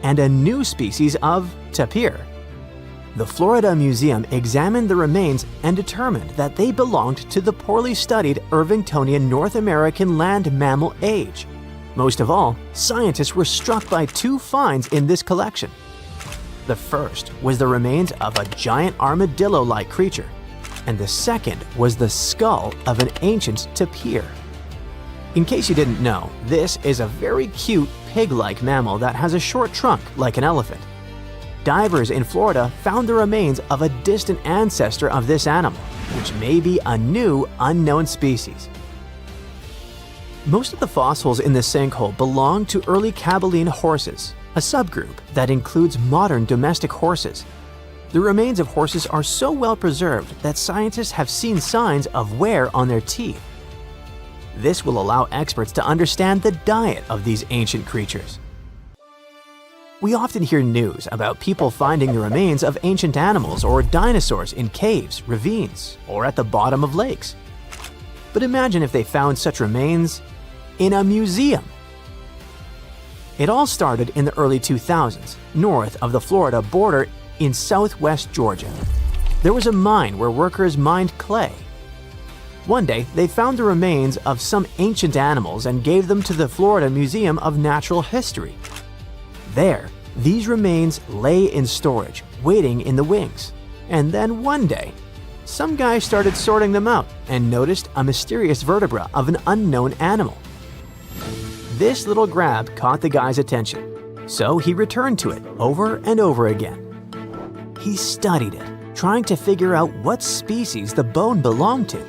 and a new species of tapir. The Florida Museum examined the remains and determined that they belonged to the poorly studied Irvingtonian North American land mammal age. Most of all, scientists were struck by two finds in this collection. The first was the remains of a giant armadillo-like creature, and the second was the skull of an ancient tapir. In case you didn't know, this is a very cute pig-like mammal that has a short trunk like an elephant. Divers in Florida found the remains of a distant ancestor of this animal, which may be a new unknown species. Most of the fossils in the sinkhole belong to early Caballine horses, a subgroup that includes modern domestic horses. The remains of horses are so well preserved that scientists have seen signs of wear on their teeth. This will allow experts to understand the diet of these ancient creatures. We often hear news about people finding the remains of ancient animals or dinosaurs in caves, ravines, or at the bottom of lakes. But imagine if they found such remains in a museum. It all started in the early 2000s, north of the Florida border in southwest Georgia. There was a mine where workers mined clay. One day, they found the remains of some ancient animals and gave them to the Florida Museum of Natural History. There, these remains lay in storage, waiting in the wings. And then one day, some guy started sorting them out and noticed a mysterious vertebra of an unknown animal. This little grab caught the guy's attention, so he returned to it over and over again. He studied it, trying to figure out what species the bone belonged to.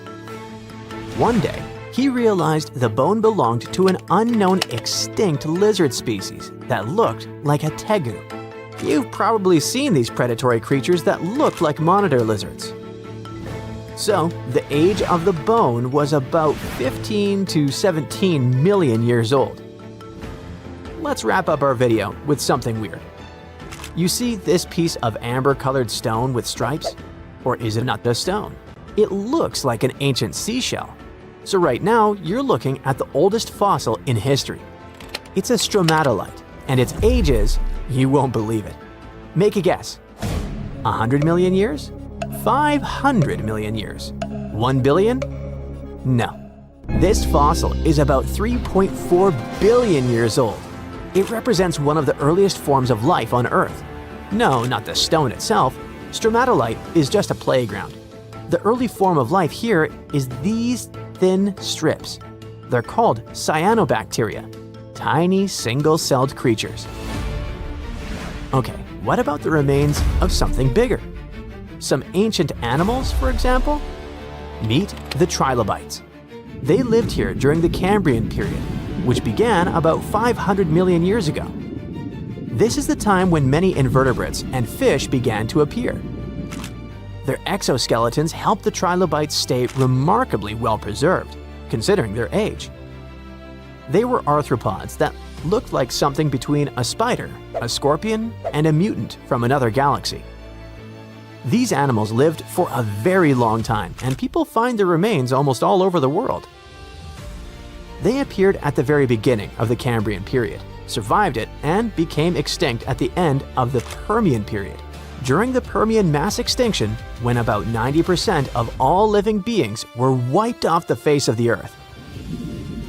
One day, he realized the bone belonged to an unknown extinct lizard species that looked like a tegu. You've probably seen these predatory creatures that look like monitor lizards. So, the age of the bone was about 15 to 17 million years old. Let's wrap up our video with something weird. You see this piece of amber-colored stone with stripes? Or is it not a stone? It looks like an ancient seashell. So right now, you're looking at the oldest fossil in history. It's a stromatolite, and its age is, you won't believe it. Make a guess. 100 million years? 500 million years? 1 billion? No. This fossil is about 3.4 billion years old. It represents one of the earliest forms of life on Earth. No, not the stone itself. Stromatolite is just a playground. The early form of life here is these thin strips. They're called cyanobacteria, tiny single-celled creatures. Okay, what about the remains of something bigger? Some ancient animals, for example? Meet the trilobites. They lived here during the Cambrian period, which began about 500 million years ago. This is the time when many invertebrates and fish began to appear. Their exoskeletons help the trilobites stay remarkably well preserved, considering their age. They were arthropods that looked like something between a spider, a scorpion, and a mutant from another galaxy. These animals lived for a very long time, and people find their remains almost all over the world. They appeared at the very beginning of the Cambrian period, survived it, and became extinct at the end of the Permian period. During the Permian mass extinction, when about 90% of all living beings were wiped off the face of the Earth.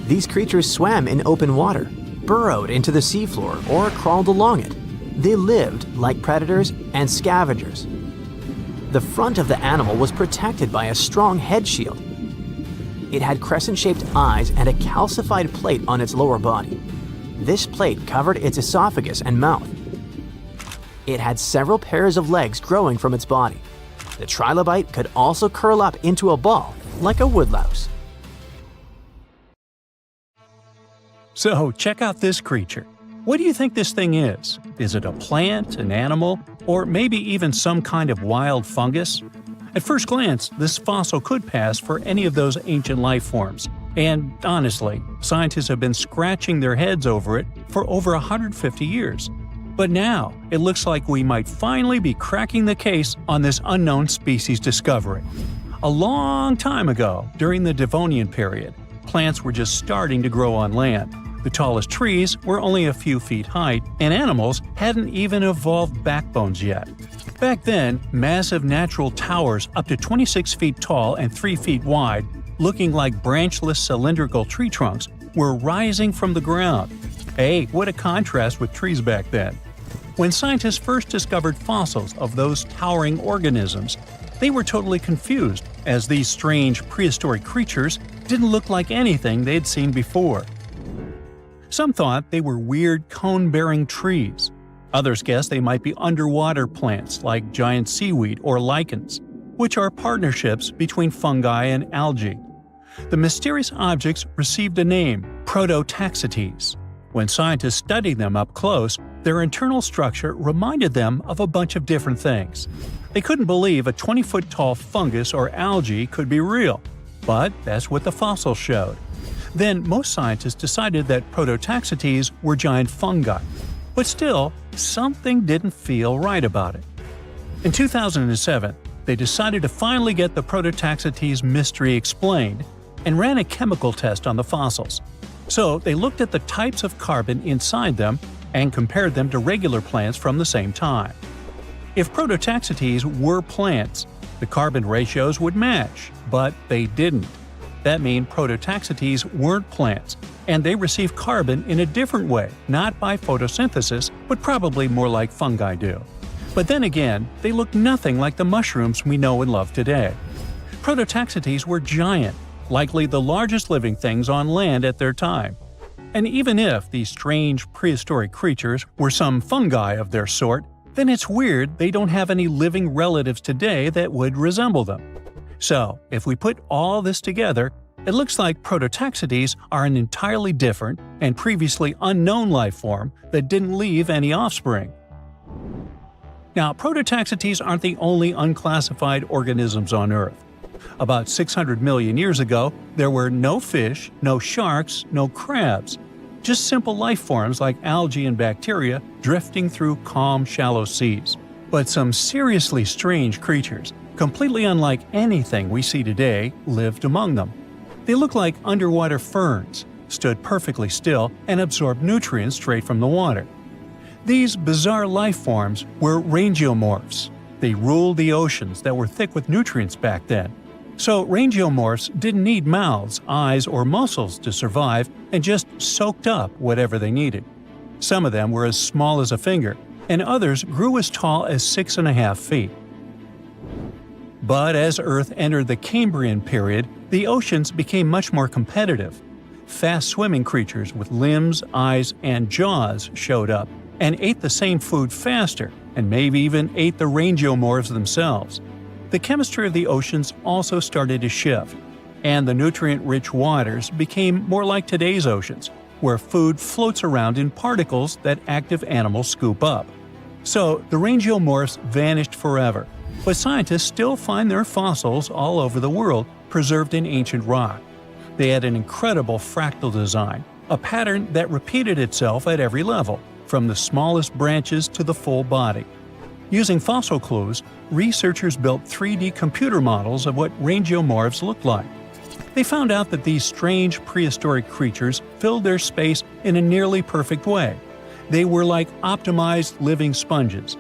These creatures swam in open water, burrowed into the seafloor, or crawled along it. They lived like predators and scavengers. The front of the animal was protected by a strong head shield. It had crescent-shaped eyes and a calcified plate on its lower body. This plate covered its esophagus and mouth. It had several pairs of legs growing from its body. The trilobite could also curl up into a ball, like a woodlouse. So, check out this creature. What do you think this thing is? Is it a plant, an animal, or maybe even some kind of wild fungus? At first glance, this fossil could pass for any of those ancient life forms. And honestly, scientists have been scratching their heads over it for over 150 years. But now, it looks like we might finally be cracking the case on this unknown species discovery. A long time ago, during the Devonian period, plants were just starting to grow on land. The tallest trees were only a few feet high, and animals hadn't even evolved backbones yet. Back then, massive natural towers up to 26 feet tall and 3 feet wide, looking like branchless cylindrical tree trunks, were rising from the ground. Hey, what a contrast with trees back then. When scientists first discovered fossils of those towering organisms, they were totally confused, as these strange prehistoric creatures didn't look like anything they'd seen before. Some thought they were weird cone-bearing trees. Others guessed they might be underwater plants like giant seaweed or lichens, which are partnerships between fungi and algae. The mysterious objects received a name, Prototaxites. When scientists studied them up close, their internal structure reminded them of a bunch of different things. They couldn't believe a 20-foot-tall fungus or algae could be real, but that's what the fossils showed. Then most scientists decided that Prototaxites were giant fungi. But still, something didn't feel right about it. In 2007, they decided to finally get the Prototaxites mystery explained and ran a chemical test on the fossils. So they looked at the types of carbon inside them and compared them to regular plants from the same time. If Prototaxites were plants, the carbon ratios would match, but they didn't. That means Prototaxites weren't plants, and they receive carbon in a different way, not by photosynthesis, but probably more like fungi do. But then again, they look nothing like the mushrooms we know and love today. Prototaxites were giant, likely the largest living things on land at their time. And even if these strange prehistoric creatures were some fungi of their sort, then it's weird they don't have any living relatives today that would resemble them. So, if we put all this together, it looks like Prototaxites are an entirely different and previously unknown life form that didn't leave any offspring. Now, Prototaxites aren't the only unclassified organisms on Earth. About 600 million years ago, there were no fish, no sharks, no crabs. Just simple life forms like algae and bacteria drifting through calm, shallow seas. But some seriously strange creatures, completely unlike anything we see today, lived among them. They looked like underwater ferns, stood perfectly still, and absorbed nutrients straight from the water. These bizarre life forms were rangeomorphs. They ruled the oceans that were thick with nutrients back then. So rangeomorphs didn't need mouths, eyes, or muscles to survive and just soaked up whatever they needed. Some of them were as small as a finger, and others grew as tall as 6.5 feet. But as Earth entered the Cambrian period, the oceans became much more competitive. Fast-swimming creatures with limbs, eyes, and jaws showed up and ate the same food faster, and maybe even ate the rangeomorphs themselves. The chemistry of the oceans also started to shift, and the nutrient-rich waters became more like today's oceans, where food floats around in particles that active animals scoop up. So the rangeomorphs vanished forever, but scientists still find their fossils all over the world, preserved in ancient rock. They had an incredible fractal design, a pattern that repeated itself at every level, from the smallest branches to the full body. Using fossil clues, researchers built 3D computer models of what rangeomorphs looked like. They found out that these strange prehistoric creatures filled their space in a nearly perfect way. They were like optimized living sponges.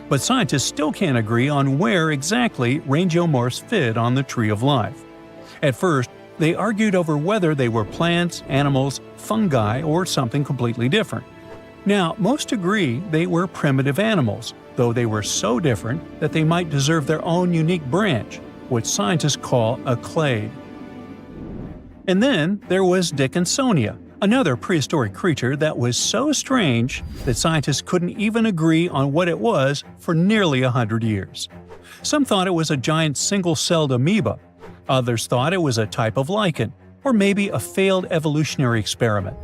But scientists still can't agree on where exactly rangeomorphs fit on the tree of life. At first, they argued over whether they were plants, animals, fungi, or something completely different. Now, most agree they were primitive animals, though they were so different that they might deserve their own unique branch, what scientists call a clade. And then there was Dickinsonia, another prehistoric creature that was so strange that scientists couldn't even agree on what it was for nearly 100 years. Some thought it was a giant single-celled amoeba. Others thought it was a type of lichen, or maybe a failed evolutionary experiment.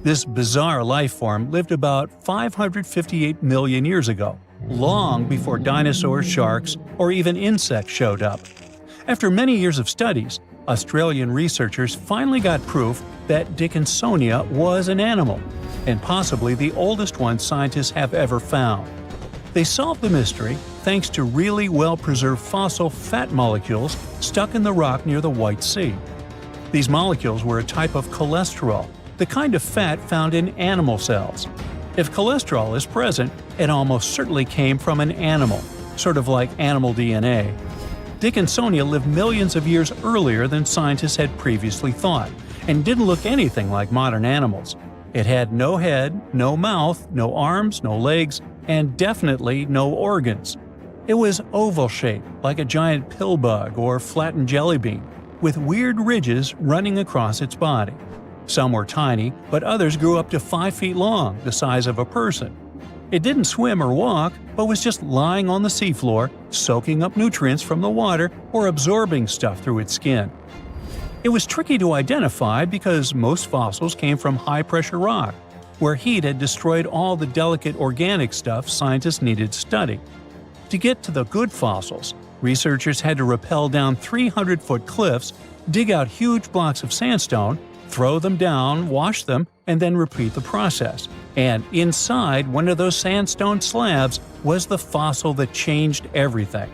This bizarre life form lived about 558 million years ago, long before dinosaurs, sharks, or even insects showed up. After many years of studies, Australian researchers finally got proof that Dickinsonia was an animal, and possibly the oldest one scientists have ever found. They solved the mystery thanks to really well-preserved fossil fat molecules stuck in the rock near the White Sea. These molecules were a type of cholesterol, the kind of fat found in animal cells. If cholesterol is present, it almost certainly came from an animal, sort of like animal DNA. Dickinsonia lived millions of years earlier than scientists had previously thought, and didn't look anything like modern animals. It had no head, no mouth, no arms, no legs, and definitely no organs. It was oval-shaped, like a giant pill bug or flattened jelly bean, with weird ridges running across its body. Some were tiny, but others grew up to 5 feet long, the size of a person. It didn't swim or walk, but was just lying on the seafloor, soaking up nutrients from the water or absorbing stuff through its skin. It was tricky to identify because most fossils came from high-pressure rock, where heat had destroyed all the delicate organic stuff scientists needed to study. To get to the good fossils, researchers had to rappel down 300-foot cliffs, dig out huge blocks of sandstone, throw them down, wash them, and then repeat the process. And inside one of those sandstone slabs was the fossil that changed everything.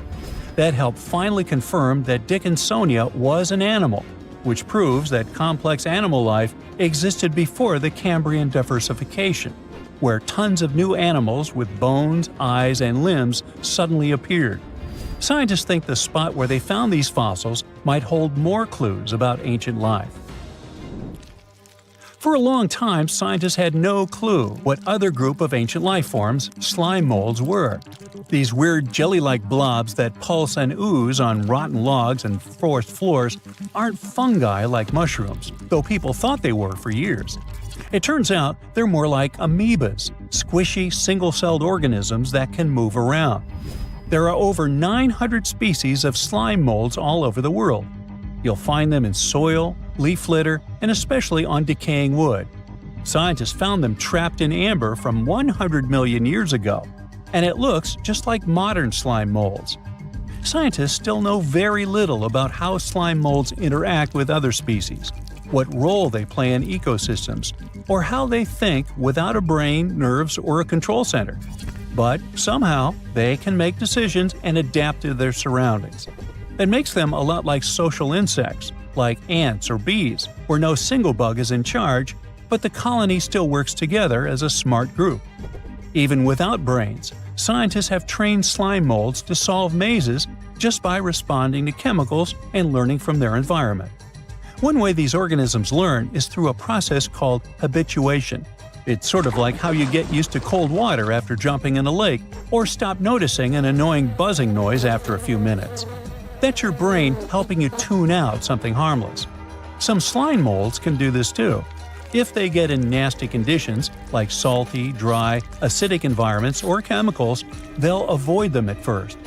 That helped finally confirm that Dickinsonia was an animal, which proves that complex animal life existed before the Cambrian diversification, where tons of new animals with bones, eyes, and limbs suddenly appeared. Scientists think the spot where they found these fossils might hold more clues about ancient life. For a long time, scientists had no clue what other group of ancient life forms, slime molds, were. These weird jelly-like blobs that pulse and ooze on rotten logs and forest floors aren't fungi like mushrooms, though people thought they were for years. It turns out they're more like amoebas, squishy, single-celled organisms that can move around. There are over 900 species of slime molds all over the world. You'll find them in soil, leaf litter, and especially on decaying wood. Scientists found them trapped in amber from 100 million years ago, and it looks just like modern slime molds. Scientists still know very little about how slime molds interact with other species, what role they play in ecosystems, or how they think without a brain, nerves, or a control center. But somehow, they can make decisions and adapt to their surroundings. It makes them a lot like social insects, like ants or bees, where no single bug is in charge, but the colony still works together as a smart group. Even without brains, scientists have trained slime molds to solve mazes just by responding to chemicals and learning from their environment. One way these organisms learn is through a process called habituation. It's sort of like how you get used to cold water after jumping in a lake, or stop noticing an annoying buzzing noise after a few minutes. That's your brain helping you tune out something harmless. Some slime molds can do this too. If they get in nasty conditions, like salty, dry, acidic environments or chemicals, they'll avoid them at first.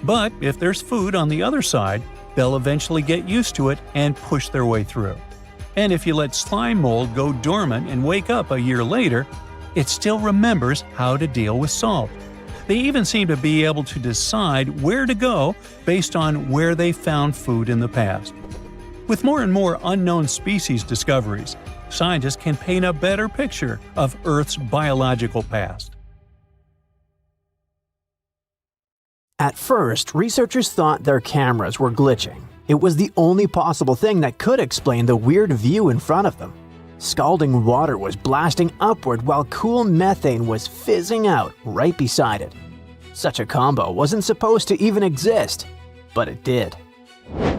But if there's food on the other side, they'll eventually get used to it and push their way through. And if you let slime mold go dormant and wake up a year later, it still remembers how to deal with salt. They even seem to be able to decide where to go based on where they found food in the past. With more and more unknown species discoveries, scientists can paint a better picture of Earth's biological past. At first, researchers thought their cameras were glitching. It was the only possible thing that could explain the weird view in front of them. Scalding water was blasting upward while cool methane was fizzing out right beside it. Such a combo wasn't supposed to even exist, but it did.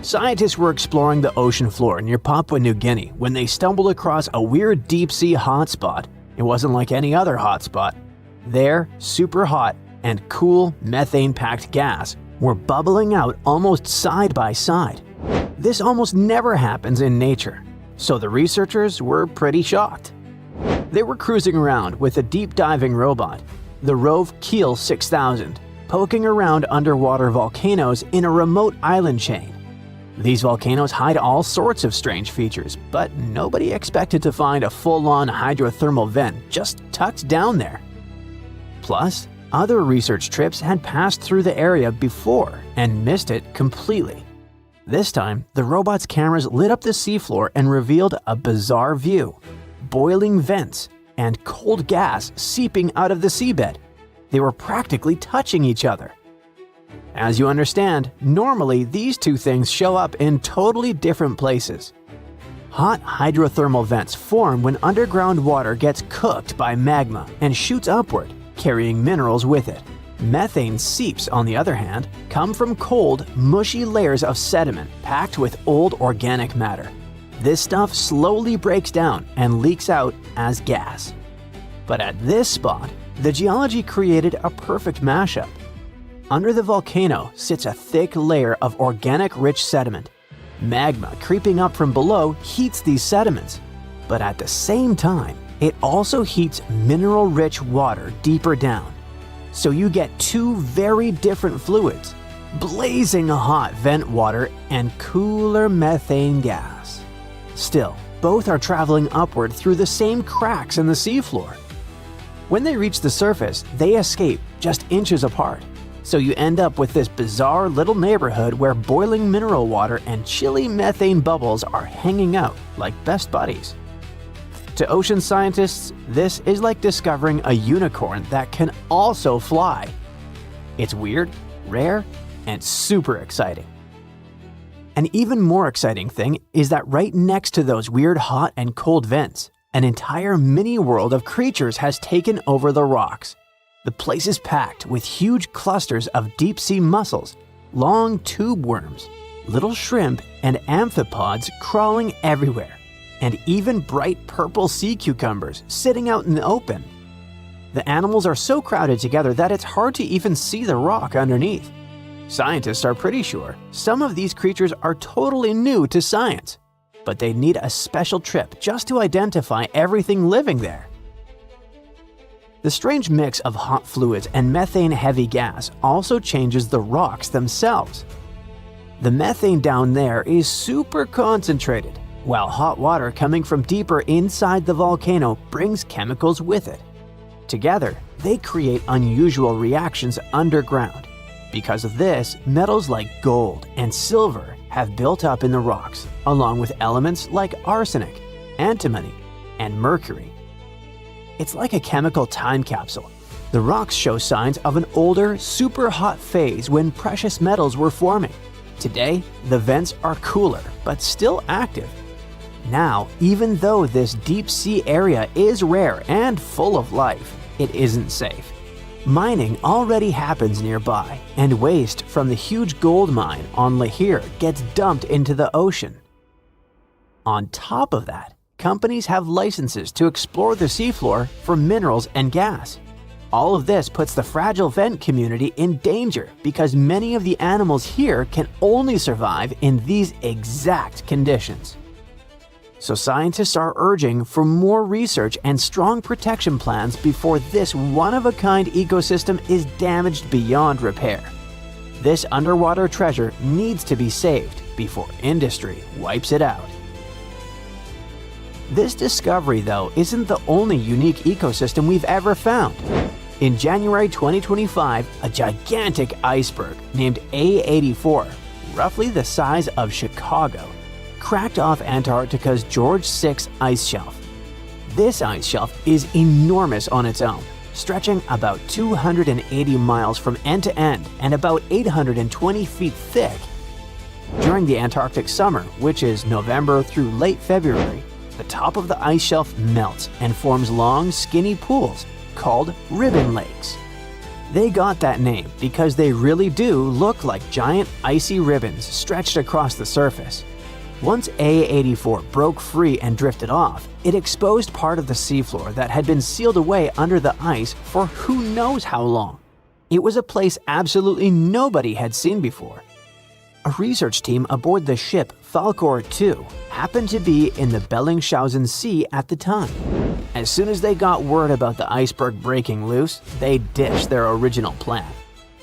Scientists were exploring the ocean floor near Papua New Guinea when they stumbled across a weird deep-sea hotspot. It wasn't like any other hotspot. There, super hot and cool methane-packed gas were bubbling out almost side by side. This almost never happens in nature, so the researchers were pretty shocked. They were cruising around with a deep-diving robot, the Rove Keel 6000, poking around underwater volcanoes in a remote island chain. These volcanoes hide all sorts of strange features, but nobody expected to find a full-on hydrothermal vent just tucked down there. Plus, other research trips had passed through the area before and missed it completely. This time, the robot's cameras lit up the seafloor and revealed a bizarre view: boiling vents and cold gas seeping out of the seabed. They were practically touching each other. As you understand, normally these two things show up in totally different places. Hot hydrothermal vents form when underground water gets cooked by magma and shoots upward, carrying minerals with it. Methane seeps, on the other hand, come from cold, mushy layers of sediment packed with old organic matter. This stuff slowly breaks down and leaks out as gas. But at this spot, the geology created a perfect mashup. Under the volcano sits a thick layer of organic-rich sediment. Magma creeping up from below heats these sediments, but at the same time, it also heats mineral-rich water deeper down. So you get two very different fluids, blazing hot vent water and cooler methane gas. Still, both are traveling upward through the same cracks in the seafloor. When they reach the surface, they escape just inches apart. So you end up with this bizarre little neighborhood where boiling mineral water and chilly methane bubbles are hanging out like best buddies. To ocean scientists, this is like discovering a unicorn that can also fly. It's weird, rare, and super exciting. An even more exciting thing is that right next to those weird hot and cold vents, an entire mini-world of creatures has taken over the rocks. The place is packed with huge clusters of deep-sea mussels, long tube worms, little shrimp and amphipods crawling everywhere, and even bright purple sea cucumbers sitting out in the open. The animals are so crowded together that it's hard to even see the rock underneath. Scientists are pretty sure some of these creatures are totally new to science, but they need a special trip just to identify everything living there. The strange mix of hot fluids and methane-heavy gas also changes the rocks themselves. The methane down there is super concentrated, while hot water coming from deeper inside the volcano brings chemicals with it. Together, they create unusual reactions underground. Because of this, metals like gold and silver have built up in the rocks, along with elements like arsenic, antimony, and mercury. It's like a chemical time capsule. The rocks show signs of an older, super hot phase when precious metals were forming. Today, the vents are cooler, but still active. Now, even though this deep sea area is rare and full of life, it isn't safe. Mining already happens nearby, and waste from the huge gold mine on Lahir gets dumped into the ocean. On top of that, companies have licenses to explore the seafloor for minerals and gas. All of this puts the fragile vent community in danger because many of the animals here can only survive in these exact conditions. So scientists are urging for more research and strong protection plans before this one-of-a-kind ecosystem is damaged beyond repair. This underwater treasure needs to be saved before industry wipes it out. This discovery, though, isn't the only unique ecosystem we've ever found. In January 2025, a gigantic iceberg named A84, roughly the size of Chicago, cracked off Antarctica's George VI ice shelf. This ice shelf is enormous on its own, stretching about 280 miles from end to end and about 820 feet thick. During the Antarctic summer, which is November through late February, the top of the ice shelf melts and forms long, skinny pools called ribbon lakes. They got that name because they really do look like giant icy ribbons stretched across the surface. Once A84 broke free and drifted off, it exposed part of the seafloor that had been sealed away under the ice for who knows how long. It was a place absolutely nobody had seen before. A research team aboard the ship Falkor 2 happened to be in the Bellingshausen Sea at the time. As soon as they got word about the iceberg breaking loose, they ditched their original plan.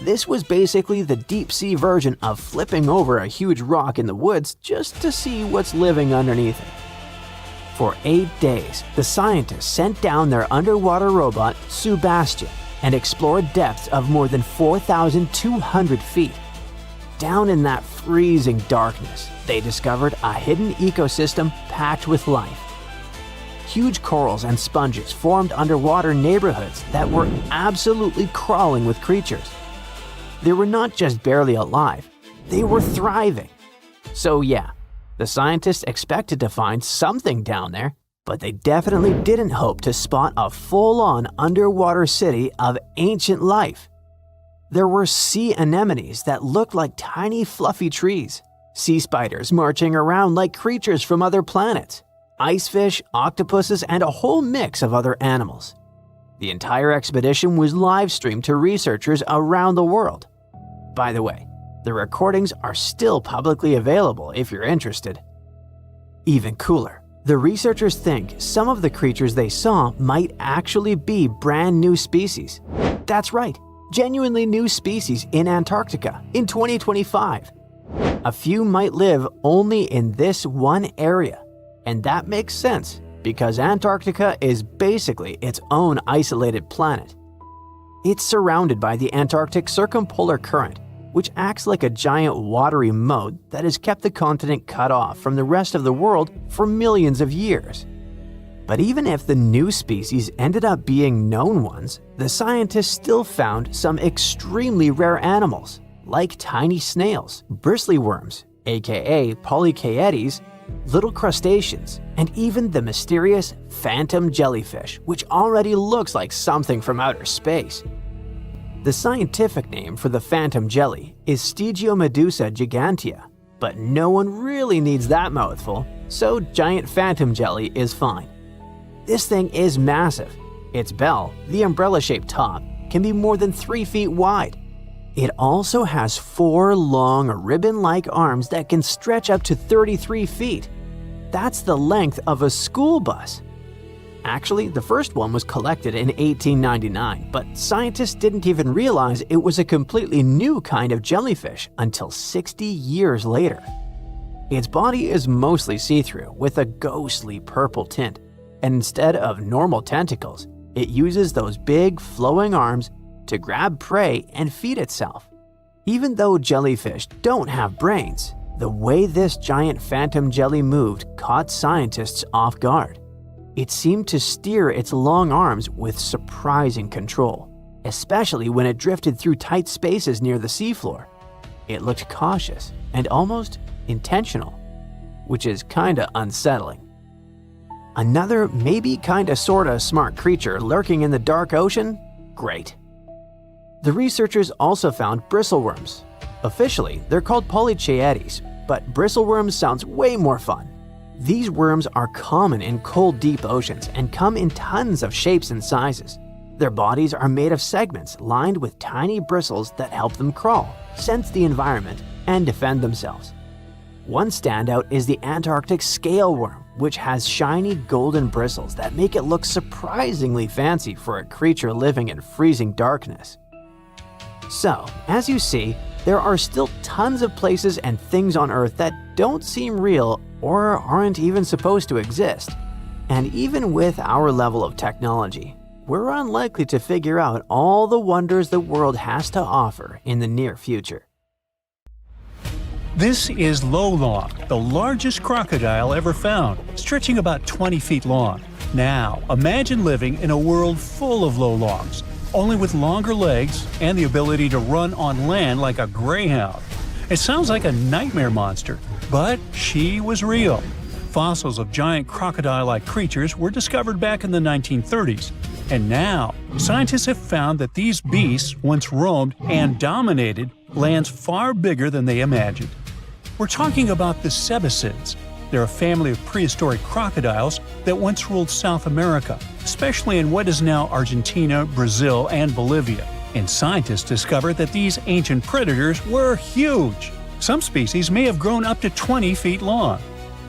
This was basically the deep-sea version of flipping over a huge rock in the woods just to see what's living underneath it. For 8 days, the scientists sent down their underwater robot, Sebastian, and explored depths of more than 4,200 feet. Down in that freezing darkness, they discovered a hidden ecosystem packed with life. Huge corals and sponges formed underwater neighborhoods that were absolutely crawling with creatures. They were not just barely alive, they were thriving. So yeah, the scientists expected to find something down there, but they definitely didn't hope to spot a full-on underwater city of ancient life. There were sea anemones that looked like tiny fluffy trees, sea spiders marching around like creatures from other planets, ice fish, octopuses, and a whole mix of other animals. The entire expedition was live-streamed to researchers around the world. By the way, the recordings are still publicly available if you're interested. Even cooler, the researchers think some of the creatures they saw might actually be brand new species. That's right, genuinely new species in Antarctica in 2025. A few might live only in this one area, and that makes sense because Antarctica is basically its own isolated planet. It's surrounded by the Antarctic Circumpolar Current, which acts like a giant watery moat that has kept the continent cut off from the rest of the world for millions of years. But even if the new species ended up being known ones, the scientists still found some extremely rare animals, like tiny snails, bristly worms, aka polychaetes, little crustaceans, and even the mysterious phantom jellyfish, which already looks like something from outer space. The scientific name for the phantom jelly is Stygiomedusa gigantea, but no one really needs that mouthful, so giant phantom jelly is fine. This thing is massive. Its bell, the umbrella-shaped top, can be more than 3 feet wide. It also has 4 long ribbon-like arms that can stretch up to 33 feet. That's the length of a school bus. Actually, the first one was collected in 1899, but scientists didn't even realize it was a completely new kind of jellyfish until 60 years later. Its body is mostly see-through with a ghostly purple tint, and instead of normal tentacles, it uses those big flowing arms to grab prey and feed itself. Even though jellyfish don't have brains, the way this giant phantom jelly moved caught scientists off guard. It seemed to steer its long arms with surprising control, especially when it drifted through tight spaces near the seafloor. It looked cautious and almost intentional, which is kinda unsettling. Another maybe kinda sorta smart creature lurking in the dark ocean? Great. The researchers also found bristleworms. Officially, they're called polychaetes, but bristleworms sounds way more fun. These worms are common in cold, deep oceans and come in tons of shapes and sizes. Their bodies are made of segments lined with tiny bristles that help them crawl, sense the environment, and defend themselves. One standout is the Antarctic scale worm, which has shiny golden bristles that make it look surprisingly fancy for a creature living in freezing darkness. So, as you see, there are still tons of places and things on Earth that don't seem real or aren't even supposed to exist. And even with our level of technology, we're unlikely to figure out all the wonders the world has to offer in the near future. This is Lolong, the largest crocodile ever found, stretching about 20 feet long. Now, imagine living in a world full of Lolongs, only with longer legs and the ability to run on land like a greyhound. It sounds like a nightmare monster, but she was real. Fossils of giant crocodile-like creatures were discovered back in the 1930s. And now, scientists have found that these beasts once roamed and dominated lands far bigger than they imagined. We're talking about the cebicids. They're a family of prehistoric crocodiles that once ruled South America, especially in what is now Argentina, Brazil, and Bolivia. And scientists discovered that these ancient predators were huge. Some species may have grown up to 20 feet long.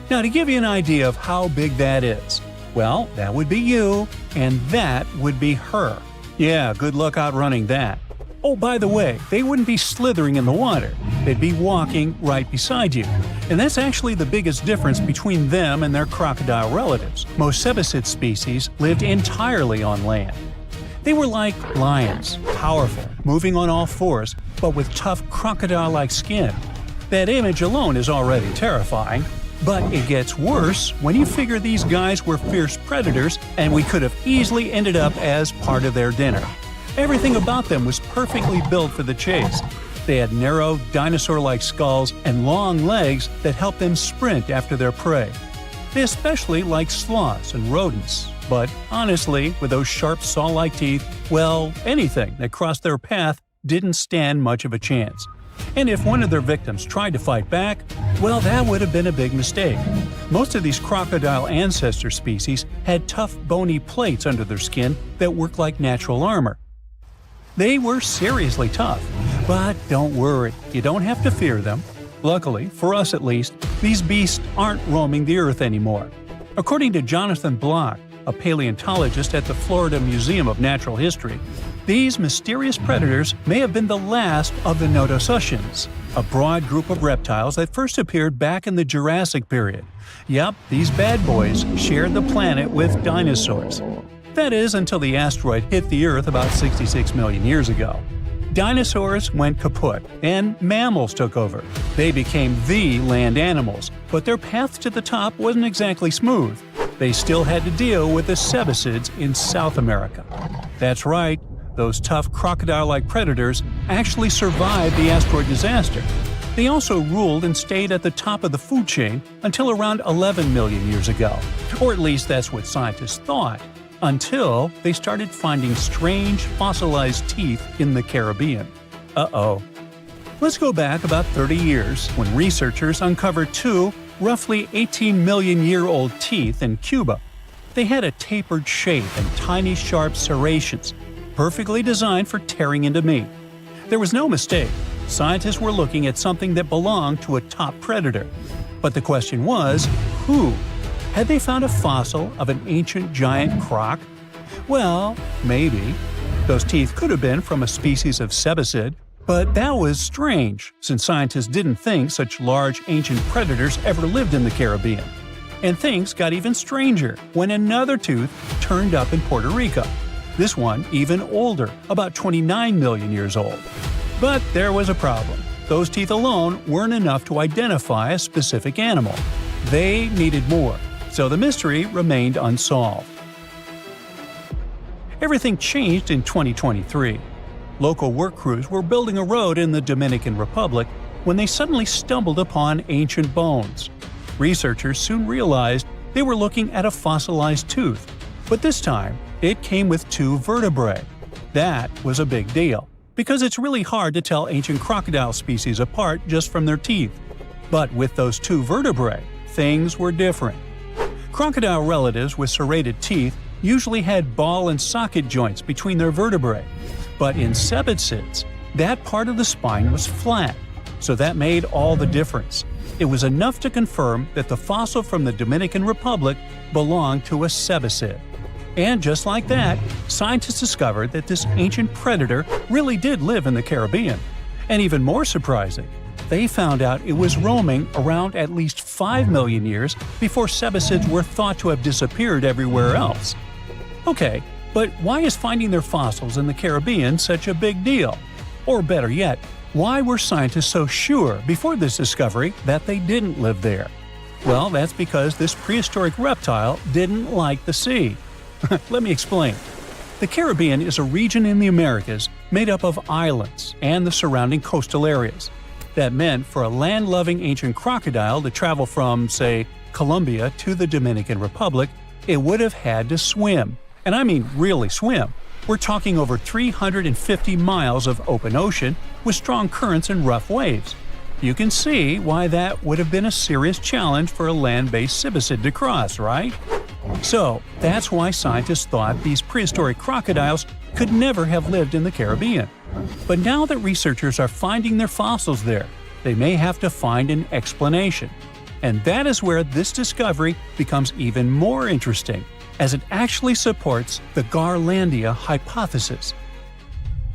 Now, to give you an idea of how big that is, well, that would be you, and that would be her. Yeah, good luck outrunning that. Oh, by the way, they wouldn't be slithering in the water. They'd be walking right beside you. And that's actually the biggest difference between them and their crocodile relatives. Most cebicid species lived entirely on land. They were like lions, powerful, moving on all fours, but with tough crocodile-like skin. That image alone is already terrifying. But it gets worse when you figure these guys were fierce predators and we could have easily ended up as part of their dinner. Everything about them was perfectly built for the chase. They had narrow, dinosaur-like skulls and long legs that helped them sprint after their prey. They especially liked sloths and rodents, but honestly, with those sharp saw-like teeth, well, anything that crossed their path didn't stand much of a chance. And if one of their victims tried to fight back, well, that would have been a big mistake. Most of these crocodile ancestor species had tough, bony plates under their skin that worked like natural armor. They were seriously tough, but don't worry, you don't have to fear them. Luckily, for us at least, these beasts aren't roaming the earth anymore. According to Jonathan Block, a paleontologist at the Florida Museum of Natural History, these mysterious predators may have been the last of the Nodosuchians, a broad group of reptiles that first appeared back in the Jurassic period. Yep, these bad boys shared the planet with dinosaurs. That is, until the asteroid hit the Earth about 66 million years ago. Dinosaurs went kaput, and mammals took over. They became the land animals, but their path to the top wasn't exactly smooth. They still had to deal with the cebicids in South America. That's right, those tough crocodile-like predators actually survived the asteroid disaster. They also ruled and stayed at the top of the food chain until around 11 million years ago. Or at least that's what scientists thought, until they started finding strange fossilized teeth in the Caribbean. Uh-oh. Let's go back about 30 years when researchers uncovered two roughly 18 million year old teeth in Cuba. They had a tapered shape and tiny sharp serrations, perfectly designed for tearing into meat. There was no mistake. Scientists were looking at something that belonged to a top predator. But the question was, who? Had they found a fossil of an ancient giant croc? Well, maybe. Those teeth could have been from a species of cebacid, but that was strange, since scientists didn't think such large ancient predators ever lived in the Caribbean. And things got even stranger when another tooth turned up in Puerto Rico. This one even older, about 29 million years old. But there was a problem. Those teeth alone weren't enough to identify a specific animal. They needed more, so the mystery remained unsolved. Everything changed in 2023. Local work crews were building a road in the Dominican Republic when they suddenly stumbled upon ancient bones. Researchers soon realized they were looking at a fossilized tooth, but this time it came with 2 vertebrae. That was a big deal, because it's really hard to tell ancient crocodile species apart just from their teeth. But with those 2 vertebrae, things were different. Crocodile relatives with serrated teeth usually had ball and socket joints between their vertebrae. But in cebacids, that part of the spine was flat, so that made all the difference. It was enough to confirm that the fossil from the Dominican Republic belonged to a cebacid. And just like that, scientists discovered that this ancient predator really did live in the Caribbean. And even more surprising, they found out it was roaming around at least 5 million years before cebacids were thought to have disappeared everywhere else. Okay, but why is finding their fossils in the Caribbean such a big deal? Or better yet, why were scientists so sure before this discovery that they didn't live there? Well, that's because this prehistoric reptile didn't like the sea. Let me explain. The Caribbean is a region in the Americas made up of islands and the surrounding coastal areas. That meant for a land-loving ancient crocodile to travel from, say, Colombia to the Dominican Republic, it would have had to swim. And I mean really swim. We're talking over 350 miles of open ocean with strong currents and rough waves. You can see why that would have been a serious challenge for a land-based cebacid to cross, right? So, that's why scientists thought these prehistoric crocodiles could never have lived in the Caribbean. But now that researchers are finding their fossils there, they may have to find an explanation. And that is where this discovery becomes even more interesting, as it actually supports the Garlandia hypothesis.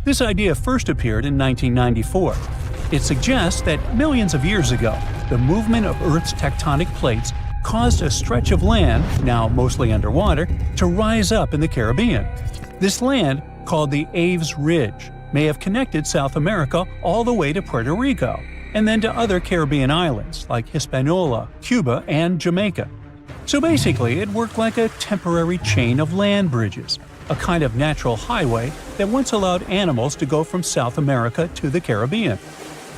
This idea first appeared in 1994. It suggests that millions of years ago, the movement of Earth's tectonic plates caused a stretch of land, now mostly underwater, to rise up in the Caribbean. This land, called the Aves Ridge, may have connected South America all the way to Puerto Rico, and then to other Caribbean islands like Hispaniola, Cuba, and Jamaica. So basically, it worked like a temporary chain of land bridges, a kind of natural highway that once allowed animals to go from South America to the Caribbean.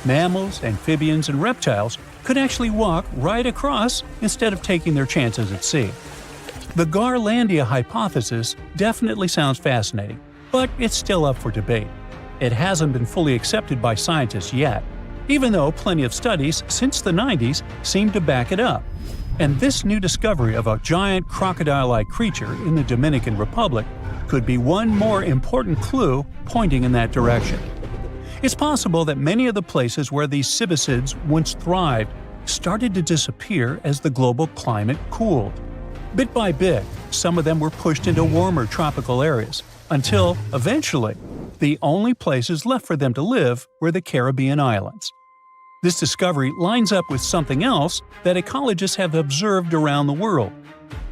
Mammals, amphibians, and reptiles could actually walk right across instead of taking their chances at sea. The Garlandia hypothesis definitely sounds fascinating, but it's still up for debate. It hasn't been fully accepted by scientists yet, even though plenty of studies since the 90s seem to back it up. And this new discovery of a giant crocodile-like creature in the Dominican Republic could be one more important clue pointing in that direction. It's possible that many of the places where these cebacids once thrived started to disappear as the global climate cooled. Bit by bit, some of them were pushed into warmer tropical areas, until, eventually, the only places left for them to live were the Caribbean islands. This discovery lines up with something else that ecologists have observed around the world.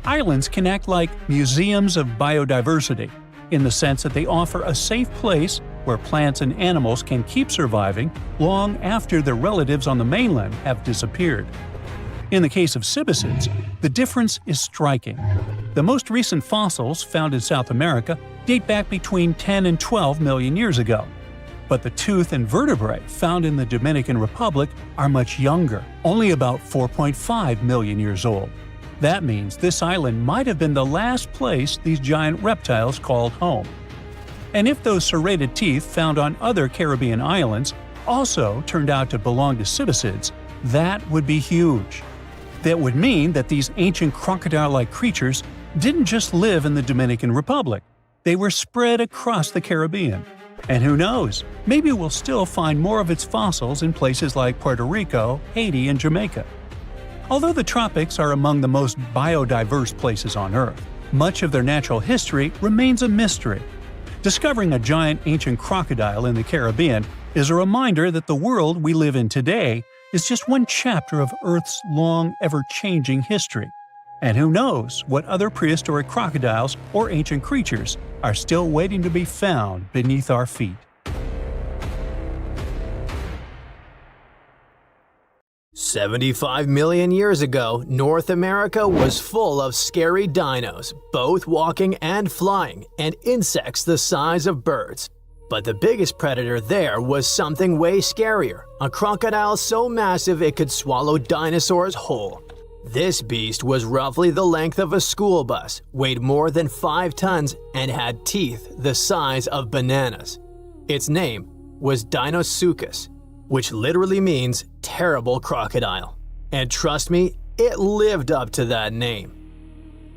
Islands can act like museums of biodiversity, in the sense that they offer a safe place where plants and animals can keep surviving long after their relatives on the mainland have disappeared. In the case of cebacids, the difference is striking. The most recent fossils found in South America date back between 10 and 12 million years ago. But the tooth and vertebrae found in the Dominican Republic are much younger, only about 4.5 million years old. That means this island might have been the last place these giant reptiles called home. And if those serrated teeth found on other Caribbean islands also turned out to belong to cebacids, that would be huge. That would mean that these ancient crocodile-like creatures didn't just live in the Dominican Republic. They were spread across the Caribbean. And who knows, maybe we'll still find more of its fossils in places like Puerto Rico, Haiti, and Jamaica. Although the tropics are among the most biodiverse places on Earth, much of their natural history remains a mystery. Discovering a giant ancient crocodile in the Caribbean is a reminder that the world we live in today is just one chapter of Earth's long, ever-changing history. And who knows what other prehistoric crocodiles or ancient creatures are still waiting to be found beneath our feet. "75 million years ago, North America was full of scary dinos, both walking and flying, and insects the size of birds. But the biggest predator there was something way scarier, a crocodile so massive it could swallow dinosaurs whole. This beast was roughly the length of a school bus, weighed more than 5 tons, and had teeth the size of bananas. Its name was Deinosuchus, which literally means terrible crocodile. And trust me, it lived up to that name.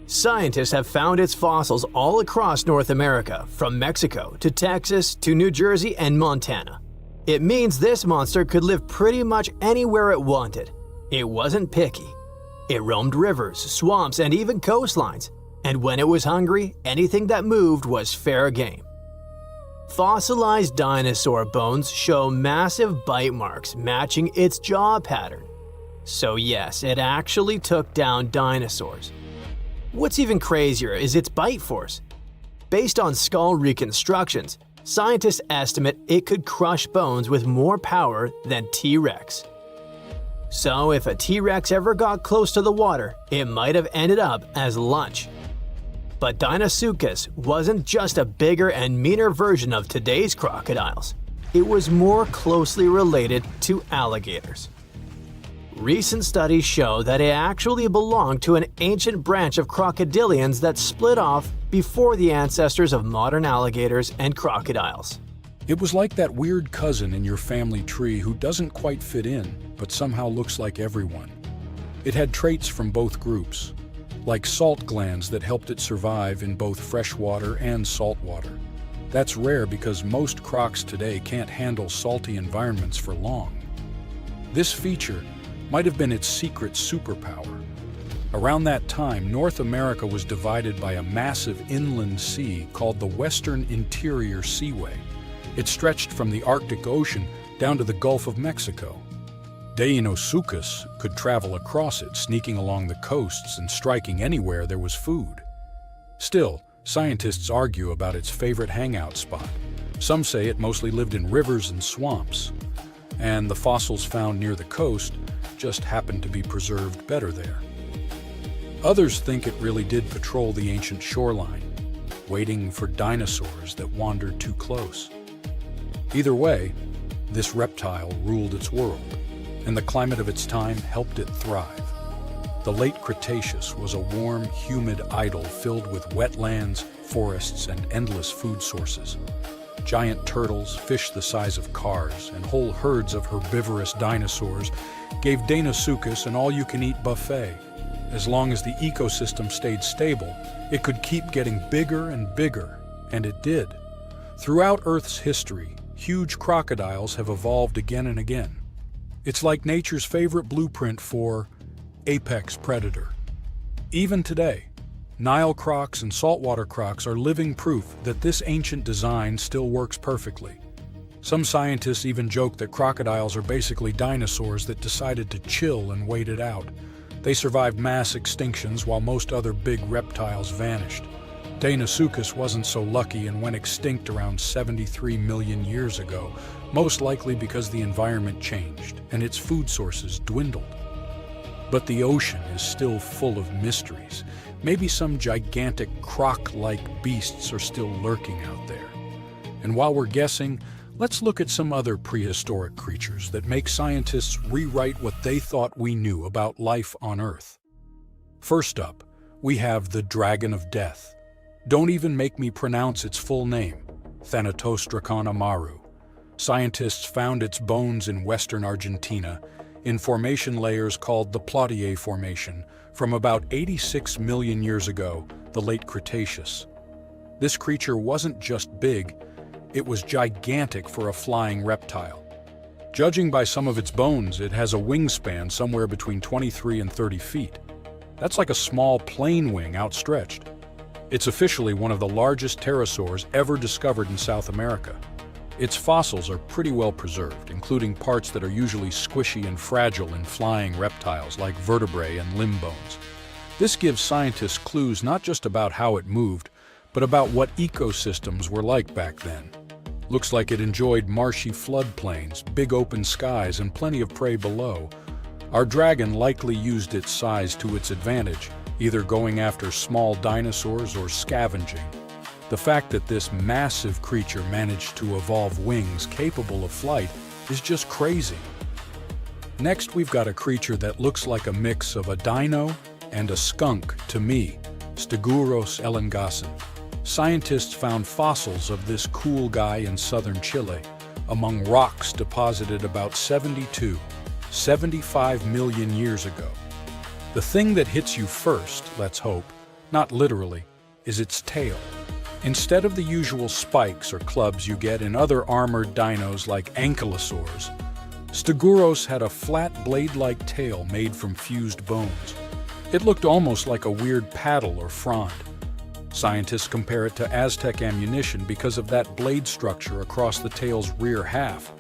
Scientists have found its fossils all across North America, from Mexico to Texas to New Jersey and Montana. It means this monster could live pretty much anywhere it wanted. It wasn't picky. It roamed rivers, swamps, and even coastlines, and when it was hungry, anything that moved was fair game. Fossilized dinosaur bones show massive bite marks matching its jaw pattern. So yes, it actually took down dinosaurs. What's even crazier is its bite force. Based on skull reconstructions, scientists estimate it could crush bones with more power than T-Rex. So if a T-Rex ever got close to the water, it might have ended up as lunch. But Deinosuchus wasn't just a bigger and meaner version of today's crocodiles. It was more closely related to alligators. Recent studies show that it actually belonged to an ancient branch of crocodilians that split off before the ancestors of modern alligators and crocodiles. It was like that weird cousin in your family tree who doesn't quite fit in, but somehow looks like everyone. It had traits from both groups, like salt glands that helped it survive in both freshwater and saltwater. That's rare because most crocs today can't handle salty environments for long. This feature might have been its secret superpower. Around that time, North America was divided by a massive inland sea called the Western Interior Seaway. It stretched from the Arctic Ocean down to the Gulf of Mexico. Deinosuchus could travel across it, sneaking along the coasts and striking anywhere there was food. Still, scientists argue about its favorite hangout spot. Some say it mostly lived in rivers and swamps, and the fossils found near the coast just happened to be preserved better there. Others think it really did patrol the ancient shoreline, waiting for dinosaurs that wandered too close. Either way, this reptile ruled its world, and the climate of its time helped it thrive. The late Cretaceous was a warm, humid idyll filled with wetlands, forests, and endless food sources. Giant turtles, fish the size of cars, and whole herds of herbivorous dinosaurs gave Deinosuchus an all-you-can-eat buffet. As long as the ecosystem stayed stable, it could keep getting bigger and bigger, and it did. Throughout Earth's history, huge crocodiles have evolved again and again. It's like nature's favorite blueprint for apex predator. Even today, Nile crocs and saltwater crocs are living proof that this ancient design still works perfectly. Some scientists even joke that crocodiles are basically dinosaurs that decided to chill and wait it out. They survived mass extinctions while most other big reptiles vanished. Deinosuchus wasn't so lucky and went extinct around 73 million years ago, most likely because the environment changed and its food sources dwindled. But the ocean is still full of mysteries. Maybe some gigantic croc-like beasts are still lurking out there. And while we're guessing, let's look at some other prehistoric creatures that make scientists rewrite what they thought we knew about life on Earth. First up, we have the Dragon of Death. Don't even make me pronounce its full name, Thanatosdracon amaru. Scientists found its bones in western Argentina, in formation layers called the Platier Formation. From about 86 million years ago, the late Cretaceous. This creature wasn't just big, it was gigantic for a flying reptile. Judging by some of its bones, it has a wingspan somewhere between 23 and 30 feet. That's like a small plane wing outstretched. It's officially one of the largest pterosaurs ever discovered in South America. Its fossils are pretty well preserved, including parts that are usually squishy and fragile in flying reptiles like vertebrae and limb bones. This gives scientists clues not just about how it moved, but about what ecosystems were like back then. Looks like it enjoyed marshy floodplains, big open skies, and plenty of prey below. Our dragon likely used its size to its advantage, either going after small dinosaurs or scavenging. The fact that this massive creature managed to evolve wings capable of flight is just crazy. Next, we've got a creature that looks like a mix of a dino and a skunk to me, Stegosaurus elengasen. Scientists found fossils of this cool guy in southern Chile among rocks deposited about 75 million years ago. The thing that hits you first, let's hope, not literally, is its tail. Instead of the usual spikes or clubs you get in other armored dinos like ankylosaurs, Stegosaurus had a flat blade-like tail made from fused bones. It looked almost like a weird paddle or frond. Scientists compare it to Aztec ammunition because of that blade structure across the tail's rear half.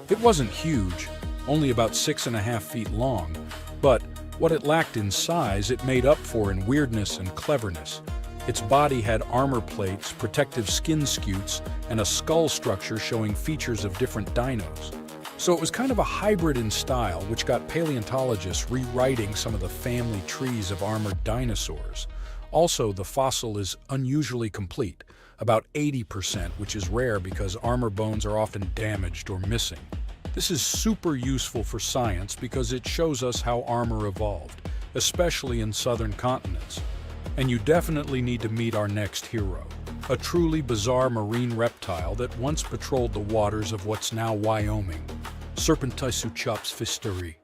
It wasn't huge, only about 6.5 feet long, but what it lacked in size it made up for in weirdness and cleverness. Its body had armor plates, protective skin scutes, and a skull structure showing features of different dinos. So it was kind of a hybrid in style, which got paleontologists rewriting some of the family trees of armored dinosaurs. Also, the fossil is unusually complete, about 80%, which is rare because armor bones are often damaged or missing. This is super useful for science because it shows us how armor evolved, especially in southern continents. And you definitely need to meet our next hero, a truly bizarre marine reptile that once patrolled the waters of what's now Wyoming, Serpentisuchops fisteri.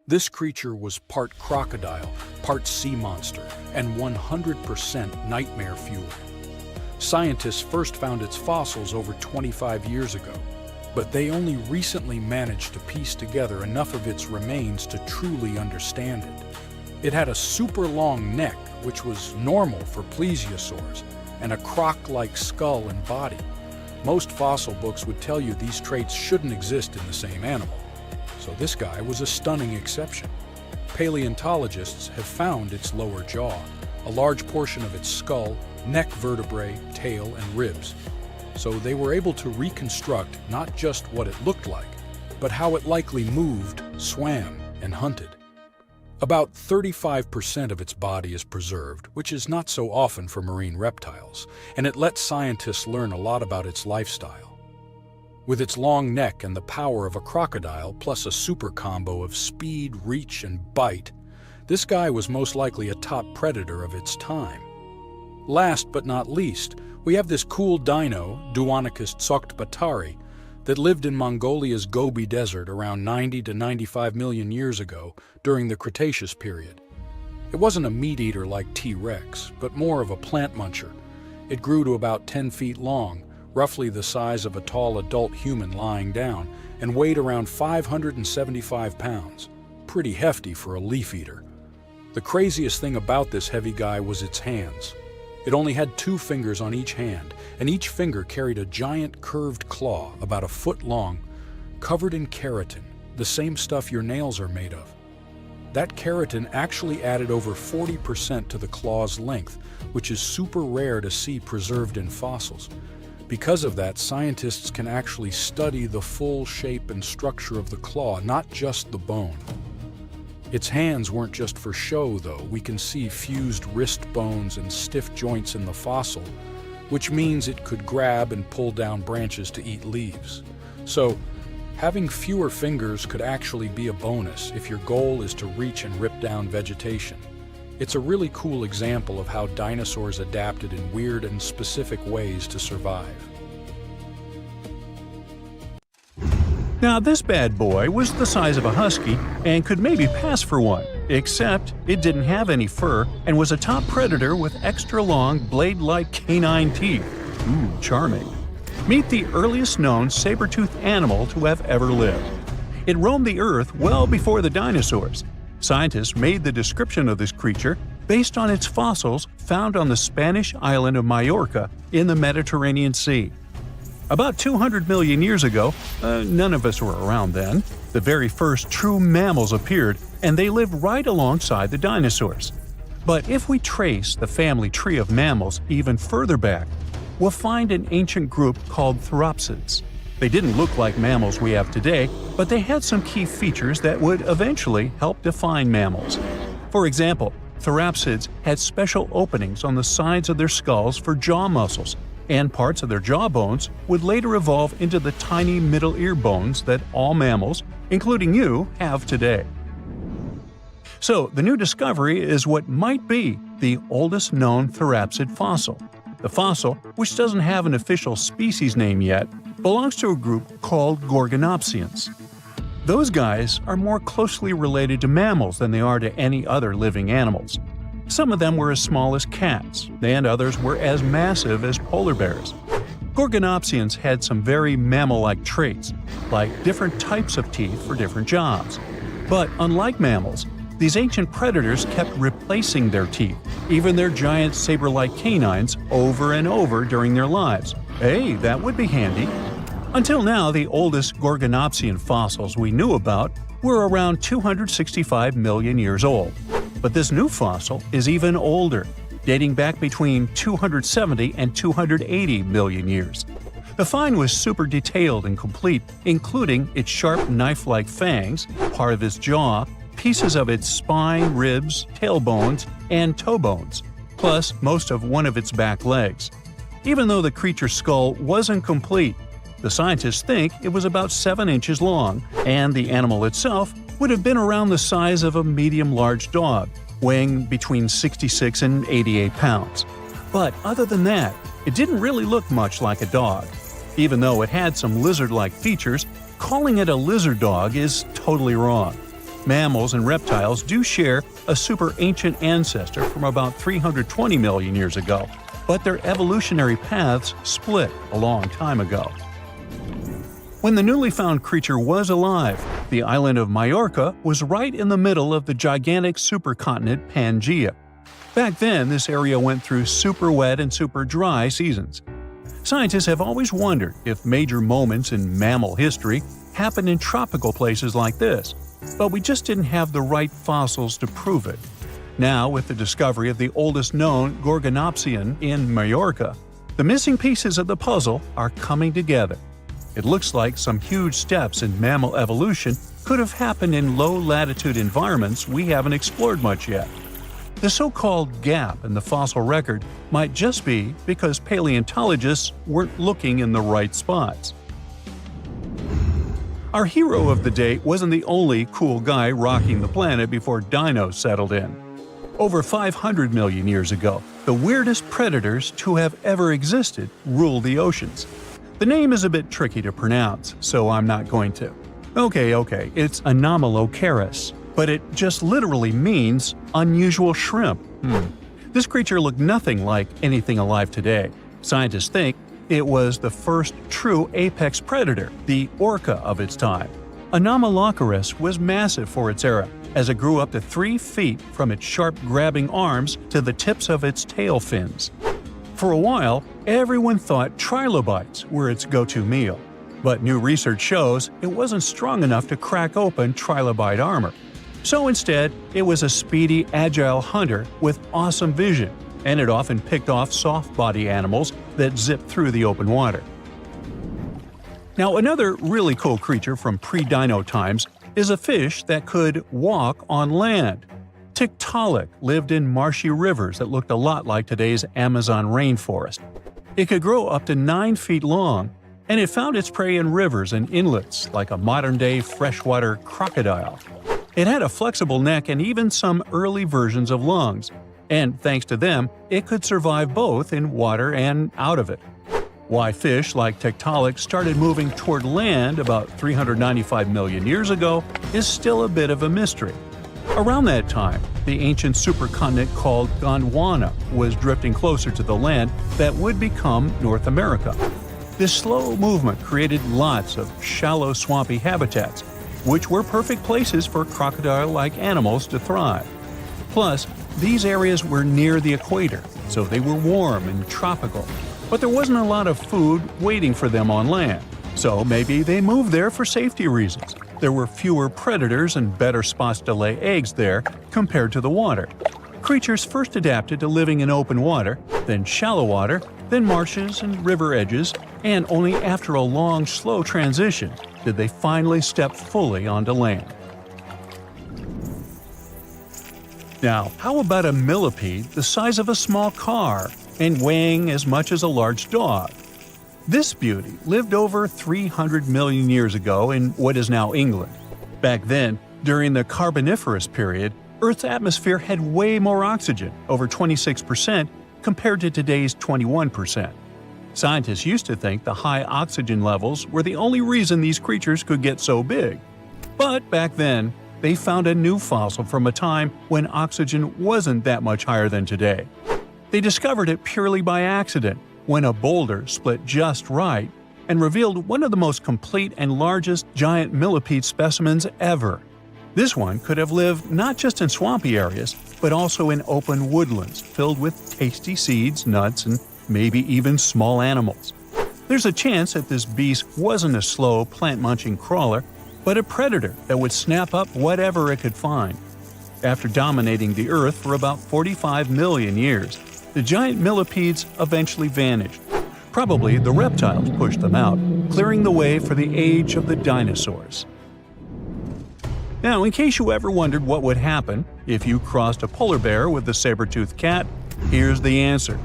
This creature was part crocodile, part sea monster, and 100% nightmare fuel. Scientists first found its fossils over 25 years ago, but they only recently managed to piece together enough of its remains to truly understand it. It had a super long neck, which was normal for plesiosaurs, and a croc-like skull and body. Most fossil books would tell you these traits shouldn't exist in the same animal. So this guy was a stunning exception. Paleontologists have found its lower jaw, a large portion of its skull, neck vertebrae, tail, and ribs. So they were able to reconstruct not just what it looked like, but how it likely moved, swam, and hunted. About 35% of its body is preserved, which is not so often for marine reptiles, and it lets scientists learn a lot about its lifestyle. With its long neck and the power of a crocodile, plus a super combo of speed, reach, and bite, this guy was most likely a top predator of its time. Last but not least, we have this cool dino, Duonicus tsokhtbatari, that lived in Mongolia's Gobi Desert around 90 to 95 million years ago during the Cretaceous period. It wasn't a meat-eater like T-Rex, but more of a plant muncher. It grew to about 10 feet long, roughly the size of a tall adult human lying down, and weighed around 575 pounds. Pretty hefty for a leaf-eater. The craziest thing about this heavy guy was its hands. It only had 2 fingers on each hand, and each finger carried a giant curved claw about a foot long, covered in keratin, the same stuff your nails are made of. That keratin actually added over 40% to the claw's length, which is super rare to see preserved in fossils. Because of that, scientists can actually study the full shape and structure of the claw, not just the bone. Its hands weren't just for show, though. We can see fused wrist bones and stiff joints in the fossil, which means it could grab and pull down branches to eat leaves. So, having fewer fingers could actually be a bonus if your goal is to reach and rip down vegetation. It's a really cool example of how dinosaurs adapted in weird and specific ways to survive. Now, this bad boy was the size of a husky and could maybe pass for one. except it didn't have any fur and was a top predator with extra long, blade-like canine teeth. Ooh, charming. Meet the earliest known saber-toothed animal to have ever lived. It roamed the Earth well before the dinosaurs. Scientists made the description of this creature based on its fossils found on the Spanish island of Majorca in the Mediterranean Sea. About 200 million years ago, none of us were around then, the very first true mammals appeared, and they lived right alongside the dinosaurs. But if we trace the family tree of mammals even further back, we'll find an ancient group called Therapsids. They didn't look like mammals we have today, but they had some key features that would eventually help define mammals. For example, Therapsids had special openings on the sides of their skulls for jaw muscles, and parts of their jaw bones would later evolve into the tiny middle ear bones that all mammals, including you, have today. So, the new discovery is what might be the oldest known Therapsid fossil. The fossil, which doesn't have an official species name yet, belongs to a group called Gorgonopsians. Those guys are more closely related to mammals than they are to any other living animals. Some of them were as small as cats, and others were as massive as polar bears. Gorgonopsians had some very mammal-like traits, like different types of teeth for different jobs. But unlike mammals, these ancient predators kept replacing their teeth, even their giant saber-like canines, over and over during their lives. Hey, that would be handy. Until now, the oldest Gorgonopsian fossils we knew about were around 265 million years old. But this new fossil is even older, dating back between 270 and 280 million years. The find was super detailed and complete, including its sharp knife-like fangs, part of its jaw, pieces of its spine, ribs, tailbones, and toe bones, plus most of one of its back legs. Even though the creature's skull wasn't complete, the scientists think it was about 7 inches long, and the animal itself would have been around the size of a medium-large dog, weighing between 66 and 88 pounds. But other than that, it didn't really look much like a dog. Even though it had some lizard-like features, calling it a lizard dog is totally wrong. Mammals and reptiles do share a super ancient ancestor from about 320 million years ago, but their evolutionary paths split a long time ago. When the newly found creature was alive, the island of Majorca was right in the middle of the gigantic supercontinent Pangaea. Back then, this area went through super wet and super dry seasons. Scientists have always wondered if major moments in mammal history happened in tropical places like this, but we just didn't have the right fossils to prove it. Now, with the discovery of the oldest known Gorgonopsian in Majorca, the missing pieces of the puzzle are coming together. It looks like some huge steps in mammal evolution could have happened in low-latitude environments we haven't explored much yet. The so-called gap in the fossil record might just be because paleontologists weren't looking in the right spots. Our hero of the day wasn't the only cool guy rocking the planet before dinos settled in. Over 500 million years ago, the weirdest predators to have ever existed ruled the oceans. The name is a bit tricky to pronounce, so I'm not going to. Okay, it's Anomalocaris, but it just literally means unusual shrimp. This creature looked nothing like anything alive today. Scientists think it was the first true apex predator, the orca of its time. Anomalocaris was massive for its era, as it grew up to 3 feet from its sharp grabbing arms to the tips of its tail fins. For a while, everyone thought trilobites were its go-to meal, but new research shows it wasn't strong enough to crack open trilobite armor. So instead, it was a speedy, agile hunter with awesome vision, and it often picked off soft-body animals that zipped through the open water. Now, another really cool creature from pre-dino times is a fish that could walk on land. Tiktaalik lived in marshy rivers that looked a lot like today's Amazon rainforest. It could grow up to 9 feet long, and it found its prey in rivers and inlets like a modern-day freshwater crocodile. It had a flexible neck and even some early versions of lungs, and thanks to them, it could survive both in water and out of it. Why fish like Tiktaalik started moving toward land about 395 million years ago is still a bit of a mystery. Around that time, the ancient supercontinent called Gondwana was drifting closer to the land that would become North America. This slow movement created lots of shallow, swampy habitats, which were perfect places for crocodile-like animals to thrive. Plus, these areas were near the equator, so they were warm and tropical. But there wasn't a lot of food waiting for them on land, so maybe they moved there for safety reasons. There were fewer predators and better spots to lay eggs there compared to the water. Creatures first adapted to living in open water, then shallow water, then marshes and river edges, and only after a long, slow transition did they finally step fully onto land. Now, how about a millipede the size of a small car and weighing as much as a large dog? This beauty lived over 300 million years ago in what is now England. Back then, during the Carboniferous period, Earth's atmosphere had way more oxygen, over 26%, compared to today's 21%. Scientists used to think the high oxygen levels were the only reason these creatures could get so big. But back then, they found a new fossil from a time when oxygen wasn't that much higher than today. They discovered it purely by accident, when a boulder split just right and revealed one of the most complete and largest giant millipede specimens ever. This one could have lived not just in swampy areas, but also in open woodlands filled with tasty seeds, nuts, and maybe even small animals. There's a chance that this beast wasn't a slow, plant-munching crawler, but a predator that would snap up whatever it could find. After dominating the Earth for about 45 million years, the giant millipedes eventually vanished. Probably the reptiles pushed them out, clearing the way for the age of the dinosaurs. Now, in case you ever wondered what would happen if you crossed a polar bear with a saber-toothed cat, here's the answer.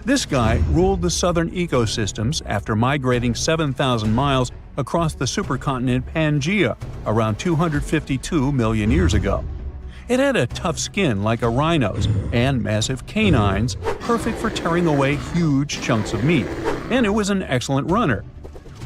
This guy ruled the southern ecosystems after migrating 7,000 miles across the supercontinent Pangaea around 252 million years ago. It had a tough skin like a rhino's and massive canines, perfect for tearing away huge chunks of meat, and it was an excellent runner.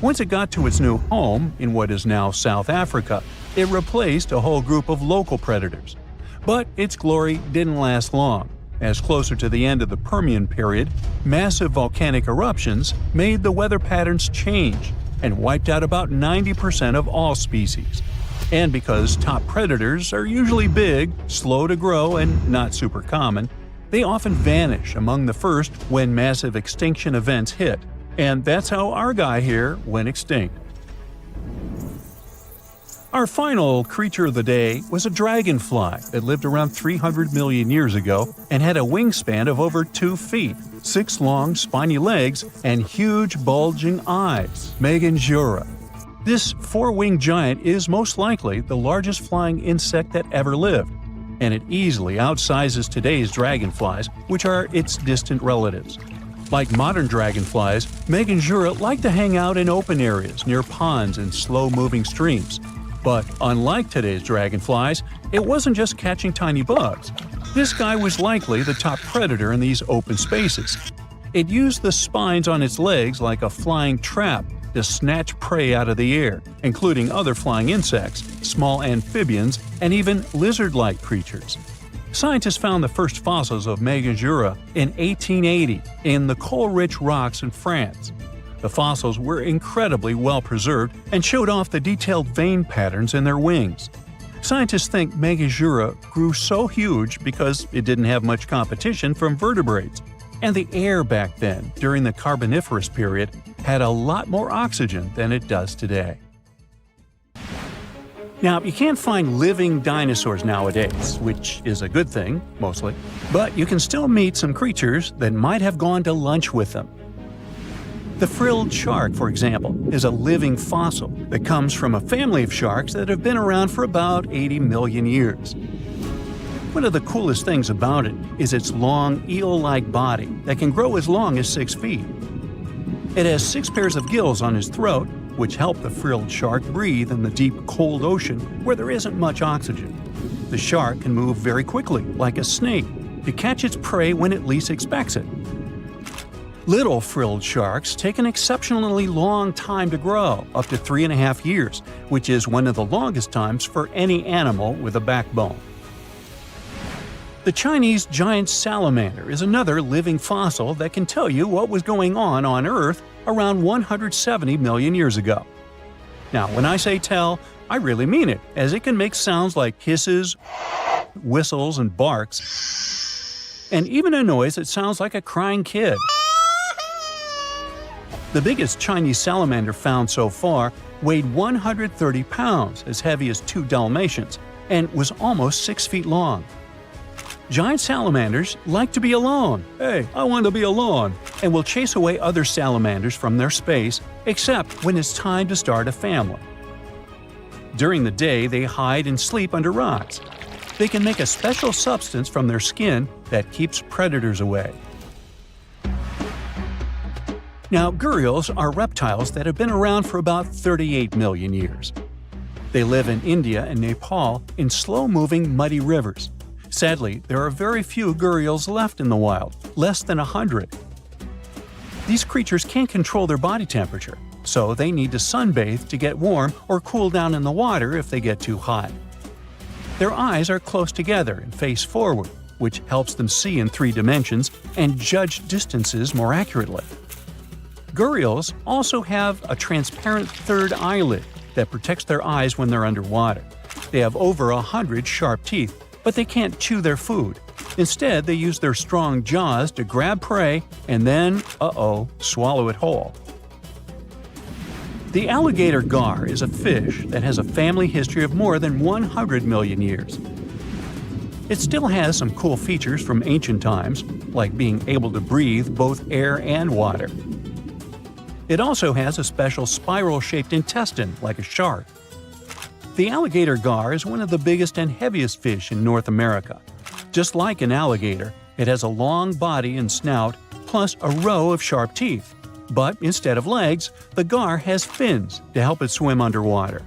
Once it got to its new home in what is now South Africa, it replaced a whole group of local predators. But its glory didn't last long, as closer to the end of the Permian period, massive volcanic eruptions made the weather patterns change and wiped out about 90% of all species. And because top predators are usually big, slow to grow, and not super common, they often vanish among the first when massive extinction events hit. And that's how our guy here went extinct. Our final creature of the day was a dragonfly that lived around 300 million years ago and had a wingspan of over 2 feet, 6 long, spiny legs, and huge, bulging eyes, Meganjura. This 4-winged giant is most likely the largest flying insect that ever lived, and it easily outsizes today's dragonflies, which are its distant relatives. Like modern dragonflies, Meganjura like to hang out in open areas near ponds and slow-moving streams. But unlike today's dragonflies, it wasn't just catching tiny bugs. This guy was likely the top predator in these open spaces. It used the spines on its legs like a flying trap to snatch prey out of the air, including other flying insects, small amphibians, and even lizard-like creatures. Scientists found the first fossils of Meganjura in 1880 in the coal-rich rocks in France. The fossils were incredibly well preserved and showed off the detailed vein patterns in their wings. Scientists think Meganjura grew so huge because it didn't have much competition from vertebrates, and the air back then, during the Carboniferous period, had a lot more oxygen than it does today. Now, you can't find living dinosaurs nowadays, which is a good thing, mostly, but you can still meet some creatures that might have gone to lunch with them. The frilled shark, for example, is a living fossil that comes from a family of sharks that have been around for about 80 million years. One of the coolest things about it is its long, eel-like body that can grow as long as 6 feet. It has 6 pairs of gills on its throat, which help the frilled shark breathe in the deep, cold ocean where there isn't much oxygen. The shark can move very quickly, like a snake, to catch its prey when it least expects it. Little frilled sharks take an exceptionally long time to grow, up to 3.5 years, which is one of the longest times for any animal with a backbone. The Chinese giant salamander is another living fossil that can tell you what was going on Earth around 170 million years ago. Now, when I say tell, I really mean it, as it can make sounds like hisses, whistles, and barks, and even a noise that sounds like a crying kid. The biggest Chinese salamander found so far weighed 130 pounds, as heavy as 2 Dalmatians, and was almost 6 feet long. Giant salamanders like to be alone. Hey, I want to be alone. And will chase away other salamanders from their space, except when it's time to start a family. During the day, they hide and sleep under rocks. They can make a special substance from their skin that keeps predators away. Now, gharials are reptiles that have been around for about 38 million years. They live in India and Nepal in slow-moving, muddy rivers. Sadly, there are very few gharials left in the wild, less than 100. These creatures can't control their body temperature, so they need to sunbathe to get warm or cool down in the water if they get too hot. Their eyes are close together and face forward, which helps them see in 3 dimensions and judge distances more accurately. Gharials also have a transparent third eyelid that protects their eyes when they're underwater. They have over 100 sharp teeth, but they can't chew their food. Instead, they use their strong jaws to grab prey and then, swallow it whole. The alligator gar is a fish that has a family history of more than 100 million years. It still has some cool features from ancient times, like being able to breathe both air and water. It also has a special spiral-shaped intestine, like a shark. The alligator gar is one of the biggest and heaviest fish in North America. Just like an alligator, it has a long body and snout, plus a row of sharp teeth. But instead of legs, the gar has fins to help it swim underwater.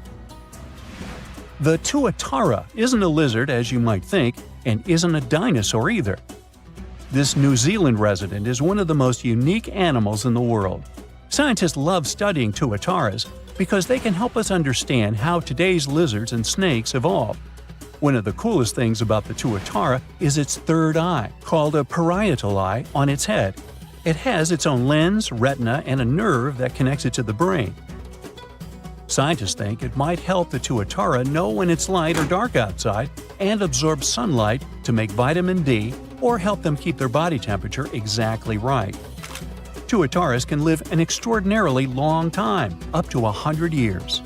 The tuatara isn't a lizard as you might think, and isn't a dinosaur either. This New Zealand resident is one of the most unique animals in the world. Scientists love studying tuataras because they can help us understand how today's lizards and snakes evolved. One of the coolest things about the tuatara is its third eye, called a parietal eye, on its head. It has its own lens, retina, and a nerve that connects it to the brain. Scientists think it might help the tuatara know when it's light or dark outside and absorb sunlight to make vitamin D or help them keep their body temperature exactly right. Tuataras can live an extraordinarily long time, up to 100 years.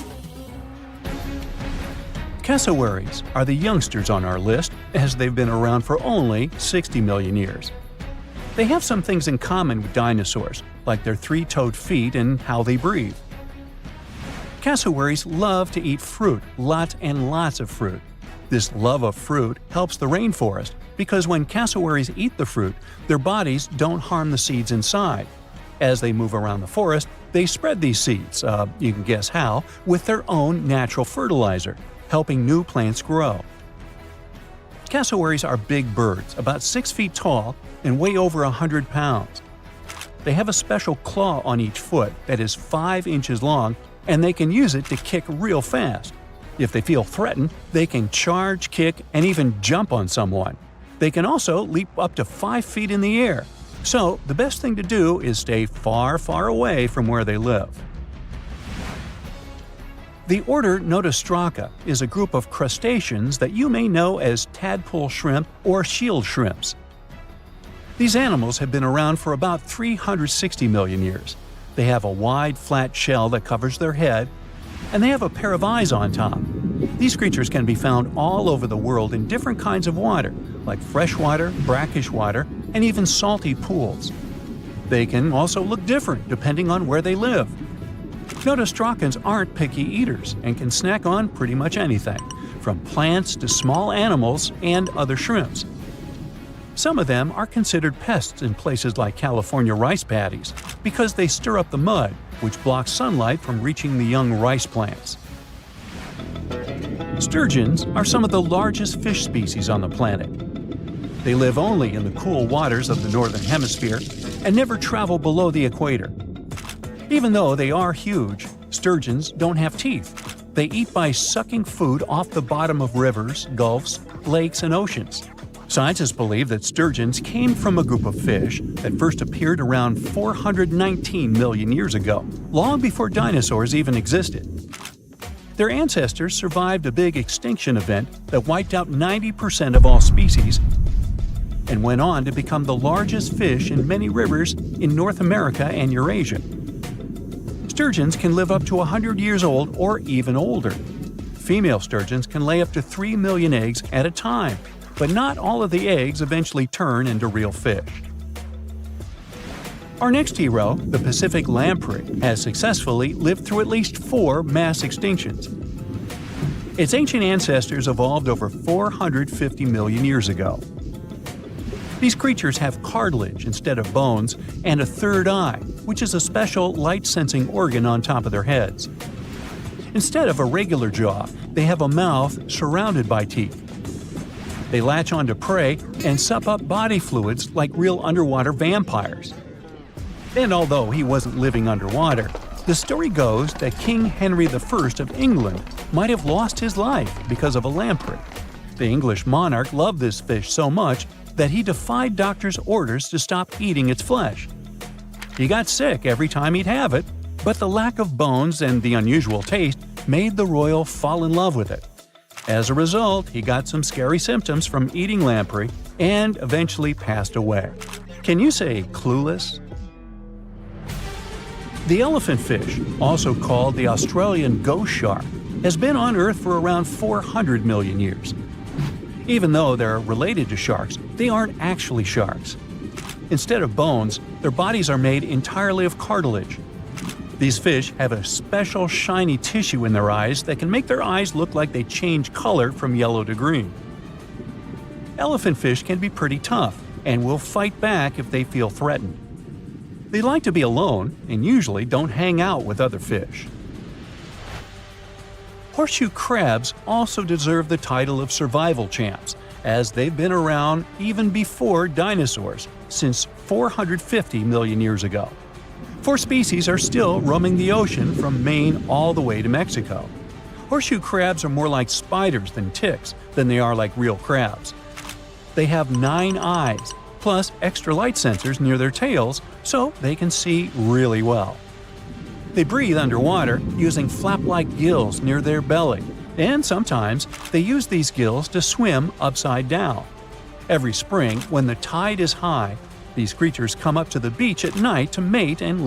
Cassowaries are the youngsters on our list, as they've been around for only 60 million years. They have some things in common with dinosaurs, like their 3-toed feet and how they breathe. Cassowaries love to eat fruit, lots and lots of fruit. This love of fruit helps the rainforest, because when cassowaries eat the fruit, their bodies don't harm the seeds inside. As they move around the forest, they spread these seeds, you can guess how, with their own natural fertilizer, helping new plants grow. Cassowaries are big birds, about 6 feet tall and weigh over 100 pounds. They have a special claw on each foot that is 5 inches long, and they can use it to kick real fast. If they feel threatened, they can charge, kick, and even jump on someone. They can also leap up to 5 feet in the air. So, the best thing to do is stay far, far away from where they live. The order Notostraca is a group of crustaceans that you may know as tadpole shrimp or shield shrimps. These animals have been around for about 360 million years. They have a wide, flat shell that covers their head, and they have a pair of eyes on top. These creatures can be found all over the world in different kinds of water, like freshwater, brackish water, and even salty pools. They can also look different depending on where they live. Notostracans aren't picky eaters and can snack on pretty much anything, from plants to small animals and other shrimps. Some of them are considered pests in places like California rice paddies because they stir up the mud, which blocks sunlight from reaching the young rice plants. Sturgeons are some of the largest fish species on the planet. They live only in the cool waters of the northern hemisphere and never travel below the equator. Even though they are huge, sturgeons don't have teeth. They eat by sucking food off the bottom of rivers, gulfs, lakes, and oceans. Scientists believe that sturgeons came from a group of fish that first appeared around 419 million years ago, long before dinosaurs even existed. Their ancestors survived a big extinction event that wiped out 90% of all species and went on to become the largest fish in many rivers in North America and Eurasia. Sturgeons can live up to 100 years old or even older. Female sturgeons can lay up to 3 million eggs at a time, but not all of the eggs eventually turn into real fish. Our next hero, the Pacific lamprey, has successfully lived through at least 4 mass extinctions. Its ancient ancestors evolved over 450 million years ago. These creatures have cartilage instead of bones and a third eye, which is a special light-sensing organ on top of their heads. Instead of a regular jaw, they have a mouth surrounded by teeth. They latch onto prey and sup up body fluids like real underwater vampires. And although he wasn't living underwater, the story goes that King Henry I of England might have lost his life because of a lamprey. The English monarch loved this fish so much that he defied doctors' orders to stop eating its flesh. He got sick every time he'd have it, but the lack of bones and the unusual taste made the royal fall in love with it. As a result, he got some scary symptoms from eating lamprey and eventually passed away. Can you say clueless? The elephant fish, also called the Australian ghost shark, has been on Earth for around 400 million years. Even though they're related to sharks, they aren't actually sharks. Instead of bones, their bodies are made entirely of cartilage. These fish have a special shiny tissue in their eyes that can make their eyes look like they change color from yellow to green. Elephant fish can be pretty tough and will fight back if they feel threatened. They like to be alone and usually don't hang out with other fish. Horseshoe crabs also deserve the title of survival champs, as they've been around even before dinosaurs, since 450 million years ago. 4 species are still roaming the ocean from Maine all the way to Mexico. Horseshoe crabs are more like spiders than ticks than they are like real crabs. They have 9 eyes, plus extra light sensors near their tails, so they can see really well. They breathe underwater using flap-like gills near their belly, and sometimes they use these gills to swim upside down. Every spring, when the tide is high, these creatures come up to the beach at night to mate and